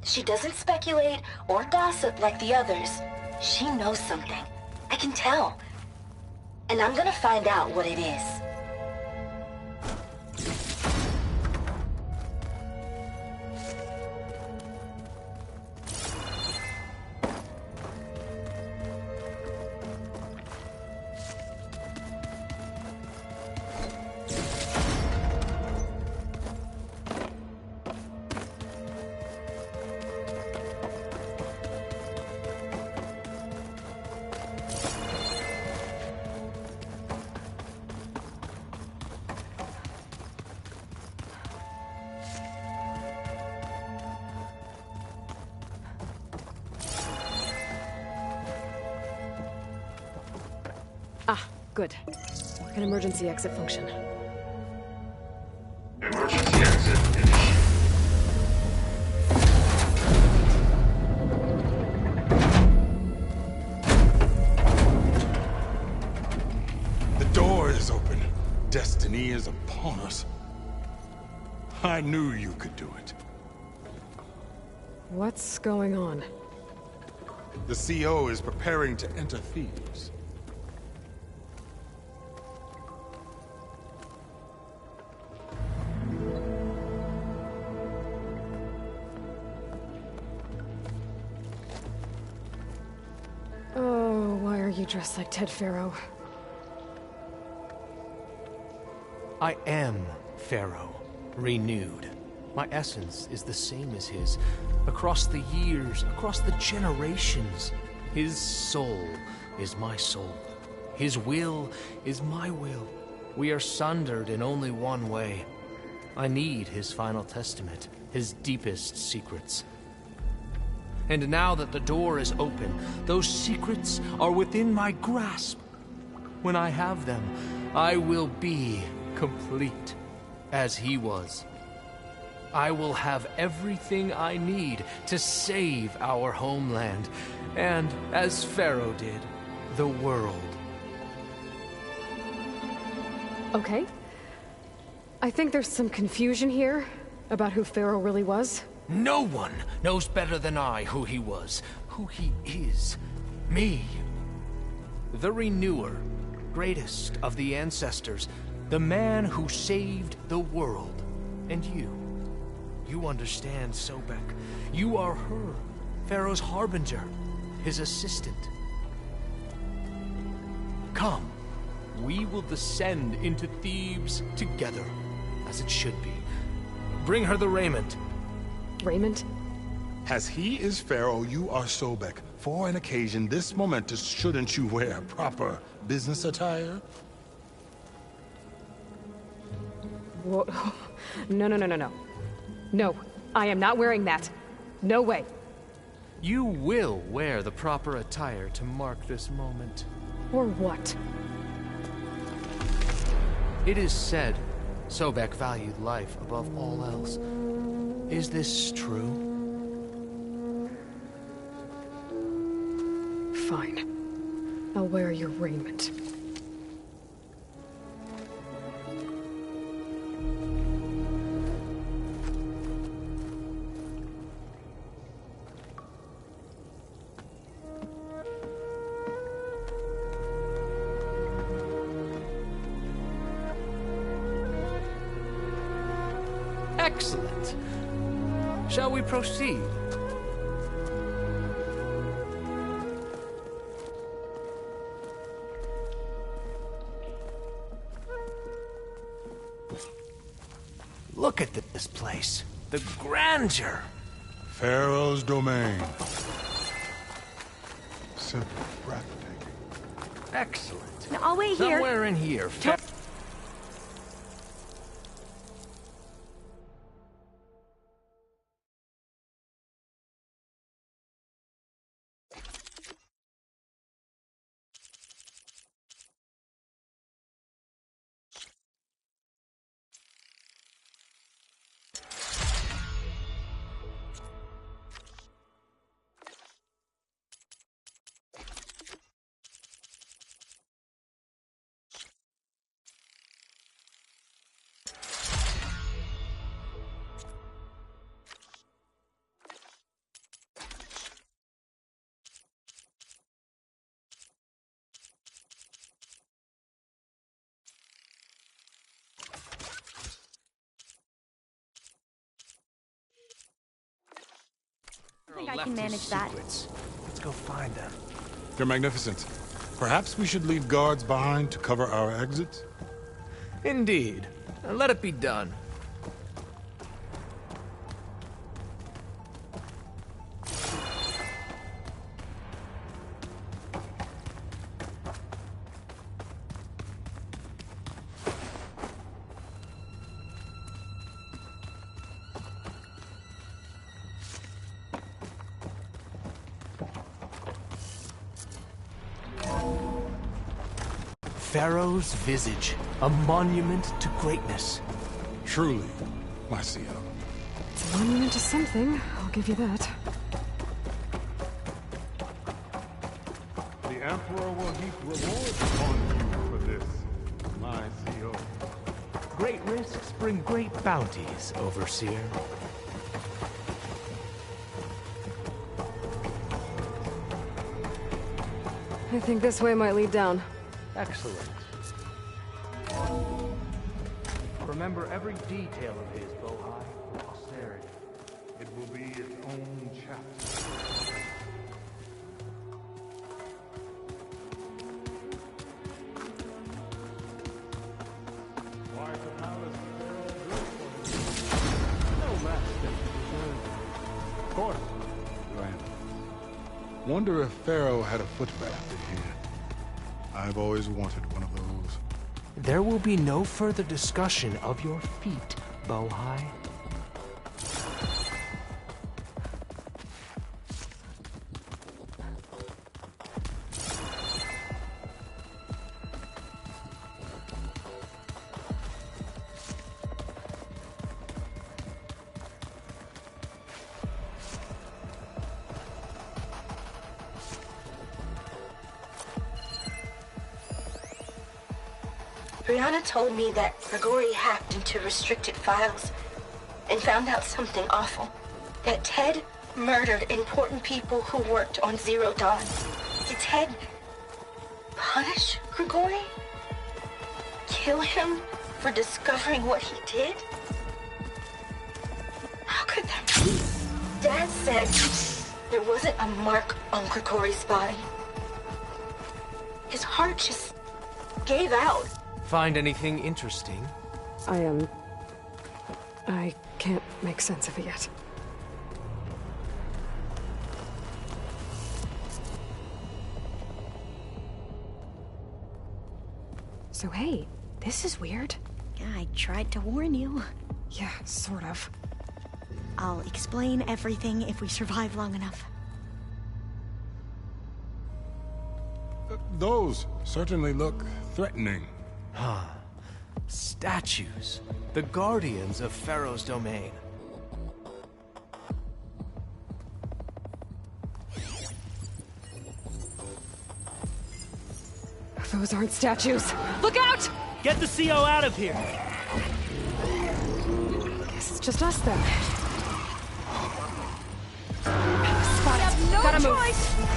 She doesn't speculate or gossip like the others. She knows something. I can tell. And I'm gonna find out what it is. Ah, good. An emergency exit function. Emergency exit initiated. The door is open. Destiny is upon us. I knew you could do it. What's going on? The CO is preparing to enter Thebes. you dress like Ted Pharaoh? I am Pharaoh, renewed. My essence is the same as his. Across the years, across the generations, his soul is my soul. His will is my will. We are sundered in only one way. I need his final testament, his deepest secrets. And now that the door is open, those secrets are within my grasp. When I have them, I will be complete, as he was. I will have everything I need to save our homeland, and, as Pharaoh did, the world. Okay. I think there's some confusion here about who Pharaoh really was. No one knows better than I who he was, who he is. Me. The Renewer, greatest of the ancestors, the man who saved the world. And you. You understand, Sobek. You are her, Pharaoh's harbinger, his assistant. Come. We will descend into Thebes together, as it should be. Bring her the raiment. Raiment? As he is Pharaoh, you are Sobek. For an occasion this momentous, shouldn't you wear proper business attire? Whoa. No. No, I am not wearing that. No way. You will wear the proper attire to mark this moment. Or what? It is said Sobek valued life above all else. Is this true? Fine. I'll wear your raiment. Excellent. Shall we proceed? Look at this place. The grandeur. Pharaoh's domain. Simply breathtaking. Excellent. No, I'll wait here. Somewhere in here. I think I can manage that. Let's go find them. You're magnificent. Perhaps we should leave guards behind to cover our exits? Indeed. Let it be done. Pharaoh's visage, a monument to greatness. Truly, my CO. It's a monument to something, I'll give you that. The Emperor will heap rewards upon you for this, my CO. Great risks bring great bounties, Overseer. I think this way might lead down. Excellent. Remember every detail of his, Bohai, for posterity. It will be its own chapter. course. Right. Wonder if Pharaoh had a foot bath in here. I've always wanted one of those. There will be no further discussion of your feet, Bohai. Brianna told me that Grigori hacked into restricted files and found out something awful. That Ted murdered important people who worked on Zero Dawn. Did Ted punish Grigori? Kill him for discovering what he did? How could that be? Dad said there wasn't a mark on Grigori's body. His heart just gave out. Find anything interesting? I can't make sense of it yet. So hey, this is weird. Yeah, I tried to warn you. Yeah, sort of. I'll explain everything if we survive long enough. Those certainly look threatening. Huh. Statues. The guardians of Pharaoh's domain. Those aren't statues. Look out! Get the CO out of here! Guess it's just us then. Spot it. No Gotta move. choice.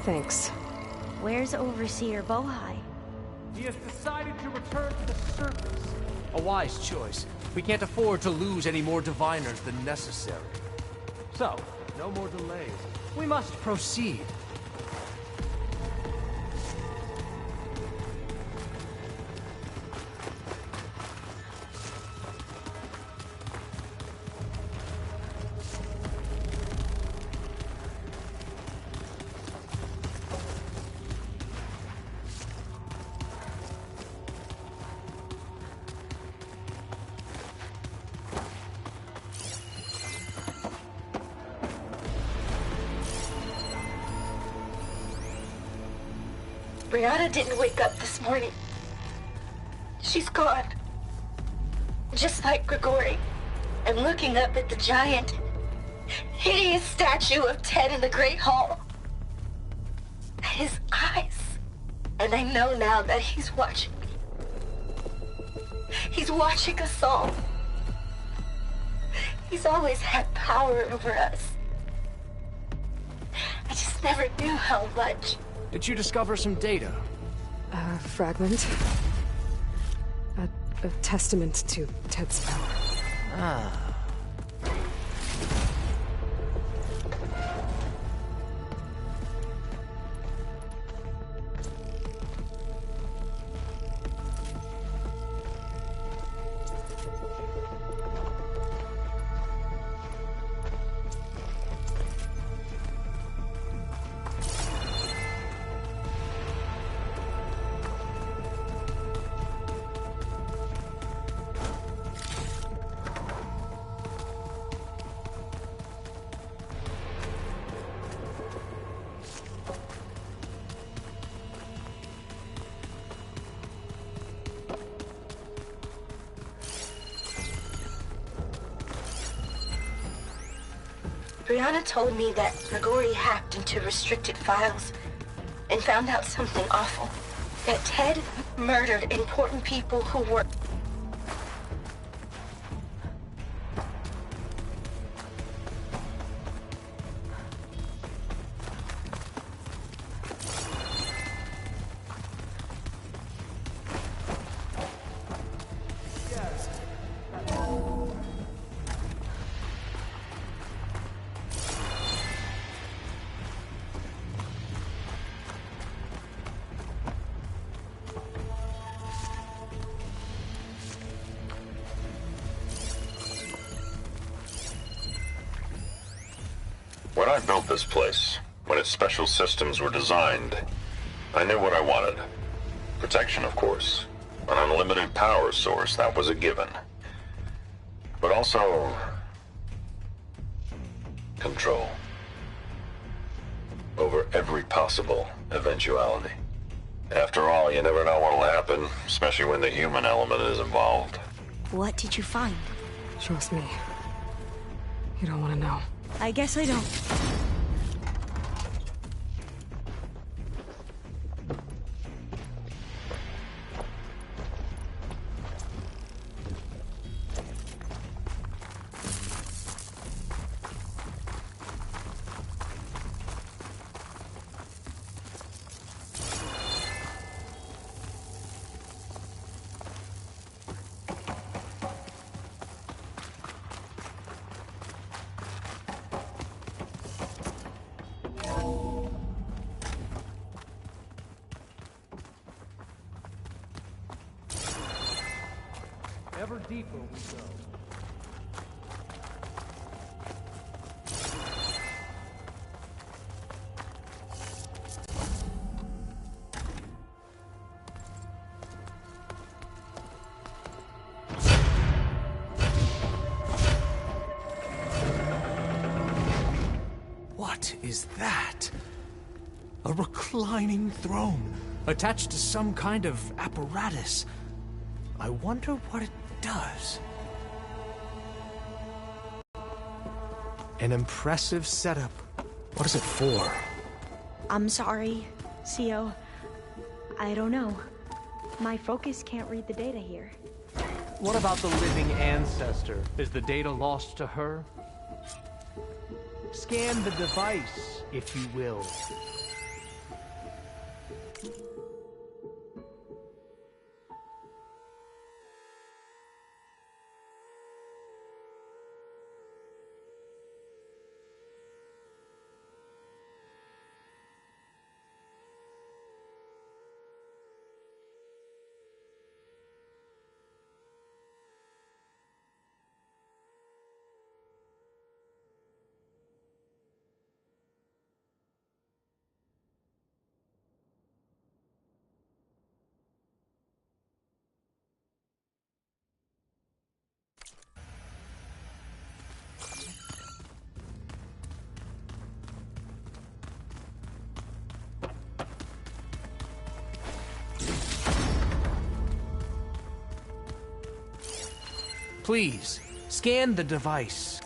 Thanks. Where's Overseer Bohai? He has decided to return to the surface. A wise choice. We can't afford to lose any more diviners than necessary. So, no more delays. We must proceed. Brianna didn't wake up this morning. She's gone. Just like Grigori. I'm looking up at the giant, hideous statue of Ted in the Great Hall. At his eyes. And I know now that he's watching me. He's watching us all. He's always had power over us. I just never knew how much. Did you discover some data? A fragment. A testament to Ted's power. Ah. Brianna told me that Grigori hacked into restricted files and found out something awful. That Ted murdered important people who were... When I built this place, when its special systems were designed, I knew what I wanted. Protection, of course. An unlimited power source, that was a given. But also... control. Over every possible eventuality. After all, you never know what'll happen, especially when the human element is involved. What did you find? Trust me. You don't want to know. I guess I don't. Ever deeper we go. What is that? A reclining throne, attached to some kind of apparatus. I wonder what it does. An impressive setup. What is it for? I'm sorry, CO. I don't know. My focus can't read the data here. What about the living ancestor? Is the data lost to her? Scan the device, if you will. Please, scan the device.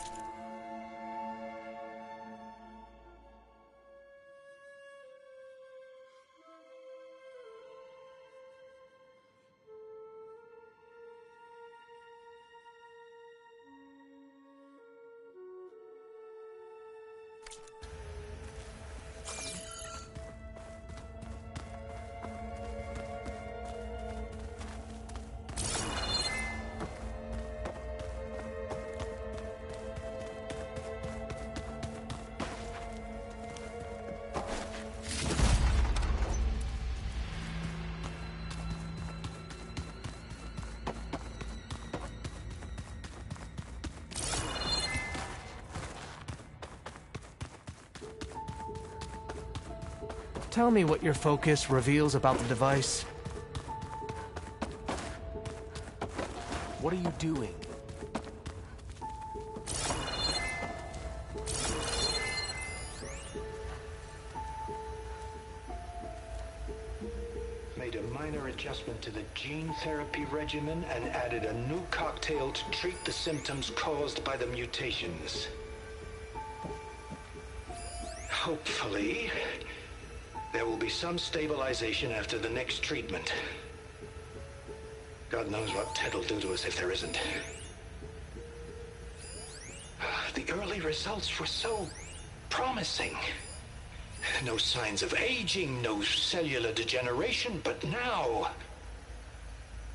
Tell me what your focus reveals about the device. What are you doing? Made a minor adjustment to the gene therapy regimen and added a new cocktail to treat the symptoms caused by the mutations. Hopefully, there will be some stabilization after the next treatment. God knows what Ted will do to us if there isn't. The early results were so promising. No signs of aging, no cellular degeneration, but now...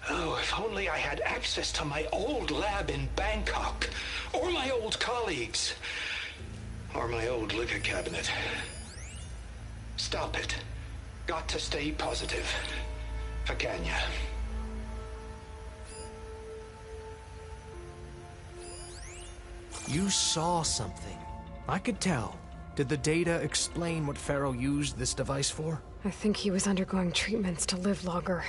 Oh, if only I had access to my old lab in Bangkok, or my old colleagues, or my old liquor cabinet. Stop it. Got to stay positive. For Kenya. You saw something. I could tell. Did the data explain what Pharaoh used this device for? I think he was undergoing treatments to live longer.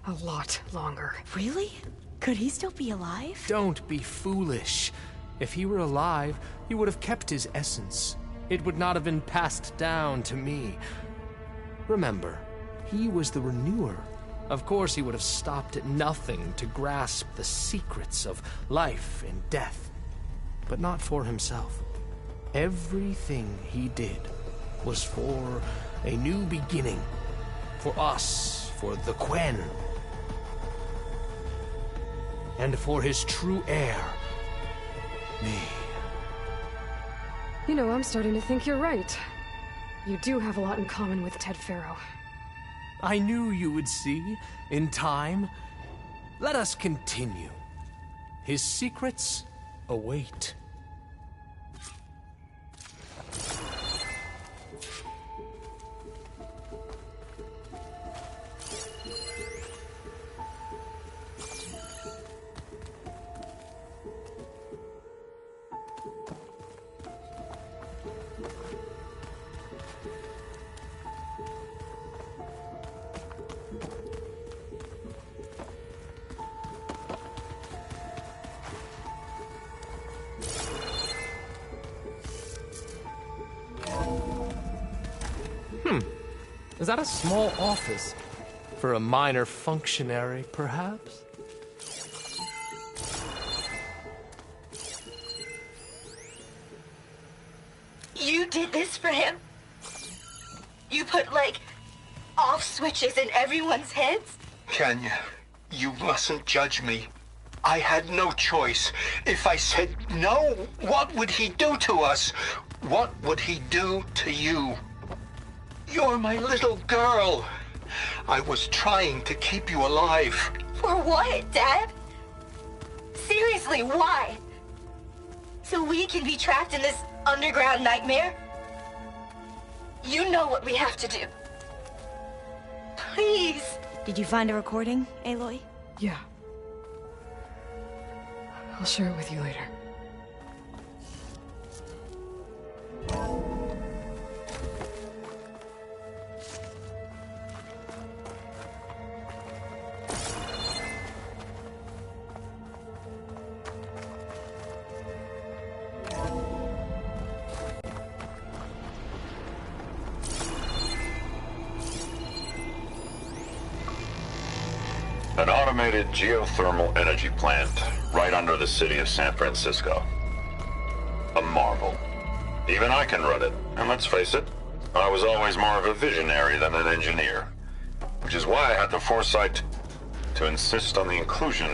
A lot longer. Really? Could he still be alive? Don't be foolish. If he were alive, he would have kept his essence. It would not have been passed down to me. Remember, he was the renewer. Of course, he would have stopped at nothing to grasp the secrets of life and death. But not for himself. Everything he did was for a new beginning. For us, for the Quen. And for his true heir, me. You know, I'm starting to think you're right. You do have a lot in common with Ted Pharaoh. I knew you would see, in time. Let us continue. His secrets await. Is that a small office? For a minor functionary, perhaps? You did this for him? You put, like, off switches in everyone's heads? Kenya, you mustn't judge me. I had no choice. If I said no, what would he do to us? What would he do to you? You're my little girl. I was trying to keep you alive. For what, Dad? Seriously, why? So we can be trapped in this underground nightmare? You know what we have to do. Please. Did you find a recording, Aloy? Yeah. I'll share it with you later. An automated geothermal energy plant right under the city of San Francisco. A marvel. Even I can run it, and let's face it, I was always more of a visionary than an engineer. Which is why I had the foresight to insist on the inclusion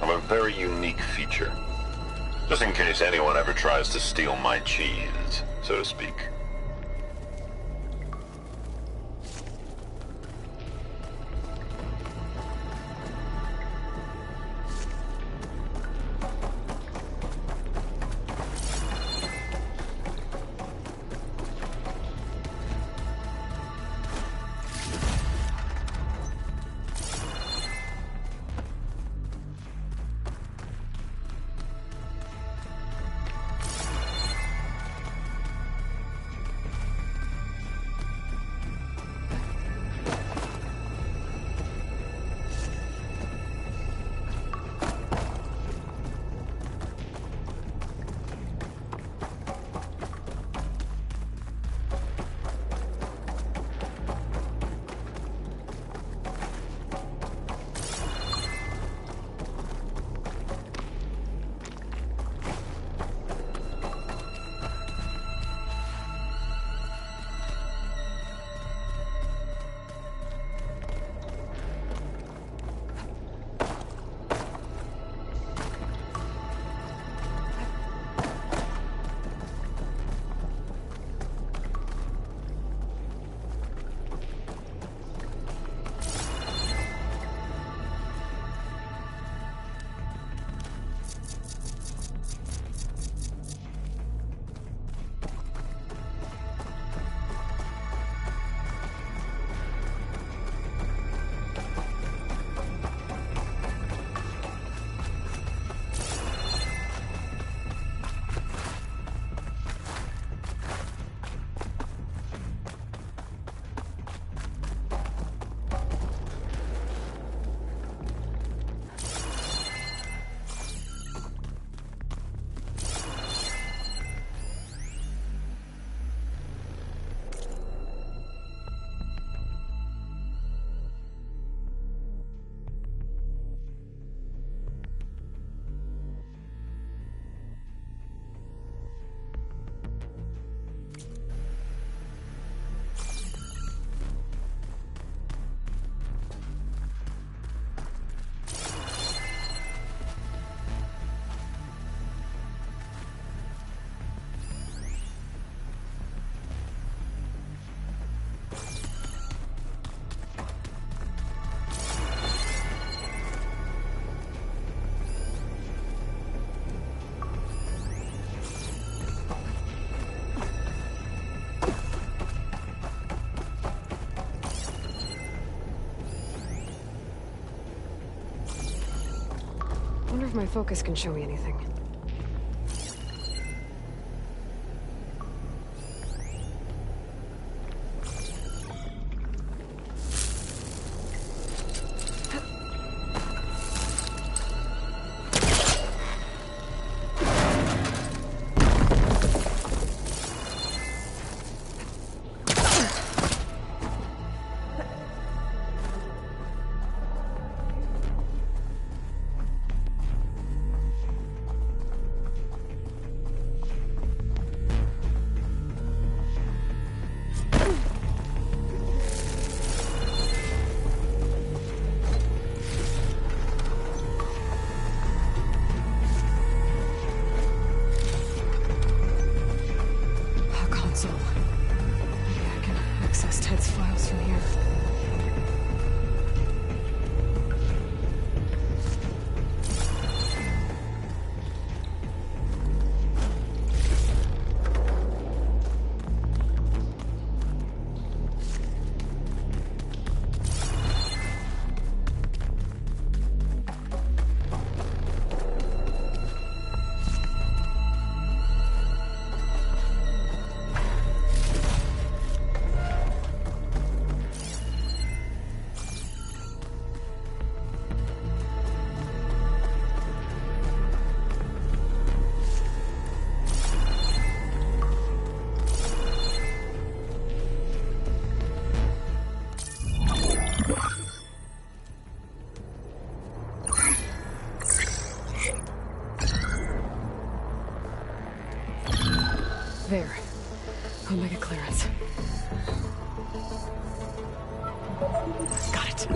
of a very unique feature. Just in case anyone ever tries to steal my cheese, so to speak. if my focus can show me anything. There. Omega clearance. Got it.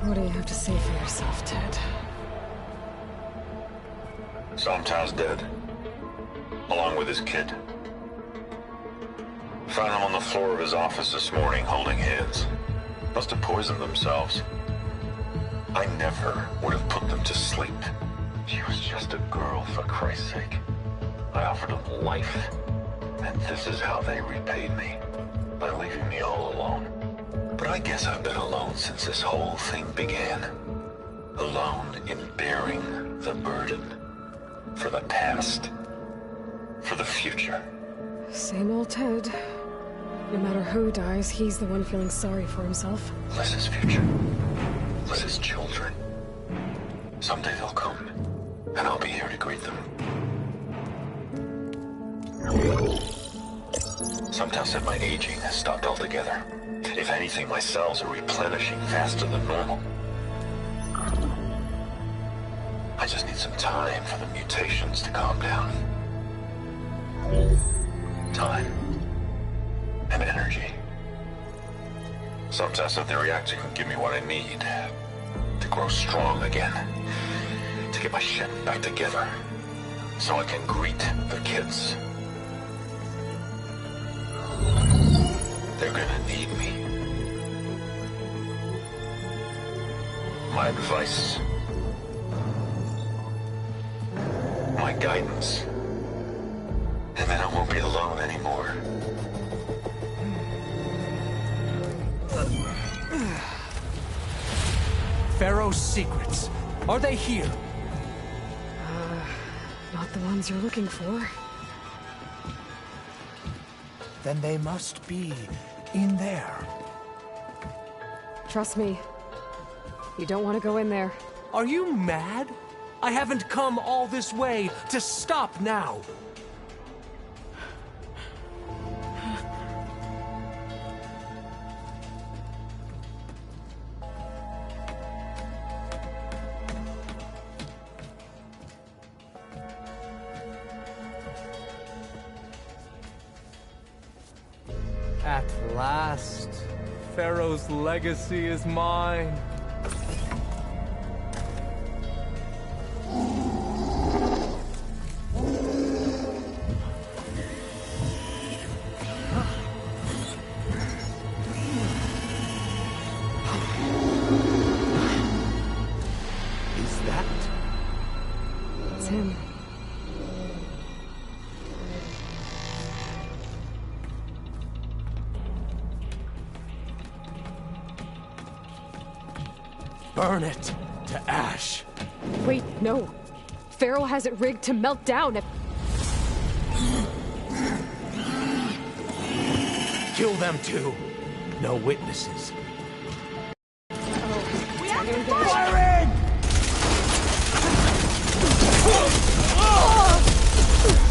What do you have to say for yourself, Ted? Somtow's dead. Along with his kid. Found him on the floor of his office this morning, holding hands. Must have poisoned themselves. I never would have put them to sleep. She was just a girl, for Christ's sake. I offered them life, and this is how they repaid me, by leaving me all alone. But I guess I've been alone since this whole thing began. Alone in bearing the burden. For the past. For the future. Same old Ted. No matter who dies, he's the one feeling sorry for himself. Liz's future. Liz's children. Someday they'll come, and I'll be here to greet them. Sometimes said my aging has stopped altogether. If anything, my cells are replenishing faster than normal. I just need some time for the mutations to calm down. Time. And energy. Sometimes said the reactor can give me what I need. To grow strong again. To get my shit back together. So I can greet the kids. They're gonna need me. My advice. My guidance. And then I won't be alone anymore. Pharaoh's secrets. Are they here? Not the ones you're looking for. Then they must be in there. Trust me. You don't want to go in there. Are you mad? I haven't come all this way to stop now. At last, Pharaoh's legacy is mine. Is that? It's him. burn it to ash. Wait, no. Pharaoh has it rigged to melt down if... Kill them too. No witnesses. We have to fire in!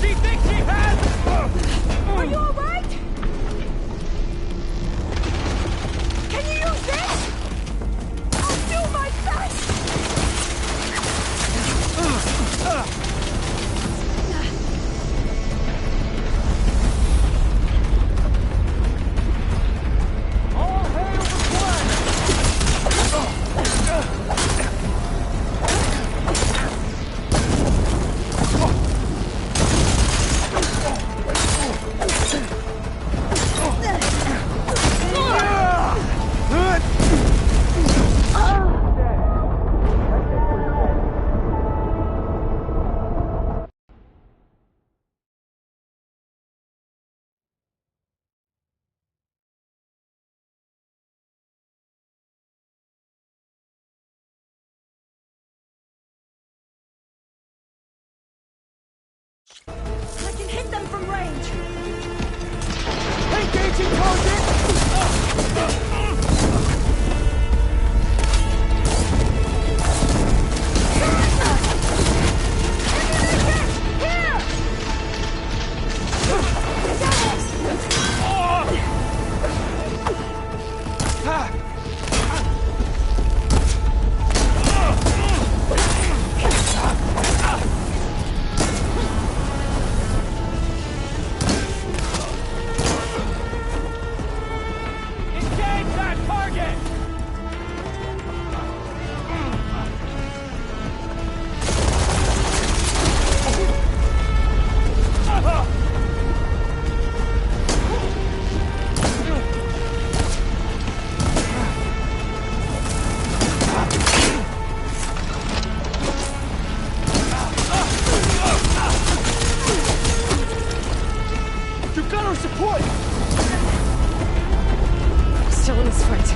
She thinks she has... Are you alright? Can you use this? I'll do my best! All hail the I can hit them from range. Engaging target! Engage that target! You've got our support! Still in this fight.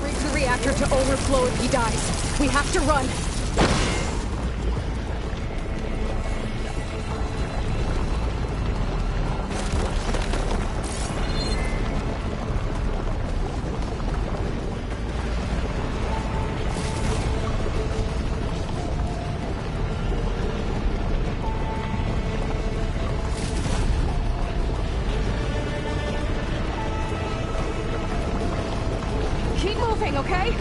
Rig the reactor to overflow if he dies. We have to run. Keep moving, okay?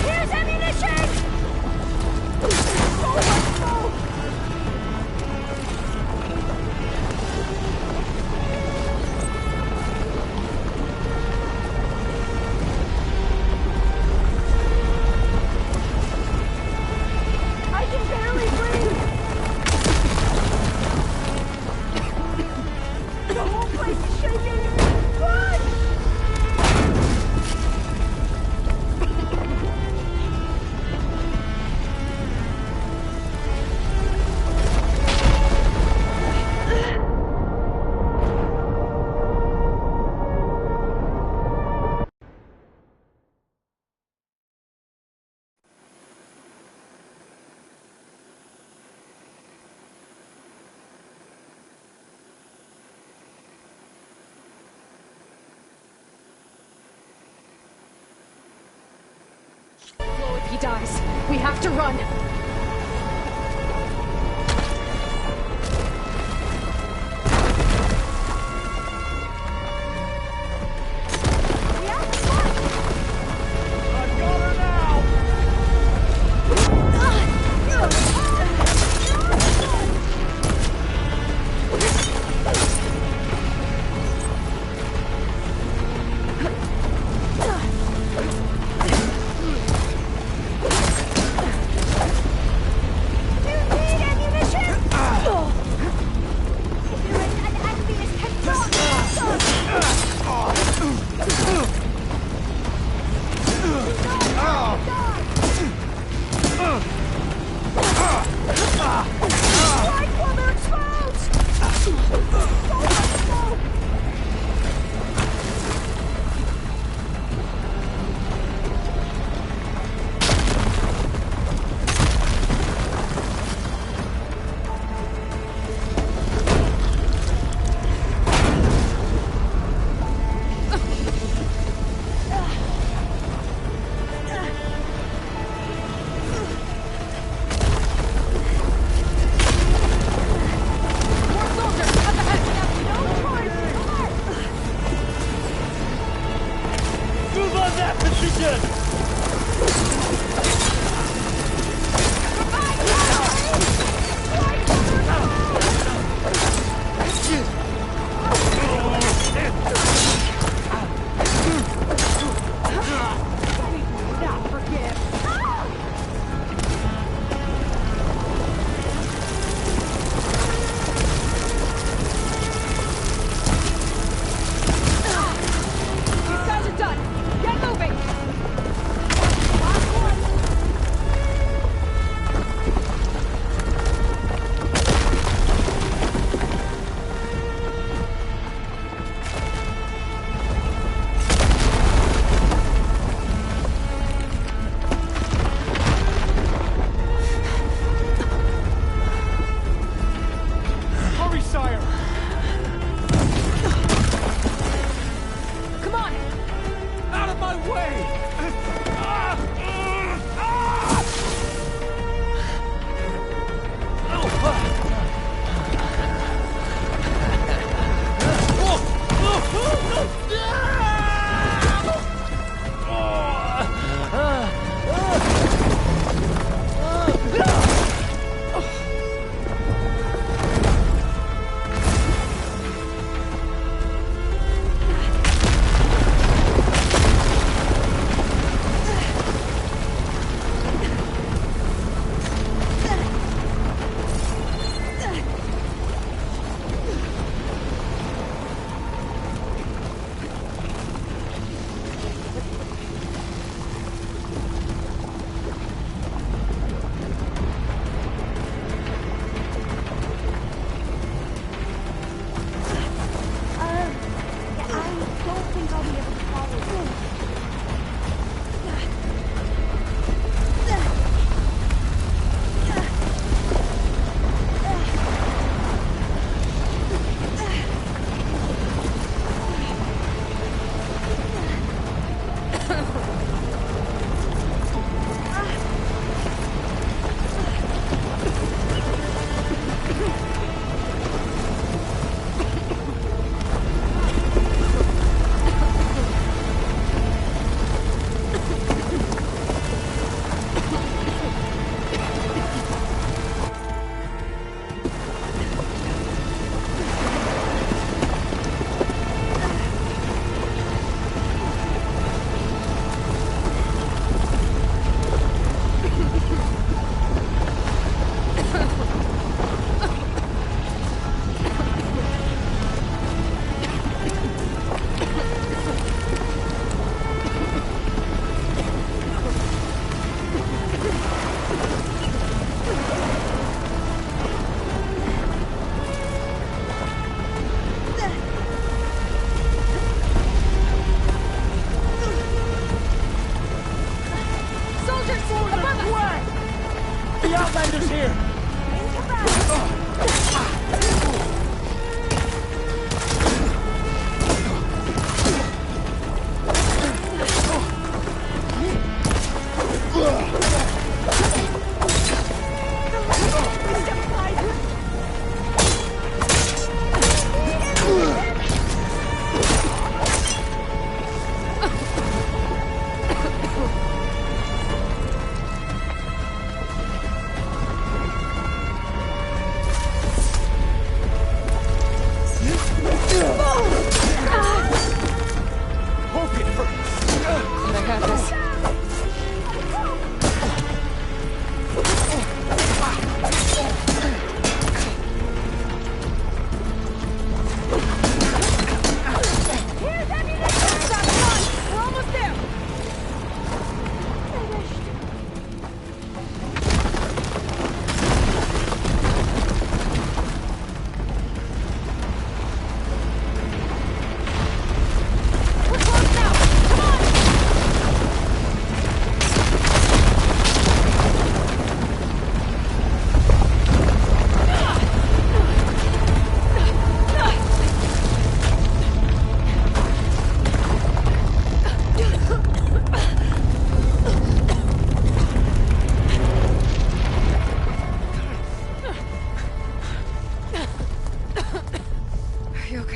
Here's ammunition! I can barely breathe! The whole place is shaking! Run! he dies. We have to run.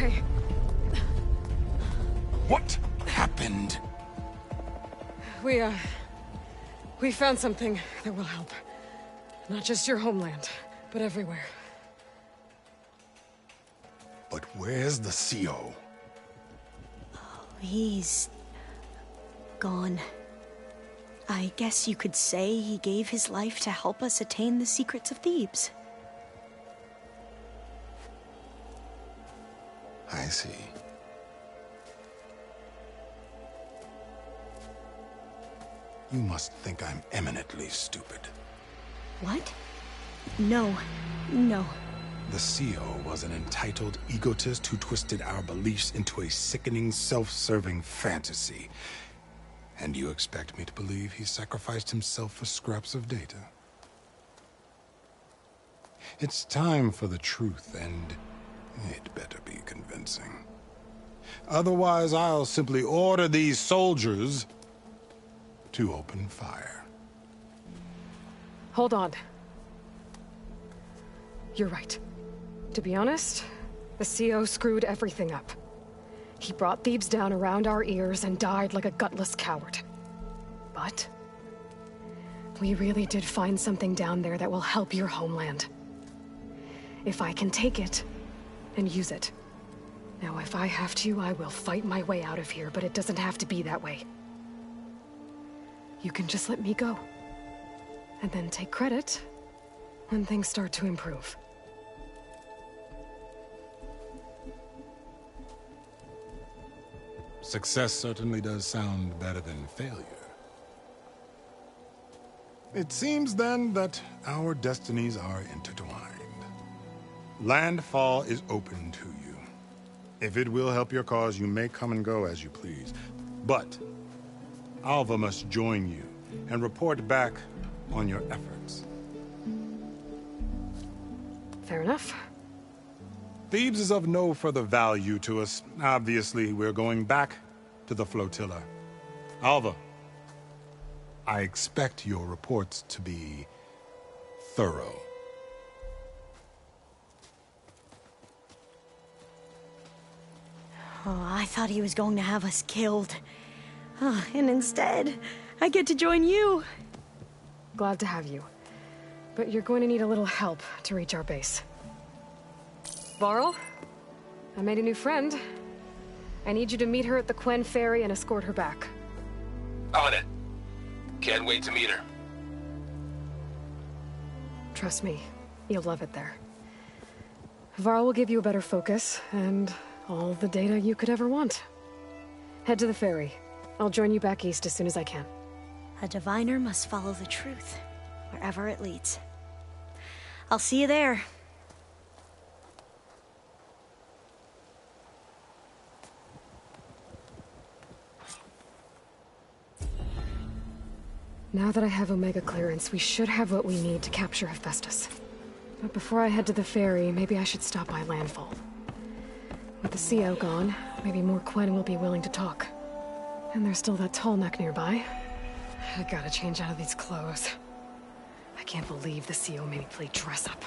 okay. What happened? We found something that will help. Not just your homeland, but everywhere. But where's the CO? He's gone. I guess you could say he gave his life to help us attain the secrets of Thebes. I see. You must think I'm eminently stupid. What? No. No. The CO was an entitled egotist who twisted our beliefs into a sickening, self-serving fantasy. And you expect me to believe he sacrificed himself for scraps of data? It's time for the truth, and it better be convincing. Otherwise, I'll simply order these soldiers to open fire. Hold on. You're right. To be honest, the CO screwed everything up. He brought Thebes down around our ears and died like a gutless coward. But we really did find something down there that will help your homeland. If I can take it and use it. Now, if I have to, I will fight my way out of here, but it doesn't have to be that way. You can just let me go. And then take credit when things start to improve. Success certainly does sound better than failure. It seems then that our destinies are intertwined. Landfall is open to you. If it will help your cause, you may come and go as you please. But Alva must join you and report back on your efforts. Fair enough. Thebes is of no further value to us. Obviously, we're going back to the flotilla. Alva, I expect your reports to be thorough. Oh, I thought he was going to have us killed. Oh, and instead, I get to join you. Glad to have you. But you're going to need a little help to reach our base. Varl, I made a new friend. I need you to meet her at the Quen Ferry and escort her back. On it. Can't wait to meet her. Trust me, you'll love it there. Varl will give you a better focus, and all the data you could ever want. Head to the ferry. I'll join you back east as soon as I can. A diviner must follow the truth, wherever it leads. I'll see you there. Now that I have Omega clearance, we should have what we need to capture Hephaestus. But before I head to the ferry, maybe I should stop by Landfall. With the CO gone, maybe more Quen will be willing to talk. And there's still that tall neck nearby. I gotta change out of these clothes. I can't believe the CO made me play dress up.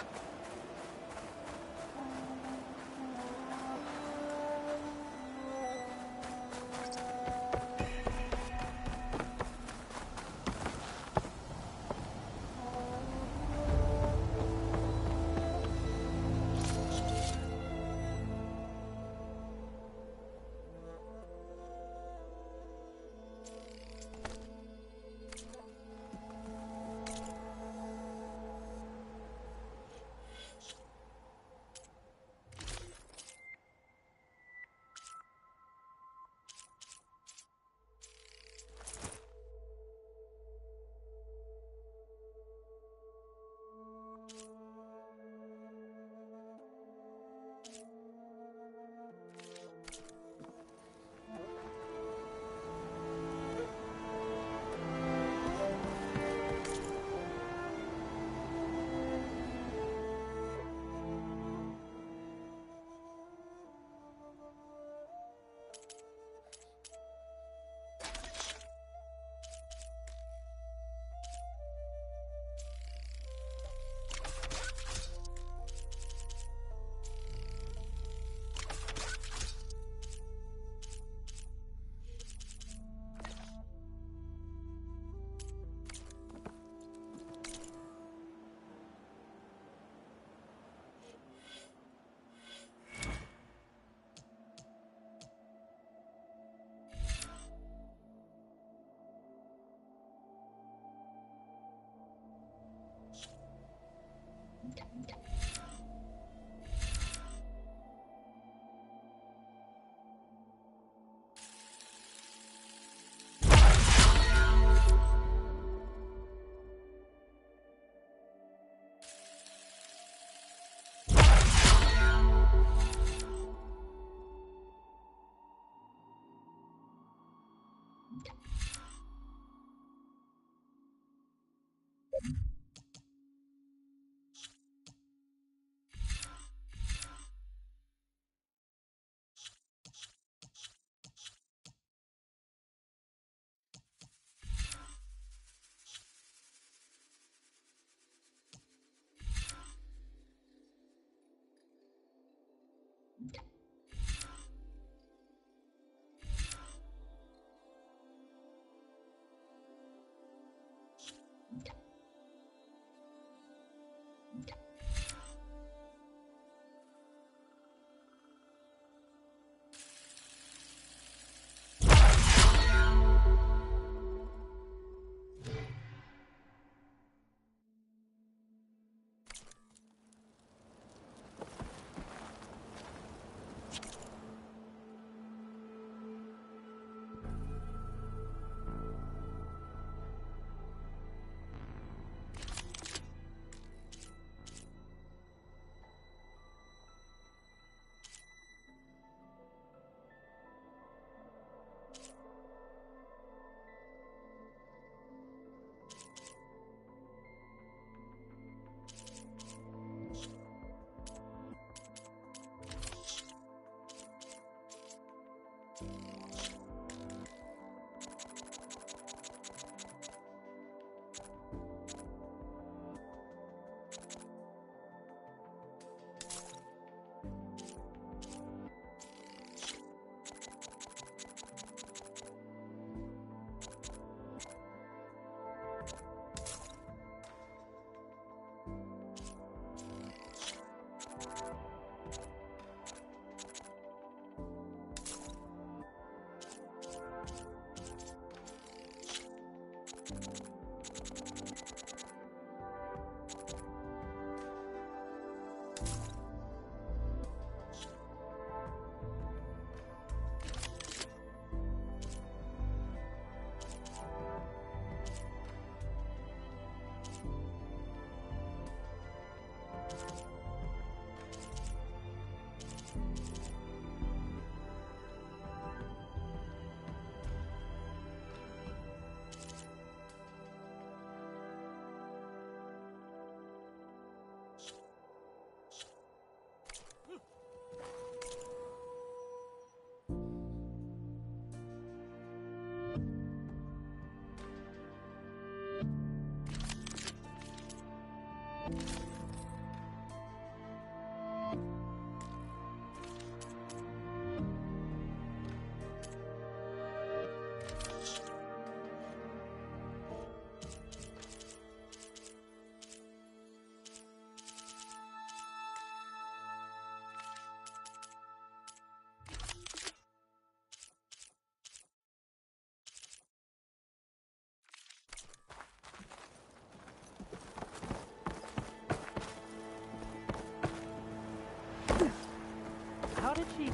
How did she...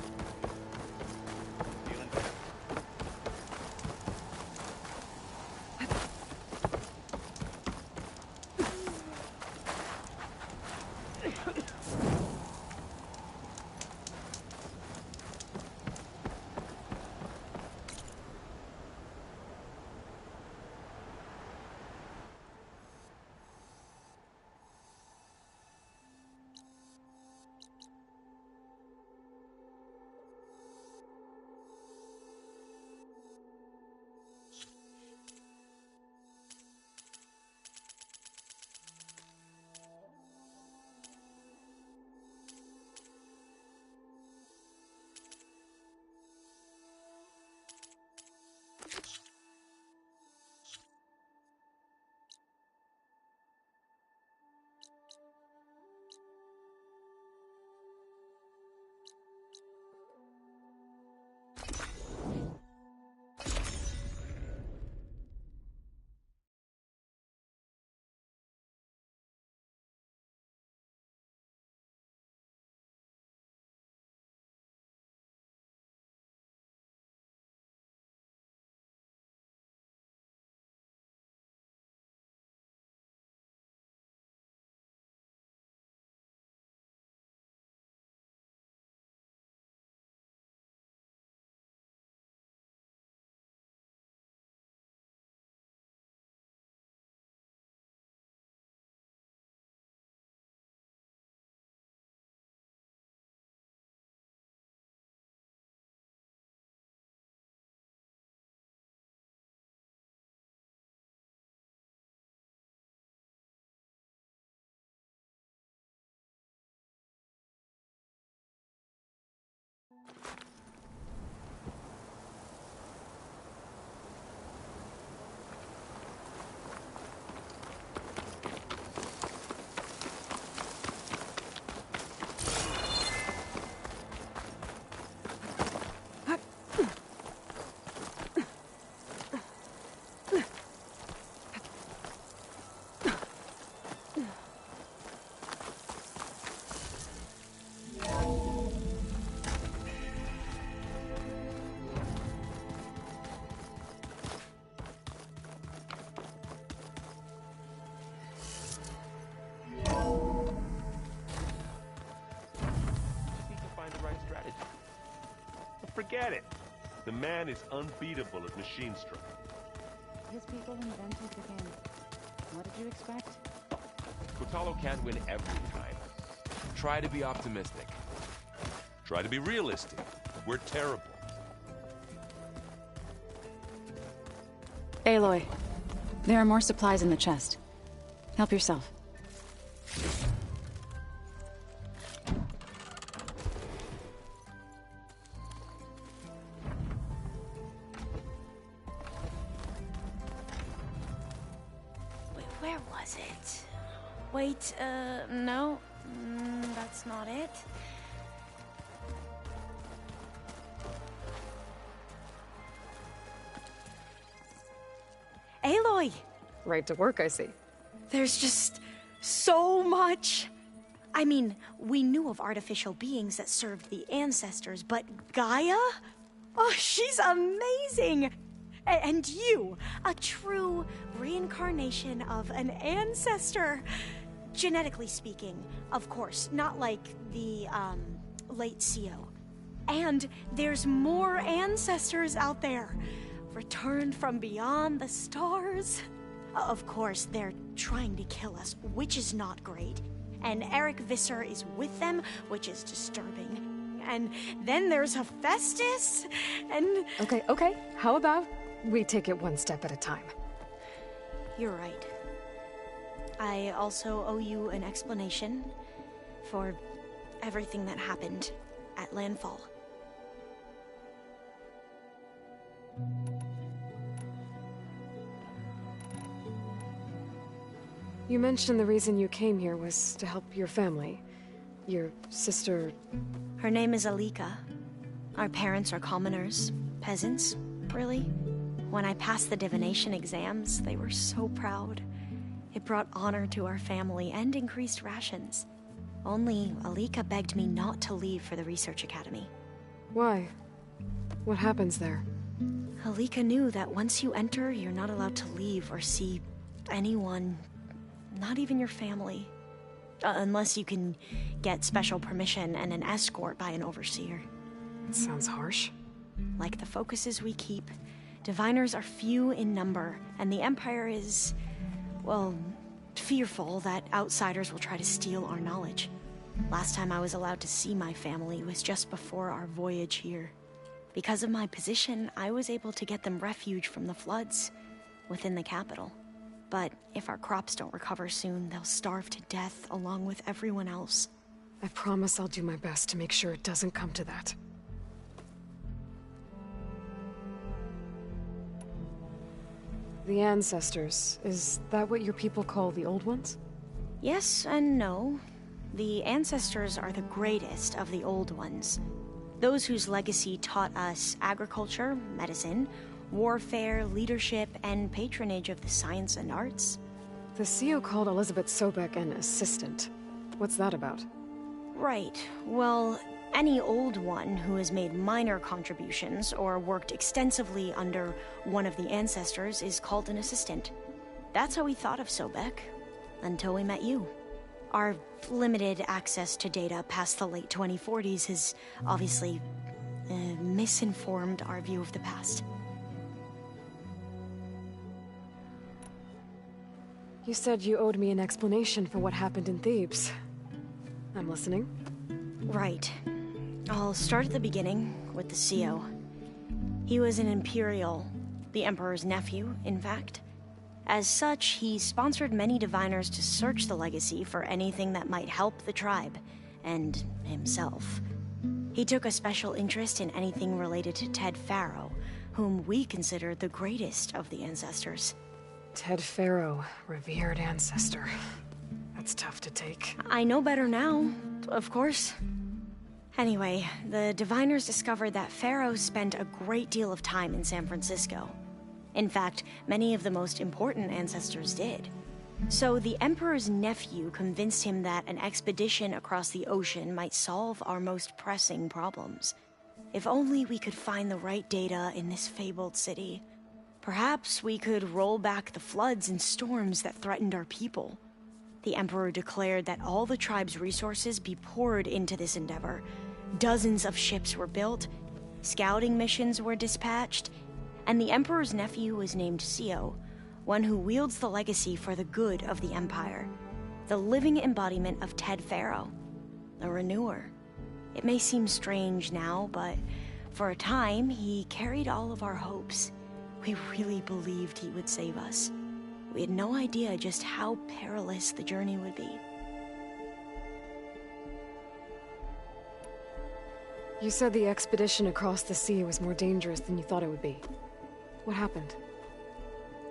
Forget it. The man is unbeatable at machine stroke. His people invented the game. What did you expect? Kotalo can't win every time. Try to be optimistic. Try to be realistic. We're terrible. Aloy, there are more supplies in the chest. Help yourself. Wait, where was it? Wait, no. That's not it. Aloy! Right to work, I see. There's just so much. I mean, we knew of artificial beings that served the ancestors, but Gaia? Oh, she's amazing! And you, a true reincarnation of an ancestor. Genetically speaking, of course, not like the, late CO. And there's more ancestors out there, returned from beyond the stars. Of course, they're trying to kill us, which is not great. And Eric Visser is with them, which is disturbing. And then there's Hephaestus, and... Okay. How about we take it one step at a time? You're right. I also owe you an explanation for everything that happened at Landfall. You mentioned the reason you came here was to help your family. Your sister... Her name is Alika. Our parents are commoners. Peasants, really. When I passed the divination exams, they were so proud. It brought honor to our family and increased rations. Only Alika begged me not to leave for the research academy. Why? What happens there? Alika knew that once you enter, you're not allowed to leave or see anyone, not even your family. Unless you can get special permission and an escort by an overseer. It sounds harsh. Like the focuses we keep, diviners are few in number, and the Empire is, well, fearful that outsiders will try to steal our knowledge. Last time I was allowed to see my family was just before our voyage here. Because of my position, I was able to get them refuge from the floods within the capital. But if our crops don't recover soon, they'll starve to death along with everyone else. I promise I'll do my best to make sure it doesn't come to that. The ancestors, is that what your people call the old ones? Yes and no. The ancestors are the greatest of the old ones. Those whose legacy taught us agriculture, medicine, warfare, leadership, and patronage of the science and arts. The CO called Elizabeth Sobek an assistant. What's that about? Right. Well, any old one who has made minor contributions or worked extensively under one of the ancestors is called an assistant. That's how we thought of Sobek, until we met you. Our limited access to data past the late 2040s has obviously misinformed our view of the past. You said you owed me an explanation for what happened in Thebes. I'm listening. Right. I'll start at the beginning with the CO. He was an Imperial, the Emperor's nephew, in fact. As such, he sponsored many diviners to search the legacy for anything that might help the tribe, and himself. He took a special interest in anything related to Ted Faro, whom we consider the greatest of the ancestors. Ted Faro, revered ancestor. That's tough to take. I know better now, of course. Anyway, the diviners discovered that Faro spent a great deal of time in San Francisco. In fact, many of the most important ancestors did. So the Emperor's nephew convinced him that an expedition across the ocean might solve our most pressing problems. If only we could find the right data in this fabled city. Perhaps we could roll back the floods and storms that threatened our people. The Emperor declared that all the tribe's resources be poured into this endeavor. Dozens of ships were built, scouting missions were dispatched, and the Emperor's nephew was named CO, one who wields the legacy for the good of the Empire. The living embodiment of Ted Faro, the Renewer. It may seem strange now, but for a time, he carried all of our hopes. We really believed he would save us. We had no idea just how perilous the journey would be. You said the expedition across the sea was more dangerous than you thought it would be. What happened?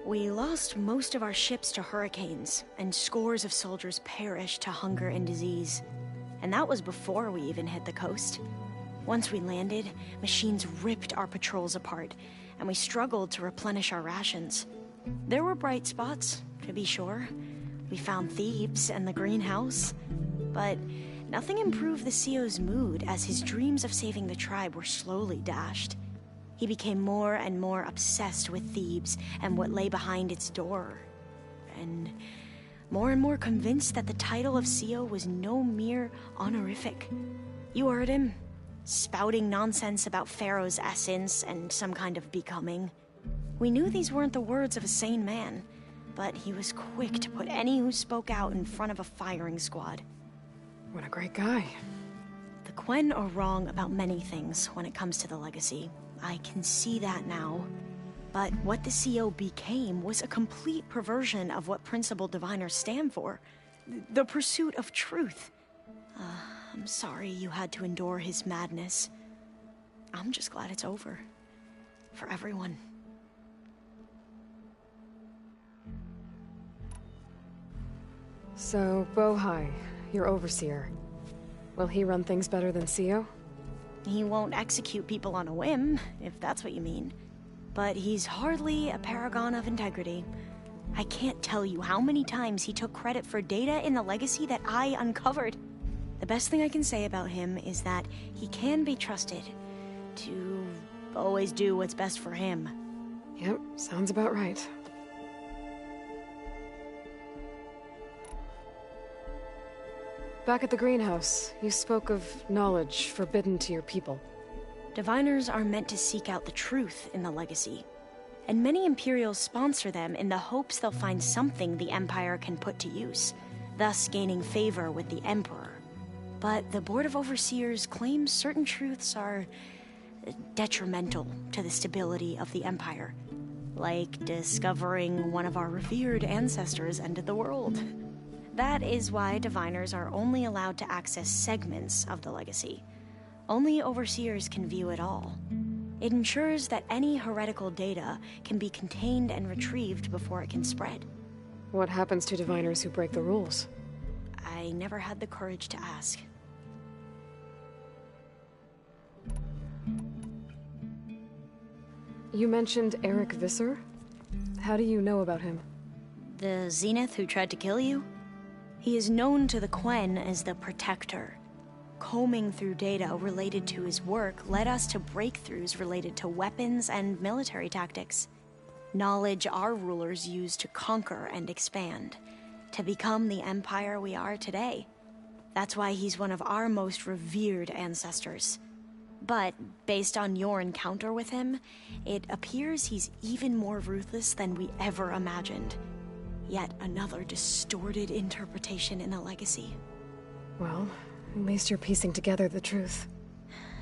We lost most of our ships to hurricanes, and scores of soldiers perished to hunger and disease. And that was before we even hit the coast. Once we landed, machines ripped our patrols apart, and we struggled to replenish our rations. There were bright spots, to be sure. We found Thebes and the greenhouse, but nothing improved the CEO's mood as his dreams of saving the tribe were slowly dashed. He became more and more obsessed with Thebes and what lay behind its door, and more convinced that the title of CEO was no mere honorific. You heard him, spouting nonsense about Pharaoh's essence and some kind of becoming. We knew these weren't the words of a sane man, but he was quick to put any who spoke out in front of a firing squad. What a great guy. The Quen are wrong about many things when it comes to the legacy. I can see that now. But what the CO became was a complete perversion of what principled diviners stand for. The pursuit of truth. I'm sorry you had to endure his madness. I'm just glad it's over. For everyone. So, Bohai, your overseer. Will he run things better than CEO? He won't execute people on a whim, if that's what you mean. But he's hardly a paragon of integrity. I can't tell you how many times he took credit for data in the legacy that I uncovered. The best thing I can say about him is that he can be trusted to always do what's best for him. Yep, sounds about right. Back at the greenhouse, you spoke of knowledge forbidden to your people. Diviners are meant to seek out the truth in the legacy, and many Imperials sponsor them in the hopes they'll find something the Empire can put to use, thus gaining favor with the Emperor. But the Board of Overseers claims certain truths are detrimental to the stability of the Empire, like discovering one of our revered ancestors ended the world. That is why diviners are only allowed to access segments of the legacy. Only overseers can view it all. It ensures that any heretical data can be contained and retrieved before it can spread. What happens to diviners who break the rules? I never had the courage to ask. You mentioned Eric Visser? How do you know about him? The Zenith who tried to kill you? He is known to the Quen as the Protector. Combing through data related to his work led us to breakthroughs related to weapons and military tactics. Knowledge our rulers used to conquer and expand, to become the empire we are today. That's why he's one of our most revered ancestors. But, based on your encounter with him, it appears he's even more ruthless than we ever imagined. Yet another distorted interpretation in the legacy. Well, at least you're piecing together the truth.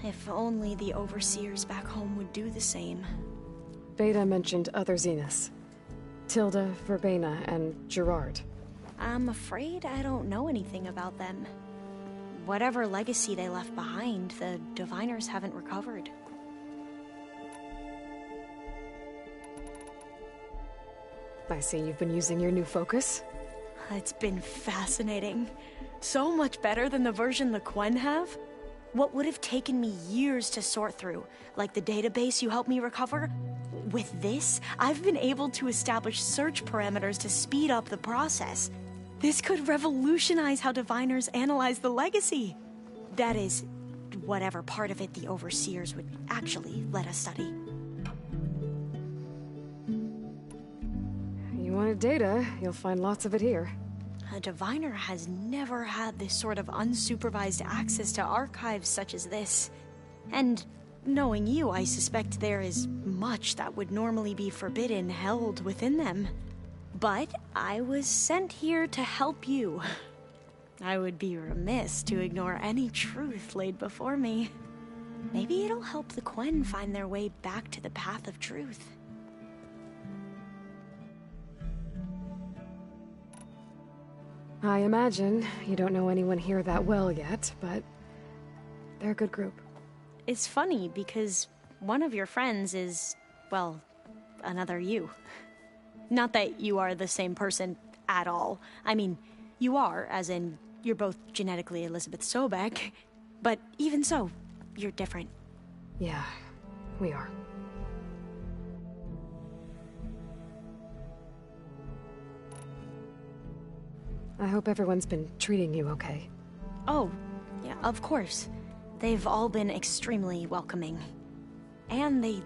If only the overseers back home would do the same. Beta mentioned other Zeniths. Tilda, Verbena, and Gerard. I'm afraid I don't know anything about them. Whatever legacy they left behind, the diviners haven't recovered. I see you've been using your new focus. It's been fascinating. So much better than the version the Quen have. What would have taken me years to sort through, like the database you helped me recover, with this, I've been able to establish search parameters to speed up the process. This could revolutionize how diviners analyze the legacy. That is, whatever part of it the overseers would actually let us study. You wanted data, you'll find lots of it here. A diviner has never had this sort of unsupervised access to archives such as this. And knowing you, I suspect there is much that would normally be forbidden held within them. But I was sent here to help you. I would be remiss to ignore any truth laid before me. Maybe it'll help the Quen find their way back to the path of truth. I imagine you don't know anyone here that well yet, but they're a good group. It's funny because one of your friends is, well, another you. Not that you are the same person at all. I mean, you are, as in, you're both genetically Elizabeth Sobek, but even so, you're different. Yeah, we are. I hope everyone's been treating you okay. Oh, yeah, of course. They've all been extremely welcoming. And they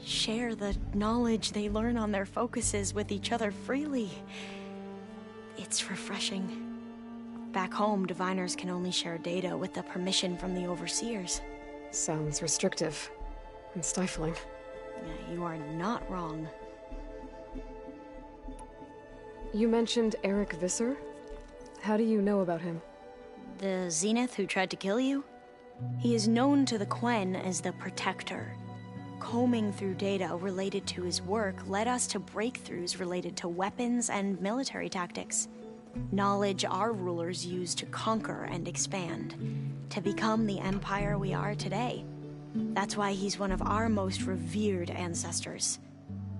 share the knowledge they learn on their focuses with each other freely. It's refreshing. Back home, diviners can only share data with the permission from the overseers. Sounds restrictive and stifling. Yeah, you are not wrong. You mentioned Eric Visser? How do you know about him? The Zenith who tried to kill you? He is known to the Quen as the Protector. Combing through data related to his work led us to breakthroughs related to weapons and military tactics. Knowledge our rulers used to conquer and expand, to become the empire we are today. That's why he's one of our most revered ancestors.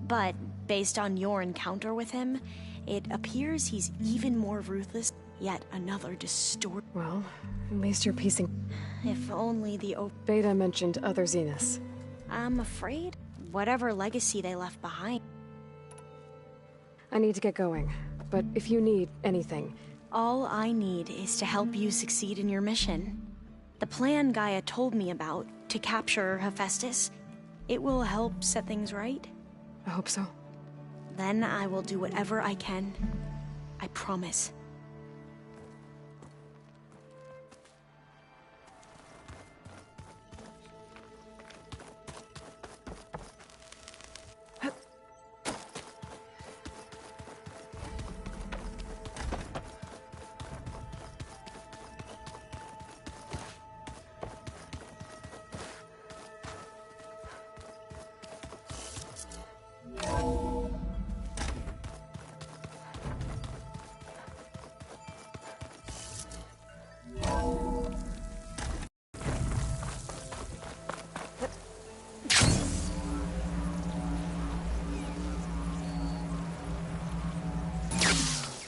But, based on your encounter with him, it appears he's even more ruthless, yet another distort. Well, at least you're piecing. If only the Beta mentioned other Zeniths. I'm afraid whatever legacy they left behind. I need to get going, but if you need anything... All I need is to help you succeed in your mission. The plan Gaia told me about, to capture Hephaestus, it will help set things right. I hope so. Then I will do whatever I can. I promise.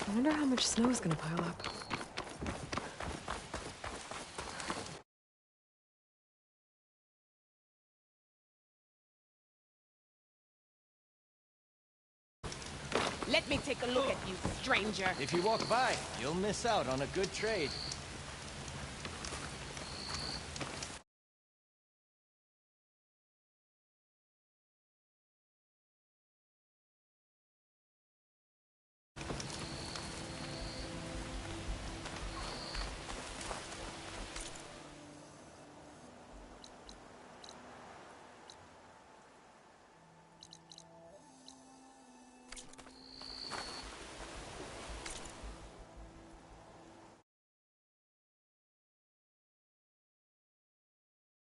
I wonder how much snow is gonna pile up. Let me take a look at you, stranger. If you walk by, you'll miss out on a good trade.